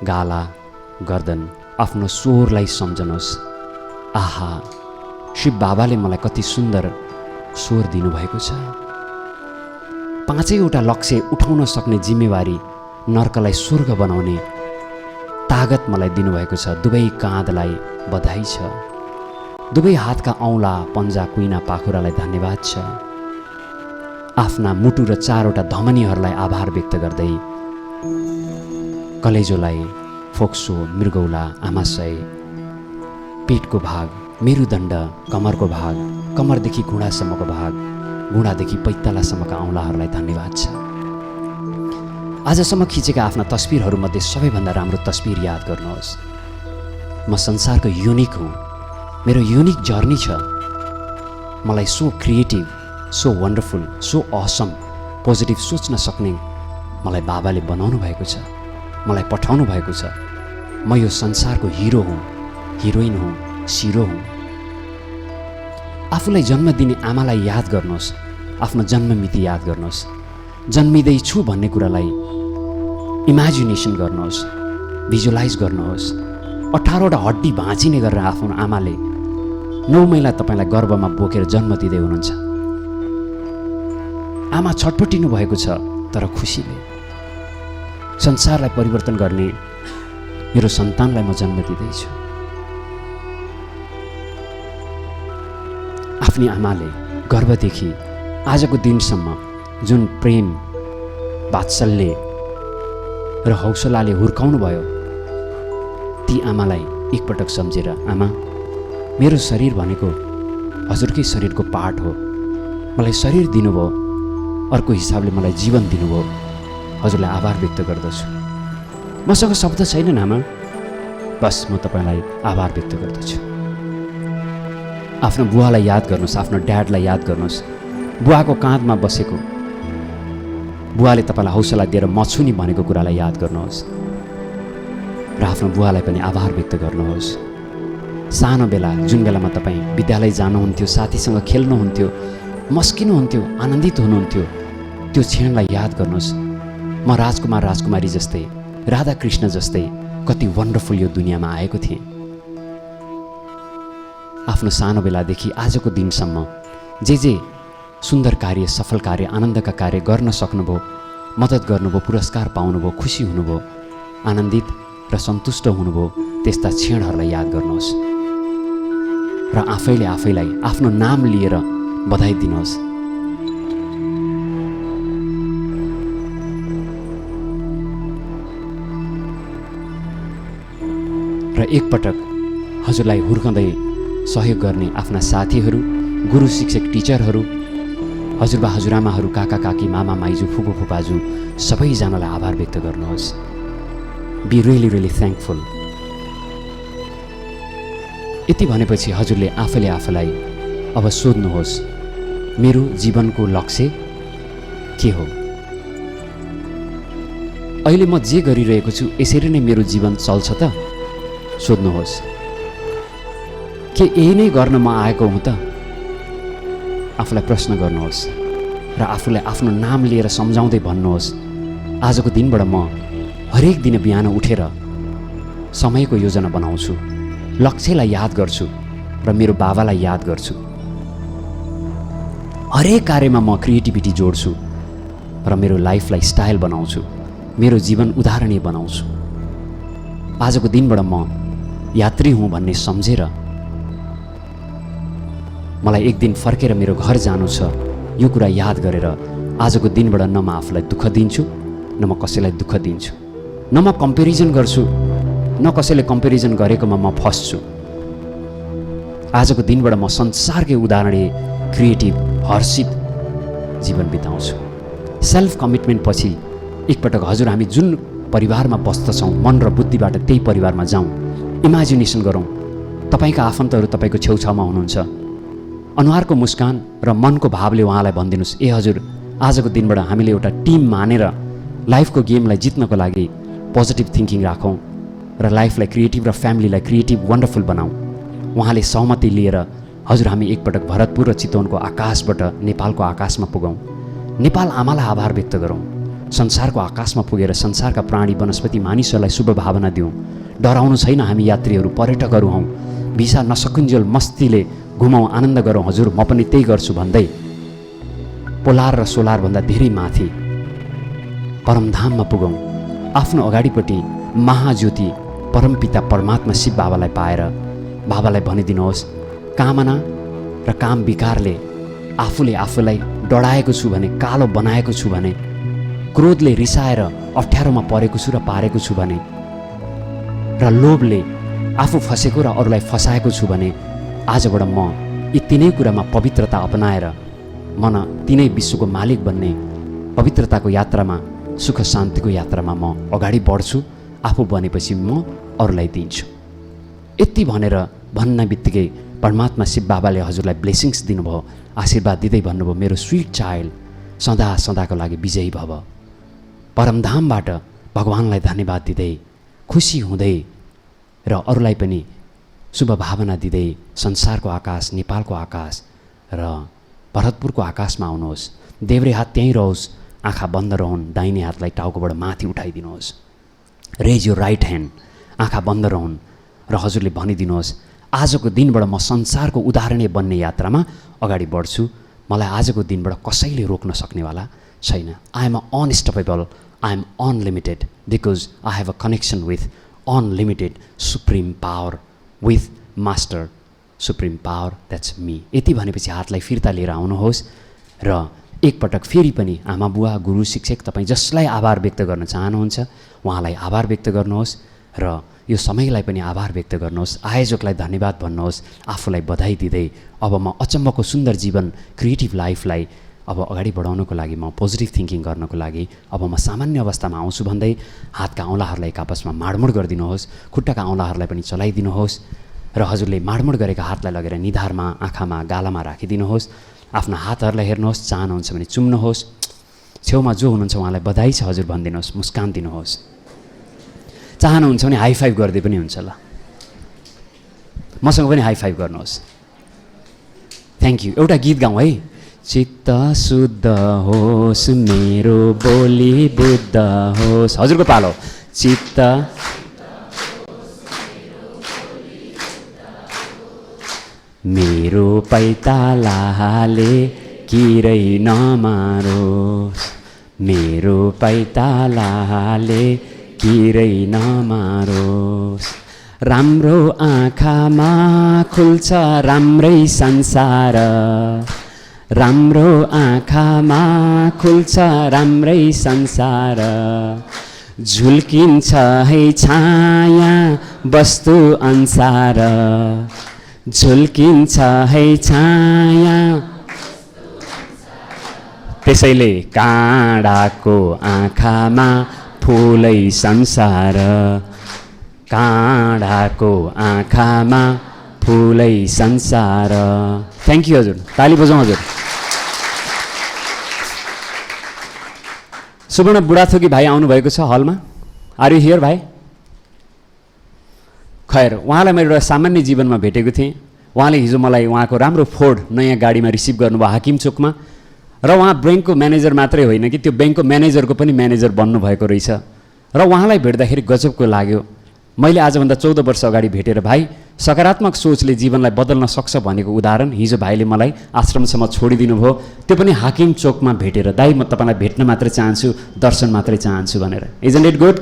गाला, गर्दन, आफ्नो स्वरलाई सम्झनुहोस्। आहा, शिव बाबाले मलाई कति सुन्दर स्वर दिनुभएको छ। 5वटा लक्ष्य उठाउन सक्ने जिम्मेवारी, नर्कलाई स्वर्ग बनाउने तागत मलाई दिनुभएको छ। दुवै काँधलाई बधाई छ। दुवै हातका औँला, पन्जा, कुइना, पाखुरालाई धन्यवाद छ। आफ्ना मुटु र 4वटा धमनीहरूलाई आभार व्यक्त गर्दै कलेजोलाई, फोक्सो, मृगौला, आमाशय, पेटको भाग, मेरुदण्ड, कमरको भाग, कमरदेखि घुँडासम्मको भाग, घुँडादेखि पैतालासम्मका औँलाहरूलाई धन्यवाद छ। आजसम्म खिचेका आफ्ना तस्बिरहरूमध्ये सबैभन्दा राम्रो तस्बिर याद गर्नुहोस्। म संसारको युनिक हुँ। मेरो युनिक जर्नी छ। मलाई so creative, so wonderful, so Assam, positive सोच्न सक्ने मलाई बाबाले बनाउनु भएको छ, मलाई पठाउनु भएको छ। म यो संसारको हिरो हुँ, हिरोइन हुँ, सिरो हुँ। आफूलाई जन्म दिने आमालाई याद गर्नुहोस्। आफ्नो जन्म मिति याद गर्नुहोस्। जन्मिँदैछु भन्ने कुरालाई इमेजिनेसन गर्नुहोस्, भिजुलाइज गर्नुहोस्। 18वटा हड्डी भाँचिने गरेर आफ्नो आमाले 9 महिना तपाईँलाई गर्भमा बोकेर जन्म दिँदै हुनुहुन्छ। आमा छटपटिनु भएको छ, तर खुसीले। संसारलाई परिवर्तन गर्ने मेरो सन्तानलाई म जन्म दिँदैछु। आफ्नी आमाले गर्भदेखि आजको दिनसम्म जुन प्रेम, वात्सल्य र हौसलाले हुर्काउनु भयो, ती आमालाई एकपटक सम्झेर, आमा, मेरो शरीर भनेको हजुरकै शरीरको पार्ट हो। मलाई शरीर दिनुभयो, अर्को हिसाबले मलाई जीवन दिनुभयो। हजुरलाई आभार व्यक्त गर्दछु। मसँग शब्द छैनन् आमा, बस म तपाईँलाई आभार व्यक्त गर्दछु। आफ्नो बुवालाई याद गर्नुहोस्, आफ्नो ड्याडलाई याद गर्नुहोस्। बुवाको काँधमा बसेको, बुवाले तपाईँलाई हौसला दिएर म छु नि भनेको कुरालाई याद गर्नुहोस् र आफ्नो बुवालाई पनि आभार व्यक्त गर्नुहोस्। सानो बेला, जुन बेलामा तपाईँ विद्यालय जानुहुन्थ्यो, साथीसँग खेल्नुहुन्थ्यो, मस्किनुहुन्थ्यो, आनन्दित हुनुहुन्थ्यो, त्यो क्षणलाई याद गर्नुहोस्। म राजकुमार, राजकुमारी जस्तै, राधा कृष्ण जस्तै कति वन्डरफुल यो दुनियाँमा आएको थिएँ। आफ्नो सानो बेलादेखि आजको दिनसम्म जे सुन्दर कार्य, सफल कार्य, आनन्दका कार्य गर्न सक्नुभयो, मद्दत गर्नुभयो, पुरस्कार पाउनुभयो, खुसी हुनुभयो, आनन्दित र सन्तुष्ट हुनुभयो, त्यस्ता क्षणहरूलाई याद गर्नुहोस् र आफैले आफैलाई आफ्नो नाम लिएर बधाई दिनुहोस्। र एकपटक हजुरलाई हुर्काउँदै सहयोग गर्ने आफ्ना साथीहरू, गुरु, शिक्षक, टिचरहरू, हजुरबा, हजुरआमाहरू, काका, काकी, मामा, माइजू, फुपू, फुपाजू सबैजनालाई आभार व्यक्त गर्नुहोस्। Be really really thankful. यति भनेपछि हजुरले आफैले आफैलाई अब सोध्नुहोस्, मेरो जीवनको लक्ष्य के हो? अहिले म जे गरिरहेको छु यसरी नै मेरो जीवन चल्छ त? सोध्नुहोस्। के यही नै गर्न म आएको हुँ त? आफूलाई प्रश्न गर्नुहोस् र आफूलाई आफ्नो नाम लिएर सम्झाउँदै भन्नुहोस्, आजको दिनबाट म हरेक दिन बिहान उठेर समयको योजना बनाउँछु, लक्ष्यलाई याद गर्छु र मेरो बाबालाई याद गर्छु। हरेक कार्यमा म क्रिएटिभिटी जोड्छु र मेरो लाइफलाई स्टाइल बनाउँछु, मेरो जीवन उदाहरणीय बनाउँछु। आजको दिनबाट म यात्री हुँ भन्ने सम्झेर मलाई एक दिन फर्केर मेरो घर जानु छ, यो कुरा याद गरेर आजको दिनबाट न म आफूलाई दुःख दिन्छु, न म कसैलाई दुःख दिन्छु, न म कम्पेरिजन गर्छु, न कसैले कम्पेरिजन गरेकोमा म फस्छु। आजको दिनबाट म संसारकै उदाहरणीय क्रिएटिभ हर्षित जीवन बिताउँछु। सेल्फ कमिटमेन्ट पछि एकपटक हजुर हामी जुन परिवारमा बस्दछौँ मन र बुद्धिबाट त्यही परिवारमा जाउँ, इमेजिनेसन गरौँ तपाईँका आफन्तहरू तपाईँको छेउछाउमा हुनुहुन्छ। अनुहारको मुस्कान र मनको भावले उहाँलाई भनिदिनुहोस्, ए हजुर आजको दिनबाट हामीले एउटा टिम मानेर लाइफको गेमलाई जित्नको लागि पोजिटिभ थिङ्किङ राखौँ र लाइफलाई क्रिएटिभ र फ्यामिलीलाई क्रिएटिभ वन्डरफुल बनाऊँ। उहाँले सहमति लिएर हजुर हामी एकपटक भरतपुर र चितवनको आकाशबाट नेपालको आकाशमा पुगौँ, नेपाल आमालाई आभार व्यक्त गरौँ, संसारको आकाशमा पुगेर संसारका प्राणी वनस्पति मानिसहरूलाई शुभ भावना दिउँ। डराउनु छैन, हामी यात्रीहरू पर्यटकहरू हौँ, भिसा नसकुन्जेल मस्तीले घुमाउँ, आनन्द गरौँ, हजुर म पनि त्यही गर्छु भन्दै पोलार र सोलारभन्दा धेरै माथि परमधाममा पुगौँ। आफ्नो अगाडिपट्टि महाज्योति परमपिता परमात्मा शिव बाबालाई पाएर बाबालाई भनिदिनुहोस्, कामना र काम विकारले आफूले आफूलाई डढाएको छु भने, कालो बनाएको छु भने, क्रोधले रिसाएर अप्ठ्यारोमा परेको छु र पारेको छु भने, र लोभले आफू फसेको र अरूलाई फसाएको छु भने आजबाट म यी तिनै कुरामा पवित्रता अपनाएर मन तिनै विश्वको मालिक बन्ने पवित्रताको यात्रामा, सुख शान्तिको यात्रामा म अगाडि बढ्छु। आफू बनेपछि म अरूलाई दिन्छु। यति भनेर भन्न बित्तिकै परमात्मा शिव बाबाले हजुरलाई ब्लेसिङ्स दिनुभयो, आशीर्वाद दिँदै भन्नुभयो, मेरो स्विट चाइल्ड सदा सदाको लागि विजयी भव। परमधामबाट भगवान्लाई धन्यवाद दिँदै खुसी हुँदै र अरूलाई पनि शुभ भावना दिँदै संसारको आकाश, नेपालको आकाश र भरतपुरको आकाशमा आउनुहोस्। देब्रे हात त्यहीँ रहोस्, आँखा बन्द रहन्, दाहिने हातलाई टाउकोबाट माथि उठाइदिनुहोस्। रेज यो राइट ह्यान्ड, आँखा बन्द रहन् र हजुरले भनिदिनुहोस्, आजको दिनबाट म संसारको उदाहरणीय बन्ने यात्रामा अगाडि बढ्छु। मलाई आजको दिनबाट कसैले रोक्न सक्नेवाला छैन। I am unstoppable, I am unlimited because I have a connection with unlimited supreme power, with master supreme power, that's me. यति भनेपछि हातलाई फिर्ता लिएर आउनुहोस् र एकपटक फेरि पनि आमा बुवा, गुरु, शिक्षक, तपाईँ जसलाई आभार व्यक्त गर्न चाहनुहुन्छ उहाँलाई आभार व्यक्त गर्नुहोस् र यो समयलाई पनि आभार व्यक्त गर्नुहोस्। आयोजकलाई धन्यवाद भन्नुहोस्, आफूलाई बधाई दिँदै अब म अचम्मको सुन्दर जीवन, क्रिएटिभ लाइफलाई अब अगाडि बढाउनको लागि, म पोजिटिभ थिङ्किङ गर्नको लागि अब म सामान्य अवस्थामा आउँछु भन्दै हातका औँलाहरूलाई एक आपसमा माडमुड गरिदिनुहोस्, खुट्टाका औँलाहरूलाई पनि चलाइदिनुहोस् र हजुरले माडमुड गरेका हातलाई लगेर निधारमा, आँखामा, गालामा राखिदिनुहोस्। आफ्ना हातहरूलाई हेर्नुहोस्, चाहनुहुन्छ भने चुम्नुहोस्। छेउमा जो हुनुहुन्छ उहाँलाई बधाई छ हजुर भनिदिनुहोस्, मुस्कान दिनुहोस्। चाहनुहुन्छ भने हाई फाइभ गर्दै पनि हुन्छ। ल मसँग पनि हाई फाइभ गर्नुहोस्। Thank you. एउटा गीत गाउँ है। चित्त शुद्ध होस् मेरो बोली बुद्ध होस्, हजुरको पालो। चित्त मेरो पैतालाले किरै नमारोस्, मेरो पैतालाले किरै नमारोस्। राम्रो आँखामा खुल्छ राम्रै संसार, राम्रो आँखामा खुल्छ राम्रै संसार। झुल्किन्छ है छाया वस्तु अनुसार, झुल्किन्छ है छाया। त्यसैले काँडाको आँखामा फुलै संसार, काँडाको आँखामा फुलै संसार। थ्याङ्क यू हजुर, ताली बजाउँ हजुर। सुवर्ण बुढाथोकी भाइ आउनुभएको छ हलमा। आर यु हियर भाइ? खैर, उहाँलाई मैले एउटा सामान्य जीवनमा भेटेको थिएँ। उहाँले हिजो मलाई उहाँको राम्रो फोर्ड नयाँ गाडीमा रिसिभ गर्नुभयो हाकिम चोकमा। र उहाँ ब्याङ्कको म्यानेजर मात्रै होइन कि त्यो ब्याङ्कको म्यानेजरको पनि म्यानेजर बन्नुभएको रहेछ। र उहाँलाई भेट्दाखेरि गजबको लाग्यो। मैले आजभन्दा 14 वर्ष अगाडि भेटेर भाइ सकारात्मक सोचले जीवनलाई बदल्न सक्छ भनेको उदाहरण हिजो भाइले मलाई आश्रमसम्म छोडिदिनु भयो, त्यो पनि हाकिम चोकमा भेटेर। दाइ म तपाईँलाई भेट्न मात्रै चाहन्छु, दर्शन मात्रै चाहन्छु भनेर। Isn't it good?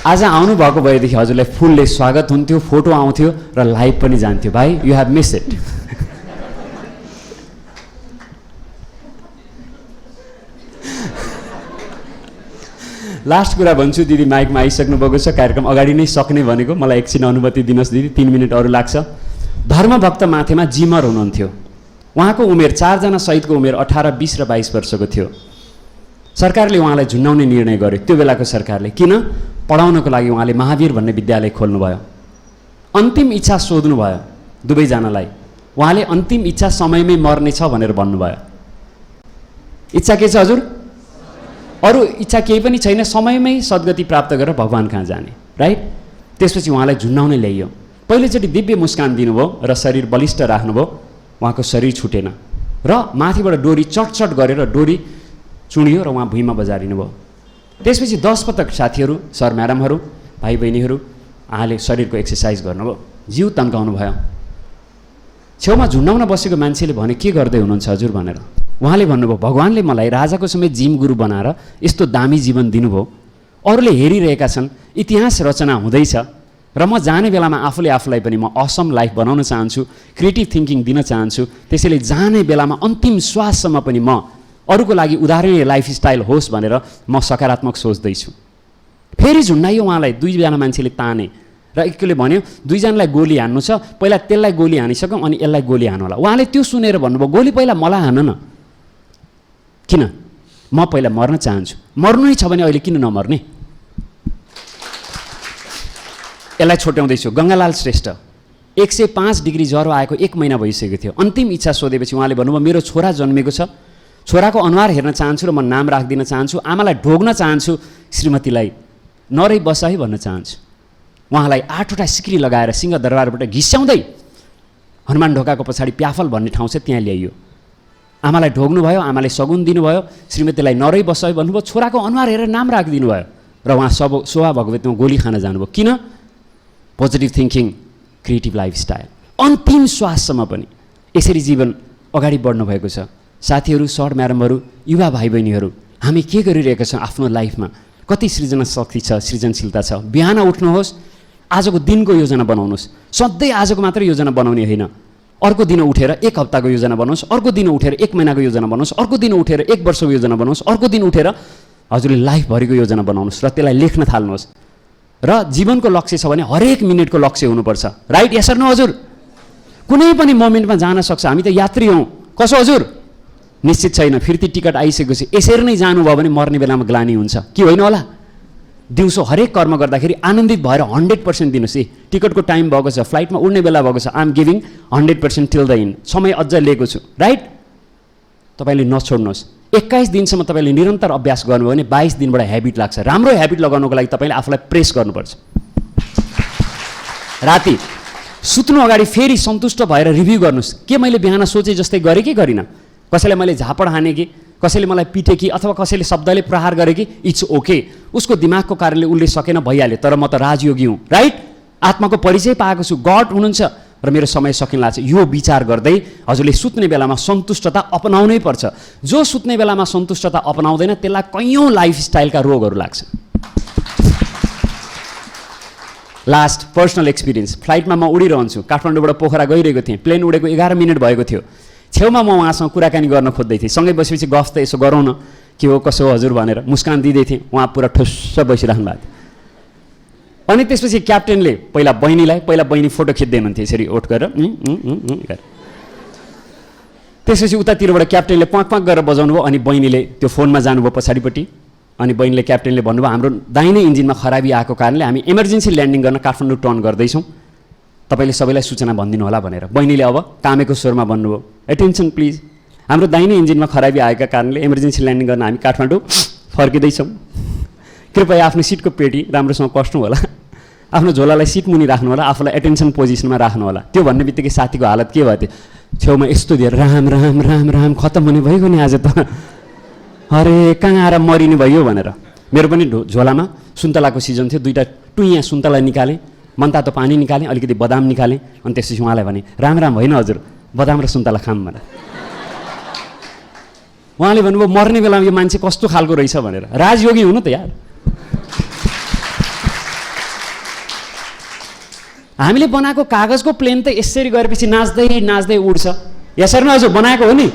आज आउनुभएको भएदेखि हजुरलाई फुलले स्वागत हुन्थ्यो, फोटो आउँथ्यो र लाइभ पनि जान्थ्यो। भाइ you have miss it. Last कुरा भन्छु, दिदी माइकमा आइसक्नु भएको छ, कार्यक्रम अगाडि नै सक्ने भनेको, मलाई एकछिन अनुमति दिनुहोस् दिदी, 3 मिनट अरू लाग्छ। धर्मभक्त माथेमा जिमर हुनुहुन्थ्यो, उहाँको उमेर 4 जना सहितको उमेर 18, 20 र 22 वर्षको थियो। सरकारले उहाँलाई झुन्डाउने निर्णय गर्यो, त्यो बेलाको सरकारले। किन? पढाउनको लागि उहाँले महावीर भन्ने विद्यालय खोल्नुभयो। अन्तिम इच्छा सोध्नुभयो दुवैजनालाई, उहाँले अन्तिम इच्छा समयमै मर्नेछ भनेर भन्नुभयो। इच्छा के छ हजुर? अरू इच्छा केही पनि छैन, समयमै सद्गति प्राप्त गरेर भगवान् कहाँ जाने, राइट? त्यसपछि उहाँलाई झुन्डाउन ल्याइयो। पहिलोचोटि दिव्य मुस्कान दिनुभयो र शरीर बलिष्ठ राख्नुभयो, उहाँको शरीर छुटेन र माथिबाट डोरी चटचट गरेर डोरी चुडियो र उहाँ भुइँमा बजारिनु भयो। त्यसपछि 10 पटक साथीहरू, सर म्याडमहरू, भाइ बहिनीहरू उहाँले शरीरको एक्सर्साइज गर्नुभयो, जिउ तन्काउनु भयो। छेउमा झुन्डाउन बसेको मान्छेले भने के गर्दै हुनुहुन्छ हजुर भनेर। उहाँले भन्नुभयो भगवान्ले मलाई राजाको समेत जिम गुरु बनाएर यस्तो दामी जीवन दिनुभयो, अरूले हेरिरहेका छन्, इतिहास रचना हुँदैछ र म जाने बेलामा आफूले आफूलाई पनि म असम लाइफ बनाउन चाहन्छु, क्रिएटिभ थिङ्किङ दिन चाहन्छु। त्यसैले जाने बेलामा अन्तिम श्वाससम्म पनि म अरूको लागि उदाहरणीय लाइफस्टाइल होस् भनेर म सकारात्मक सोच्दैछु। फेरि झुन्डाइयो उहाँलाई, 2 जना मान्छेले ताने र एकले भन्यो 2 जनालाई गोली हान्नु छ, पहिला त्यसलाई गोली हानिसकौँ अनि यसलाई गोली हान्नु होला। उहाँले त्यो सुनेर भन्नुभयो गोली पहिला मलाई हान न, किन? म पहिला मर्न चाहन्छु, मर्नु नै छ भने अहिले किन नमर्ने? यसलाई छोट्याउँदैछु। गङ्गालाल श्रेष्ठ 105 डिग्री ज्वरो आएको 1 महिना भइसकेको थियो। अन्तिम इच्छा सोधेपछि उहाँले भन्नुभयो मेरो छोरा जन्मेको छ, छोराको अनुहार हेर्न चाहन्छु र म नाम राखिदिन चाहन्छु, आमालाई ढोग्न चाहन्छु, श्रीमतीलाई नरै बस है भन्न चाहन्छु। उहाँलाई 8वटा सिक्री लगाएर सिंहदरबारबाट घिस्याउँदै हनुमान ढोकाको पछाडि प्याफल भन्ने ठाउँ छ त्यहाँ ल्याइयो। आमालाई ढोग्नुभयो, आमाले सगुन दिनुभयो, श्रीमतीलाई नरै बस है भन्नुभयो, छोराको अनुहार हेरेर नाम राखिदिनु भयो र उहाँ शोभा भगवतीमा गोली खान जानुभयो। किन? Positive thinking, creative lifestyle. अन्तिम श्वाससम्म पनि यसरी जीवन अगाडि बढ्नु भएको छ। साथीहरू, सर म्याडमहरू, युवा भाइ बहिनीहरू, हामी के गरिरहेका छौँ आफ्नो लाइफमा? कति सृजना शक्ति छ, सृजनशीलता छ? बिहान उठ्नुहोस्, आजको दिनको योजना बनाउनुहोस्। सधैँ आजको मात्रै योजना बनाउने होइन, अर्को दिन उठेर 1 हप्ताको योजना बनाउनुहोस्, अर्को दिन उठेर 1 महिनाको योजना बनाउनुहोस्, अर्को दिन उठेर 1 वर्षको योजना बनाउनुहोस्, अर्को दिन उठेर हजुरले लाइफभरिको योजना बनाउनुहोस् र त्यसलाई लेख्न थाल्नुहोस्। र जीवनको लक्ष्य छ भने हरेक मिनटको लक्ष्य हुनुपर्छ, राइट? यसरी न हजुर? कुनै पनि मोमेन्टमा जान सक्छ, हामी त यात्री हौँ। कसो हजुर? निश्चित छैन, फिर्ती टिकट आइसकेपछि यसरी नै जानुभयो भने मर्ने बेलामा ग्लानी हुन्छ कि होइन होला? दिउँसो हरेक कर्म गर्दाखेरि आनन्दित भएर 100% दिनुहोस्। टिकटको टाइम भएको छ, फ्लाइटमा उड्ने बेला भएको छ, I am giving 100% till the end, समय अझ लिएको छु, राइट? तपाईँले नछोड्नुहोस्। 21 दिनसम्म तपाईँले निरन्तर अभ्यास गर्नुभयो भने 22 दिनबाट ह्याबिट लाग्छ। राम्रो ह्याबिट लगाउनको लागि तपाईँले आफूलाई प्रेस गर्नुपर्छ। राति सुत्नु अगाडि फेरि सन्तुष्ट भएर रिभ्यू गर्नुहोस्, के मैले बिहान सोचे जस्तै गरेँ कि गरिनँ? कसैले मैले झापड हाने कि, कसैले मलाई पिटे कि, अथवा कसैले शब्दले प्रहार गरे कि, इट्स ओके। उसको दिमागको कारणले उसले सकेन, भइहाल्यो, तर म त राजयोगी हुँ, राइट? आत्माको परिचय पाएको छु, गड हुनुहुन्छ र मेरो समय सकिन लाग्छ। यो विचार गर्दै हजुरले सुत्ने बेलामा सन्तुष्टता अपनाउनै पर्छ। जो सुत्ने बेलामा सन्तुष्टता अपनाउँदैन त्यसलाई कैयौँ लाइफस्टाइलका रोगहरू लाग्छ। लास्ट पर्सनल एक्सपिरियन्स, फ्लाइटमा म उडिरहन्छु, काठमाडौँबाट पोखरा गइरहेको थिएँ, प्लेन उडेको 11 मिनट भएको थियो। छेउमा म उहाँसँग कुराकानी गर्न खोज्दै थिएँ, सँगै बसेपछि गफ त यसो गरौँ न, के हो कसो हो हजुर भनेर मुस्कान दिँदै थिएँ। उहाँ पुरा ठुस्स बसिरहनु भएको थियो। अनि त्यसपछि क्याप्टेनले पहिला बहिनी फोटो खिच्दै हुनुहुन्थ्यो, यसरी ओठ गरेर त्यसपछि उतातिरबाट क्याप्टेनले प्वाक प्वाक गरेर बजाउनु भयो, अनि बहिनीले त्यो फोनमा जानुभयो पछाडिपट्टि। अनि बहिनीले क्याप्टेनले भन्नुभयो हाम्रो दाहिने इन्जिनमा खराबी आएको कारणले हामी इमर्जेन्सी ल्यान्डिङ गर्न काठमाडौँ टर्न गर्दैछौँ, तपाईँले सबैलाई सूचना भनिदिनु होला भनेर। बहिनीले अब कामेको स्वरमा भन्नुभयो, एटेन्सन प्लिज, हाम्रो दाहिने इन्जिनमा खराबी आएका कारणले इमर्जेन्सी ल्यान्डिङ गर्न हामी काठमाडौँ फर्किँदैछौँ, कृपया आफ्नो सिटको पेटी राम्रोसँग कस्नु होला, आफ्नो झोलालाई सिट मुनि राख्नु होला, आफूलाई एटेन्सन पोजिसनमा राख्नु होला। त्यो भन्ने बित्तिकै साथीको हालत के भयो थियो, छेउमा यस्तो दिएर राम राम राम राम खत्तम हुने भइगयो नि आज त। अरे कहाँ आएर मरिने भयो भनेर। मेरो पनि झोलामा सुन्तलाको सिजन थियो, 2टा टुइया सुन्तला निकालेँ, मनतातो पानी निकालेँ, अलिकति बदाम निकालेँ, अनि त्यसपछि उहाँलाई भने राम राम होइन हजुर, बदाम र सुन्तला खाम भनेर। उहाँले भन्नुभयो मर्ने बेलामा यो मान्छे कस्तो खालको रहेछ भनेर। राजयोगी हुनु त यार। हामीले बनाएको कागजको प्लेन त यसरी गरेपछि नाच्दै नाच्दै उड्छ। यसरी नै हजुर बनाएको हो नि।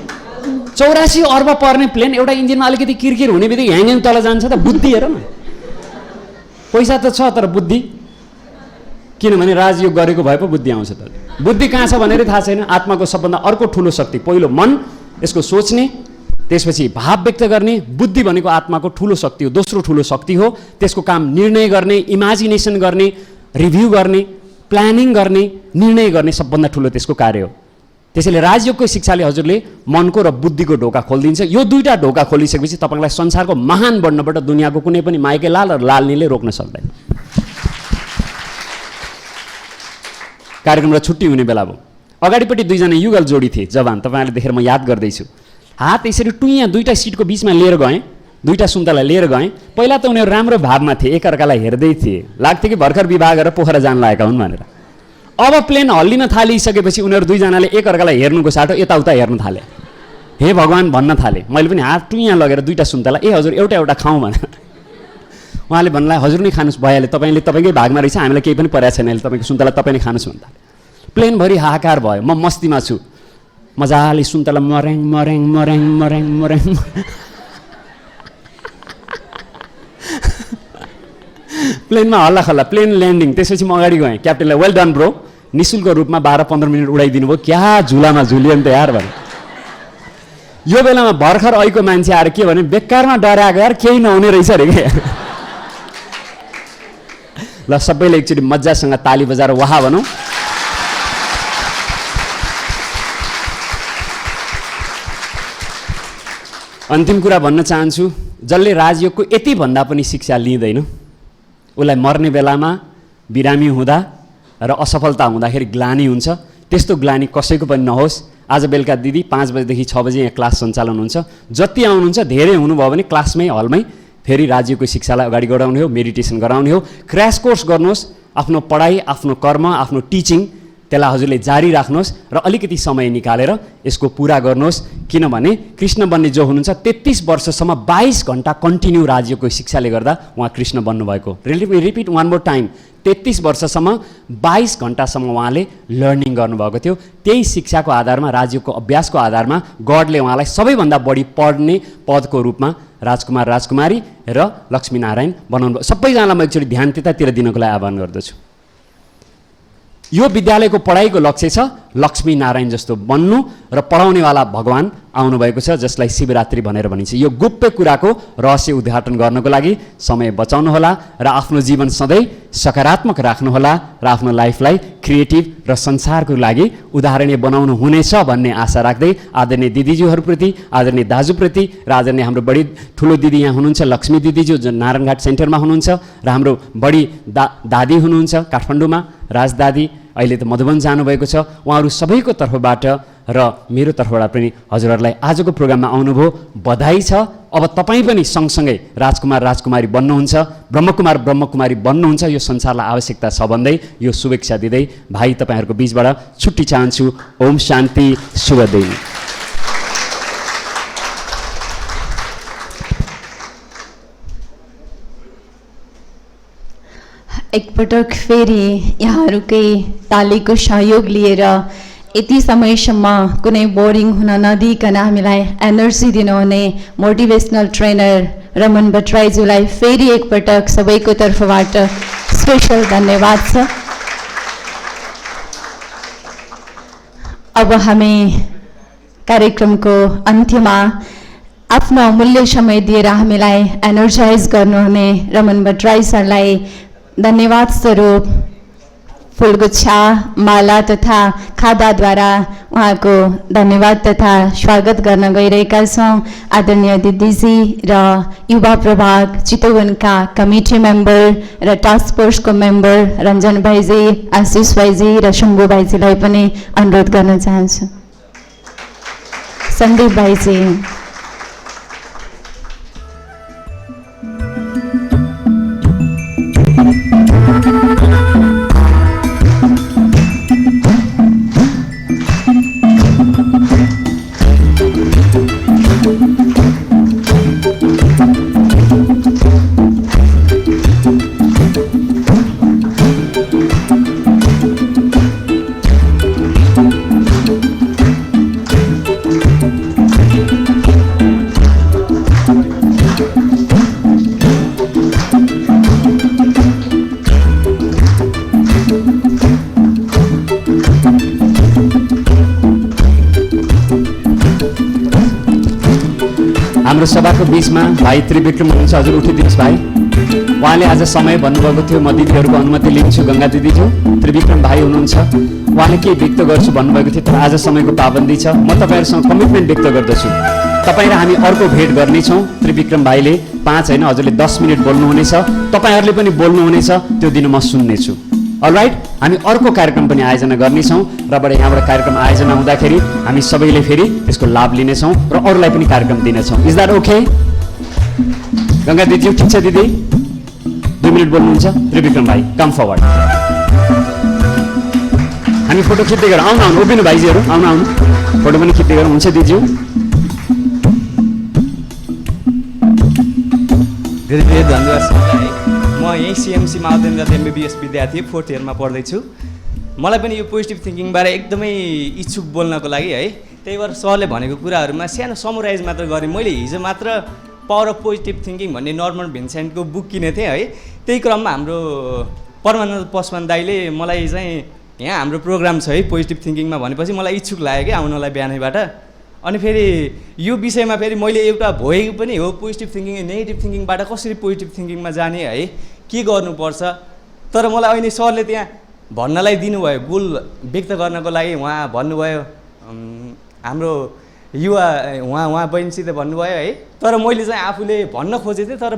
84 अर्ब पर्ने प्लेन एउटा इन्जिनमा अलिकति किरकिर हुने बित्तिकै ह्याङ तल जान्छ त। बुद्धि हेर न, पैसा त छ तर बुद्धि, किनभने राजयोग गरेको भए पो बुद्धि आउँछ त। बुद्धि कहाँ छ भनेर थाहा छैन। आत्माको सबभन्दा अर्को ठुलो शक्ति पहिलो मन, यसको सोच्ने, त्यसपछि भाव व्यक्त गर्ने। बुद्धि भनेको आत्माको ठुलो शक्ति हो, दोस्रो ठुलो शक्ति हो। त्यसको काम निर्णय गर्ने, इमेजिनेसन गर्ने, रिभ्यू गर्ने, प्लानिङ गर्ने, निर्णय गर्ने सबभन्दा ठुलो त्यसको कार्य हो। त्यसैले राजयोगको शिक्षाले हजुरले मनको र बुद्धिको ढोका खोलिदिन्छ। यो 2टा ढोका खोलिसकेपछि तपाईँलाई संसारको महान बन्नबाट दुनियाँको कुनै पनि माइके लाल र लालनीले रोक्न सक्दैन। कार्यक्रम र छुट्टी हुने बेला भयो। अगाडिपट्टि 2जना युगल जोडी थिए, जवान, तपाईँहरूले देखेर म याद गर्दैछु। हात यसरी टुइया 2टा सिटको बिचमा लिएर गएँ, 2टा सुन्तला लिएर गएँ। पहिला त उनीहरू राम्रो भावमा थिए, एकअर्कालाई हेर्दै थिए, लाग्थ्यो कि भर्खर विवाह गरेर पोखरा जान लागेका हुन् भनेर। अब प्लेन हल्लिन थालिसकेपछि उनीहरू 2जनाले एकअर्कालाई हेर्नुको साटो यताउता हेर्न थाले। हे भगवान् भन्न थाले। मैले पनि हात टुइया लगेर 2टा सुन्तला, ए हजुर एउटा एउटा खाउँ भनेर। उहाँले भन्नलाई हजुर नै खानुहोस्, भइहाल्यो, तपाईँले तपाईँकै भागमा रहेछ, हामीलाई केही पनि परेको छैन, अहिले तपाईँको सुन्तला तपाईँ नै खानुहोस् भन्दा। प्लेनभरि हाहाकार भयो। म मस्तीमा छु, मजाले सुन्तला मर्याङ मर्याङ मर्याङ मर्याङ मर्याङ। प्लेनमा हल्ला खल्ला, प्लेन ल्यान्डिङ। त्यसपछि म अगाडि गएँ, क्याप्टेनलाई वेल डन ब्रो, निःशुल्क रूपमा 12-15 मिनट उडाइदिनु भयो, क्या झुलामा झुलियो नि त यार भने। यो बेलामा भर्खर ऐको मान्छे आएर के भने बेकारमा डराएको यार, केही नहुने रहेछ अरे क्या। ल सबैले एकचोटि मजासँग ताली बजाएर वाह भनौँ। अन्तिम कुरा भन्न चाहन्छु, जसले राजयोगको यति भन्दा पनि शिक्षा लिँदैन उसलाई मर्ने बेलामा बिरामी हुँदा र असफलता हुँदाखेरि ग्लानी हुन्छ। त्यस्तो ग्लानी कसैको पनि नहोस्। आज बेलुका दिदी 5 बजेदेखि 6 बजे यहाँ क्लास सञ्चालन हुन्छ। जति आउनुहुन्छ, धेरै हुनुभयो भने क्लासमै हलमै फेरि राज्यको शिक्षालाई अगाडि बढाउने हो, मेडिटेसन गराउने हो, क्र्यास कोर्स गर्नुहोस्। आफ्नो पढाइ, आफ्नो कर्म, आफ्नो टिचिङ त्यसलाई हजुरले जारी राख्नुहोस् र अलिकति समय निकालेर यसको पुरा गर्नुहोस्। किनभने कृष्ण बन्ने जो हुनुहुन्छ 33 वर्षसम्म 22 घण्टा कन्टिन्यू राज्यको शिक्षाले गर्दा उहाँ कृष्ण बन्नुभएको। रिपिट वान मोर टाइम, 33 वर्षसम्म 22 घण्टासम्म उहाँले लर्निङ गर्नुभएको थियो। त्यही शिक्षाको आधारमा, राज्यको अभ्यासको आधारमा गडले उहाँलाई सबैभन्दा बढी पढ्ने पदको रूपमा राजकुमार राजकुमारी र लक्ष्मीनारायण बनाउनु। सबैजनालाई म एकचोटि ध्यान त्यतातिर दिनको लागि आह्वान गर्दछु। यो विद्यालयको पढाइको लक्ष्य छ लक्ष्मी नारायण जस्तो बन्नु र पढाउनेवाला भगवान आउनुभएको छ, जसलाई शिवरात्रि भनेर भनिन्छ। यो गुप्त कुराको रहस्य उद्घाटन गर्नको लागि समय बचाउनुहोला र आफ्नो जीवन सधैँ सकारात्मक राख्नुहोला र आफ्नो लाइफलाई क्रिएटिभ र संसारको लागि उदाहरणीय बनाउनु हुनेछ भन्ने आशा राख्दै आदरणीय दिदीज्यूहरूप्रति, आदरणीय दाजुप्रति र आदरणीय हाम्रो बढी ठुलो दिदी यहाँ हुनुहुन्छ लक्ष्मी दिदीज्यू, जो नारायणघाट सेन्टरमा हुनुहुन्छ, र हाम्रो बढी दादी हुनुहुन्छ काठमाडौँमा, राजदादी, अहिले त मधुबन जानुभएको छ। उहाँहरू सबैको तर्फबाट र मेरो तर्फबाट पनि हजुरहरूलाई आजको प्रोग्राममा आउनुभयो, बधाई छ। अब तपाईँ पनि सँगसँगै राजकुमार राजकुमारी बन्नुहुन्छ, ब्रह्मकुमार ब्रह्मकुमारी बन्नुहुन्छ। यो संसारलाई आवश्यकता छ भन्दै यो शुभेच्छा दिँदै भाइ तपाईँहरूको बिचबाट छुट्टी चाहन्छु। ओम शान्ति, शुभ दिन। एकपटक फेरि यहाँहरूकै तालीको सहयोग लिएर यति समयसम्म कुनै बोरिङ हुन नदिइकन हामीलाई एनर्जी दिनुहुने मोटिभेसनल ट्रेनर रमन भट्टराईज्यूलाई फेरि एकपटक सबैको तर्फबाट स्पेसल धन्यवाद छ। अब हामी कार्यक्रमको अन्त्यमा आफ्नो अमूल्य समय दिएर हामीलाई एनर्जाइज गर्नुहुने रमन भट्टराई सरलाई धन्यवाद स्वरूप फुलगुच्छा, माला तथा खादाद्वारा उहाँको धन्यवाद तथा स्वागत गर्न गइरहेका छौँ। आदरणीय दिदीजी र युवा प्रभाग चितवनका कमिटी मेम्बर र टास्क फोर्सको मेम्बर रञ्जन भाइजी, आशिष भाइजी र शम्भु भाइजीलाई पनि अनुरोध गर्न चाहन्छु। सन्दीप भाइजी, हाम्रो सभाको बिचमा भाइ त्रिविक्रम हुनुहुन्छ, हजुर उठिदिनुहोस् भाइ। उहाँले आज समय भन्नुभएको थियो, म दिदीहरूको अनुमति लिन्छु। गङ्गा दिदीज्यू, त्रिविक्रम भाइ हुनुहुन्छ, उहाँले के व्यक्त गर्छु भन्नुभएको थियो, तर आज समयको पाबन्दी छ। म तपाईँहरूसँग कमिटमेन्ट व्यक्त गर्दछु, तपाईँ र हामी अर्को भेट गर्नेछौँ। त्रिविक्रम भाइले 5 होइन, हजुरले 10 मिनट बोल्नुहुनेछ, तपाईँहरूले पनि बोल्नुहुनेछ, त्यो दिन म सुन्नेछु। अलराइट, हामी अर्को कार्यक्रम पनि आयोजना गर्नेछौँ र यहाँबाट कार्यक्रम आयोजना हुँदाखेरि हामी सबैले फेरि त्यसको लाभ लिनेछौँ र अरूलाई पनि कार्यक्रम दिनेछौँ। Is that okay? गङ्गा दिदी ठिक छ दिदी? 2 मिनट बोल्नुहुन्छ। त्रिविक्रम भाइ कम फरवर्ड, हामी फोटो खिच्दै गरौँ। आउनु आउनु उभिनु भाइजीहरू, आउनु आउनु, फोटो पनि खिच्दै गरौँ। हुन्छ दिदीज्यू? धेरै धेरै धन्यवाद सरलाई। म यहीँ सिएमसी माउदेन्द्र MBBS विद्यार्थी 4th इयरमा पढ्दैछु। मलाई पनि यो पोजिटिभ थिङ्किङबारे एकदमै इच्छुक बोल्नको लागि है, त्यही भएर सरले भनेको कुराहरूमा सानो समराइज मात्र गरेँ। मैले हिजो मात्र पावर अफ पोजिटिभ थिङ्किङ भन्ने नर्मन भिन्सेन्टको बुक किनेको थिएँ है। त्यही क्रममा हाम्रो परमानन्द पसवान दाईले मलाई चाहिँ यहाँ हाम्रो प्रोग्राम छ है पोजिटिभ थिङ्किङमा भनेपछि मलाई इच्छुक लाग्यो कि आउनलाई बिहानैबाट। अनि फेरि यो विषयमा फेरि मैले एउटा भोगेको पनि हो, पोजिटिभ थिङ्किङ नेगेटिभ थिङ्किङबाट कसरी पोजिटिभ थिङ्किङमा जाने है, के गर्नुपर्छ। तर मलाई अहिले सरले त्यहाँ भन्नलाई दिनुभयो, गोल व्यक्त गर्नको लागि उहाँ भन्नुभयो, हाम्रो युवा उहाँ बहिनीसित भन्नुभयो है। तर मैले चाहिँ आफूले भन्न खोजेको थिएँ, तर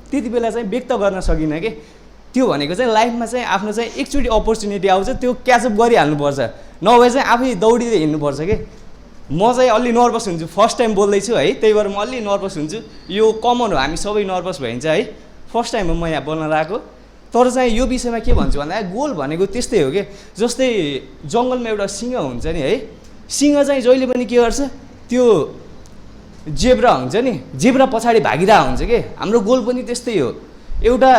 त्यति बेला चाहिँ व्यक्त गर्न सकिनँ कि। त्यो भनेको चाहिँ लाइफमा चाहिँ आफ्नो चाहिँ एकचोटि अपर्च्युनिटी आउँछ, त्यो क्याचअप गरिहाल्नुपर्छ, नभए चाहिँ आफै दौडिँदै हिँड्नुपर्छ कि। म चाहिँ अलि नर्भस हुन्छु, फर्स्ट टाइम बोल्दैछु है, त्यही भएर म अलि नर्भस हुन्छु। यो कमन हो, हामी सबै नर्भस भइन्छ है। फर्स्ट टाइम हो म यहाँ बोल्न लागेको। तर चाहिँ यो विषयमा के भन्छु भन्दा गोल भनेको त्यस्तै हो कि, जस्तै जङ्गलमा एउटा सिंह हुन्छ नि है, सिंह चाहिँ जहिले पनि के गर्छ, त्यो जेब्रा हुन्छ नि, जेब्रा पछाडि भागिरहेको हुन्छ कि। हाम्रो गोल पनि त्यस्तै हो, एउटा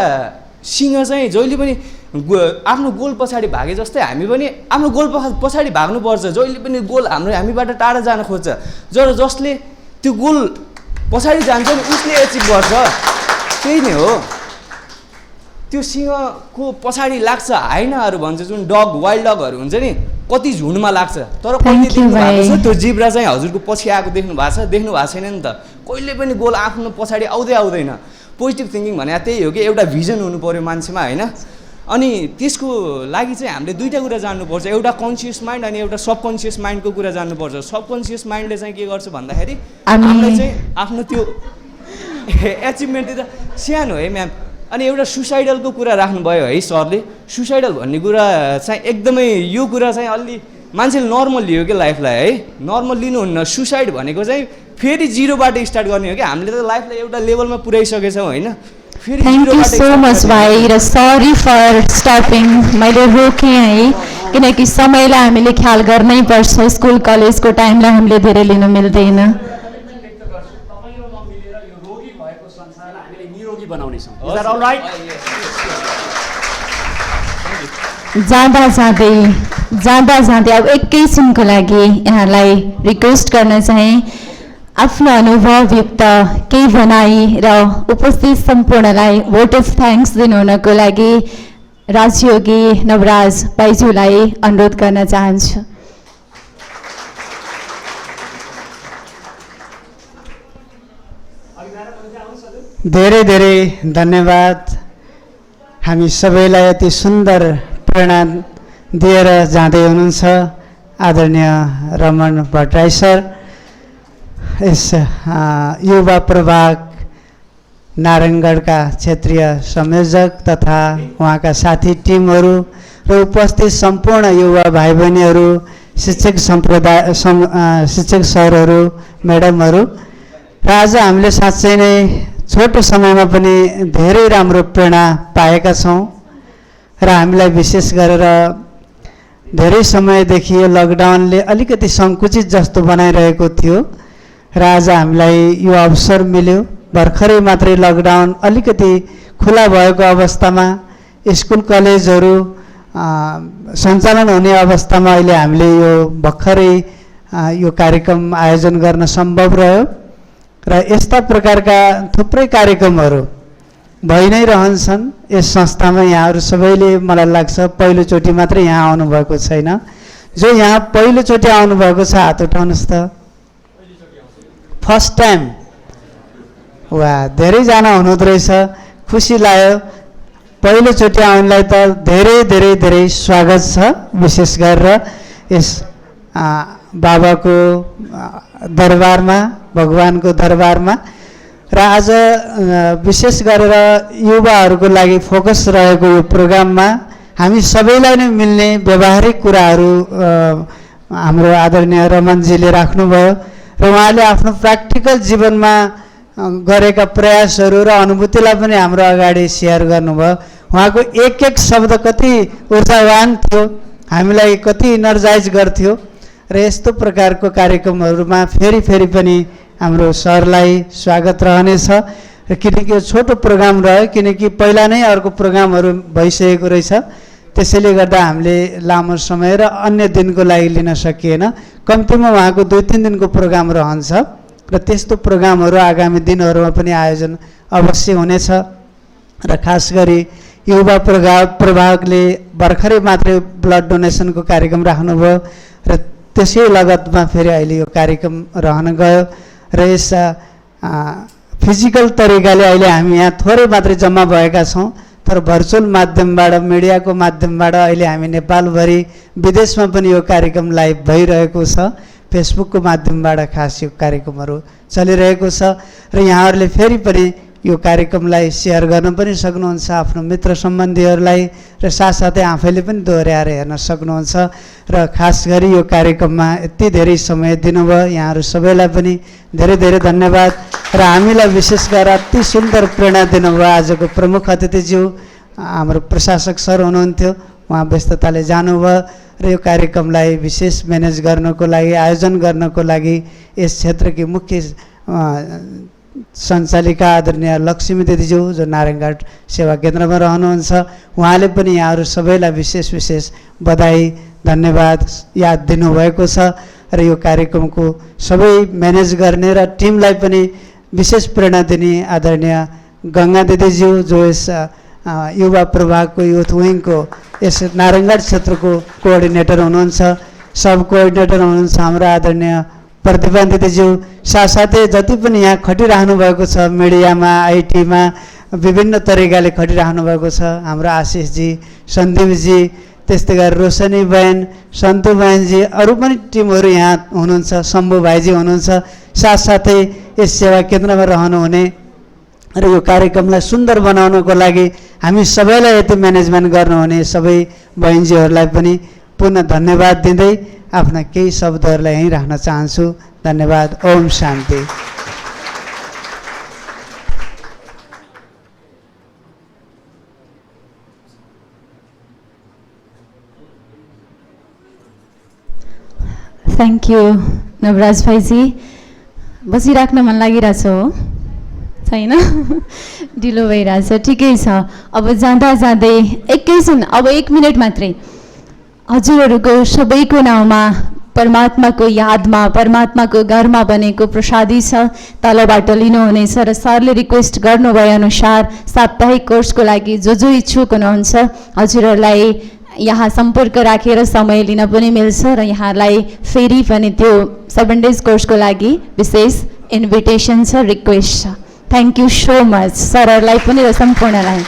सिंह चाहिँ जहिले पनि आफ्नो गोल पछाडि भागे जस्तै हामी पनि आफ्नो गोल पछाडि भाग्नुपर्छ। जहिले पनि गोल हामीबाट टाढा जान खोज्छ, जसले त्यो गोल पछाडि जान्छ नि उसले एचिभ गर्छ। त्यही नै हो, त्यो सिंहको पछाडि लाग्छ हाइनाहरू भन्छ, जुन डग वाइल्ड डगहरू हुन्छ नि, कति झुन्डमा लाग्छ। तर कहिले देख्नु भएको छ त्यो जिब्रा चाहिँ हजुरको पछि आएको देख्नु भएको छैन नि त। कहिले पनि गोल आफ्नो पछाडि आउँदैन। पोजिटिभ थिङ्किङ भने त्यही हो कि, एउटा भिजन हुनु पऱ्यो मान्छेमा होइन। अनि त्यसको लागि चाहिँ हामीले दुईवटा कुरा जान्नुपर्छ, एउटा कन्सियस माइन्ड अनि एउटा सबकन्सियस माइन्डको कुरा जान्नुपर्छ। सबकन्सियस माइन्डले चाहिँ के गर्छ भन्दाखेरि हामीलाई चाहिँ आफ्नो त्यो एचिभमेन्ट त सानो है म्याम। अनि एउटा सुसाइडलको कुरा राख्नुभयो है सरले। सुसाइडल भन्ने कुरा चाहिँ एकदमै यो कुरा चाहिँ अलि मान्छेले नर्मल लियो कि लाइफलाई है, नर्मल लिनुहुन्न। सुसाइड भनेको चाहिँ फेरि जिरोबाट स्टार्ट गर्ने हो कि। हामीले त लाइफलाई एउटा लेभलमा पुर्याइसकेछौँ होइन, फेरि थ्याङ्क यू सो मच भाइ, र सरी फर स्टपिङ, मैले रोकेँ है, किनकि समयलाई हामीले ख्याल गर्नै पर्छ। स्कुल कलेजको टाइमलाई हामीले धेरै लिनु मिल्दैन। जाँदा जाँदै अब एकैछिनको लागि यहाँलाई रिक्वेस्ट गर्न चाहे, आफ्नो अनुभव व्यक्त केही भनाई र उपस्थित सम्पूर्णलाई भोट अफ थ्याङ्क्स दिनुहुनको लागि राजयोगी नवराज भाइज्यूलाई अनुरोध गर्न चाहन्छु। धेरै धेरै धन्यवाद। हामी सबैलाई यति सुन्दर प्रेरणा दिएर जाँदै हुनुहुन्छ आदरणीय रमण भट्टराई सर। यस युवा प्रभाग नारायणगढका क्षेत्रीय संयोजक तथा उहाँका साथी टिमहरू र उपस्थित सम्पूर्ण युवा भाइ बहिनीहरू, शिक्षक सम्प्रदाय शिक्षक सरहरू, म्याडमहरू, र आज हामीले साँच्चै नै छोटो समयमा पनि धेरै राम्रो प्रेरणा पाएका छौँ। र हामीलाई विशेष गरेर धेरै समयदेखि यो लकडाउनले अलिकति सङ्कुचित जस्तो बनाइरहेको थियो र आज हामीलाई यो अवसर मिल्यो। भर्खरै मात्रै लकडाउन अलिकति खुला भएको अवस्थामा स्कुल कलेजहरू सञ्चालन हुने अवस्थामा अहिले हामीले यो भर्खरै यो कार्यक्रम आयोजन गर्न सम्भव रह्यो। र यस्ता प्रकारका थुप्रै कार्यक्रमहरू भइ नै रहन्छन् यस संस्थामा। यहाँहरू सबैले मलाई लाग्छ पहिलोचोटि मात्रै यहाँ आउनुभएको छैन। जो यहाँ पहिलोचोटि आउनुभएको छ हात उठाउनुहोस् त। फर्स्ट टाइम वा धेरैजना हुनुहुँदो रहेछ, खुसी लाग्यो। पहिलोचोटि आउनलाई त धेरै धेरै धेरै स्वागत छ, विशेष गरेर यस बाबाको दरबारमा, भगवानको दरबारमा। र आज विशेष गरेर युवाहरूको लागि फोकस रहेको यो प्रोग्राममा हामी सबैलाई नै मिल्ने व्यावहारिक कुराहरू हाम्रो आदरणीय रमनजीले राख्नुभयो र उहाँले आफ्नो प्र्याक्टिकल जीवनमा गरेका प्रयासहरू र अनुभूतिलाई पनि हाम्रो अगाडि सेयर गर्नुभयो। उहाँको एक एक शब्द कति ऊर्जावान थियो, हामीलाई कति इनर्जाइज गर्थ्यो। र यस्तो प्रकारको कार्यक्रमहरूमा फेरि पनि हाम्रो सरलाई स्वागत रहनेछ। र किनकि यो छोटो प्रोग्राम रह्यो, किनकि पहिला नै अर्को प्रोग्रामहरू भइसकेको रहेछ, त्यसैले गर्दा हामीले लामो समय र अन्य दिनको लागि लिन सकिएन। कम्तीमा उहाँको 2-3 दिनको प्रोग्राम रहन्छ र त्यस्तो प्रोग्रामहरू आगामी दिनहरूमा पनि आयोजन अवश्य हुनेछ। र खास गरी युवा प्रभागले भर्खरै मात्रै ब्लड डोनेसनको कार्यक्रम राख्नुभयो र त्यसै लगतमा फेरि अहिले यो कार्यक्रम रहन गयो। र यस फिजिकल तरिकाले अहिले हामी यहाँ थोरै मात्रै जम्मा भएका छौँ, तर भर्चुअल माध्यमबाट, मिडियाको माध्यमबाट अहिले हामी नेपालभरि विदेशमा पनि यो कार्यक्रम लाइभ भइरहेको छ। फेसबुकको माध्यमबाट खास यो कार्यक्रमहरू चलिरहेको छ र यहाँहरूले फेरि पनि यो कार्यक्रमलाई सेयर गर्न पनि सक्नुहुन्छ आफ्नो मित्र सम्बन्धीहरूलाई र साथसाथै आफैले पनि दोहोऱ्याएर हेर्न सक्नुहुन्छ। र खास गरी यो कार्यक्रममा यति धेरै समय दिनुभयो, यहाँहरू सबैलाई पनि धेरै धेरै धन्यवाद। र हामीलाई विशेष गरेर अति सुन्दर प्रेरणा दिनुभयो आजको प्रमुख अतिथिज्यू हाम्रो प्रशासक सर हुनुहुन्थ्यो, उहाँ व्यस्तताले जानुभयो र यो कार्यक्रमलाई विशेष म्यानेज गर्नको लागि, आयोजन गर्नको लागि यस क्षेत्रकी मुख्य सञ्चालिका आदरणीय लक्ष्मी दिदीज्यू जो नारायणघाट सेवा केन्द्रमा रहनुहुन्छ, उहाँले पनि यहाँहरू सबैलाई विशेष बधाई धन्यवाद याद दिनुभएको छ। र यो कार्यक्रमको सबै म्यानेज गर्ने र टिमलाई पनि विशेष प्रेरणा दिने आदरणीय गङ्गा दिदीज्यू जो यस युवा प्रभागको युथ विङको यस नारायणघाट क्षेत्रको कोअर्डिनेटर हुनुहुन्छ, सब कोअर्डिनेटर हुनुहुन्छ हाम्रो आदरणीय प्रतिभा दिदीज्यू, साथसाथै जति पनि यहाँ खटिराख्नु भएको छ मिडियामा, आइटीमा विभिन्न तरिकाले खटिराख्नु भएको छ हाम्रो आशिषजी, सन्दीपजी, त्यस्तै गरेर रोशनी बहन, सन्तु बहनजी, अरू पनि टिमहरू यहाँ हुनुहुन्छ, शम्भु भाइजी हुनुहुन्छ, साथसाथै यस सेवा केन्द्रमा रहनुहुने र यो कार्यक्रमलाई सुन्दर बनाउनको लागि हामी सबैलाई यति म्यानेजमेन्ट गर्नुहुने सबै बहनजीहरूलाई पनि पुनः धन्यवाद दिँदै आफ्ना केही शब्दहरूलाई यहीँ राख्न चाहन्छु। धन्यवाद। ओम शान्ति। थ्याङ्क यू नवराज भाइजी। बसिराख्न मन लागिरहेछ हो, छैन? ढिलो भइरहेछ, ठिकै छ। अब जाँदा जाँदै एकैछिन, अब 1 मिनट मात्रै हजुरहरूको सबैको नाउँमा परमात्माको यादमा, परमात्माको घरमा बनेको प्रसादी छ, तलबाट लिनुहुनेछ। र सरले रिक्वेस्ट गर्नुभए अनुसार साप्ताहिक कोर्सको लागि जो इच्छुक हुनुहुन्छ हजुरहरूलाई यहाँ सम्पर्क राखेर समय लिन पनि मिल्छ र यहाँलाई फेरि पनि त्यो 7 डेज कोर्सको लागि विशेष इन्भिटेसन छ, रिक्वेस्ट छ। थ्याङ्क यू सो मच सरहरूलाई पनि र सम्पूर्णलाई।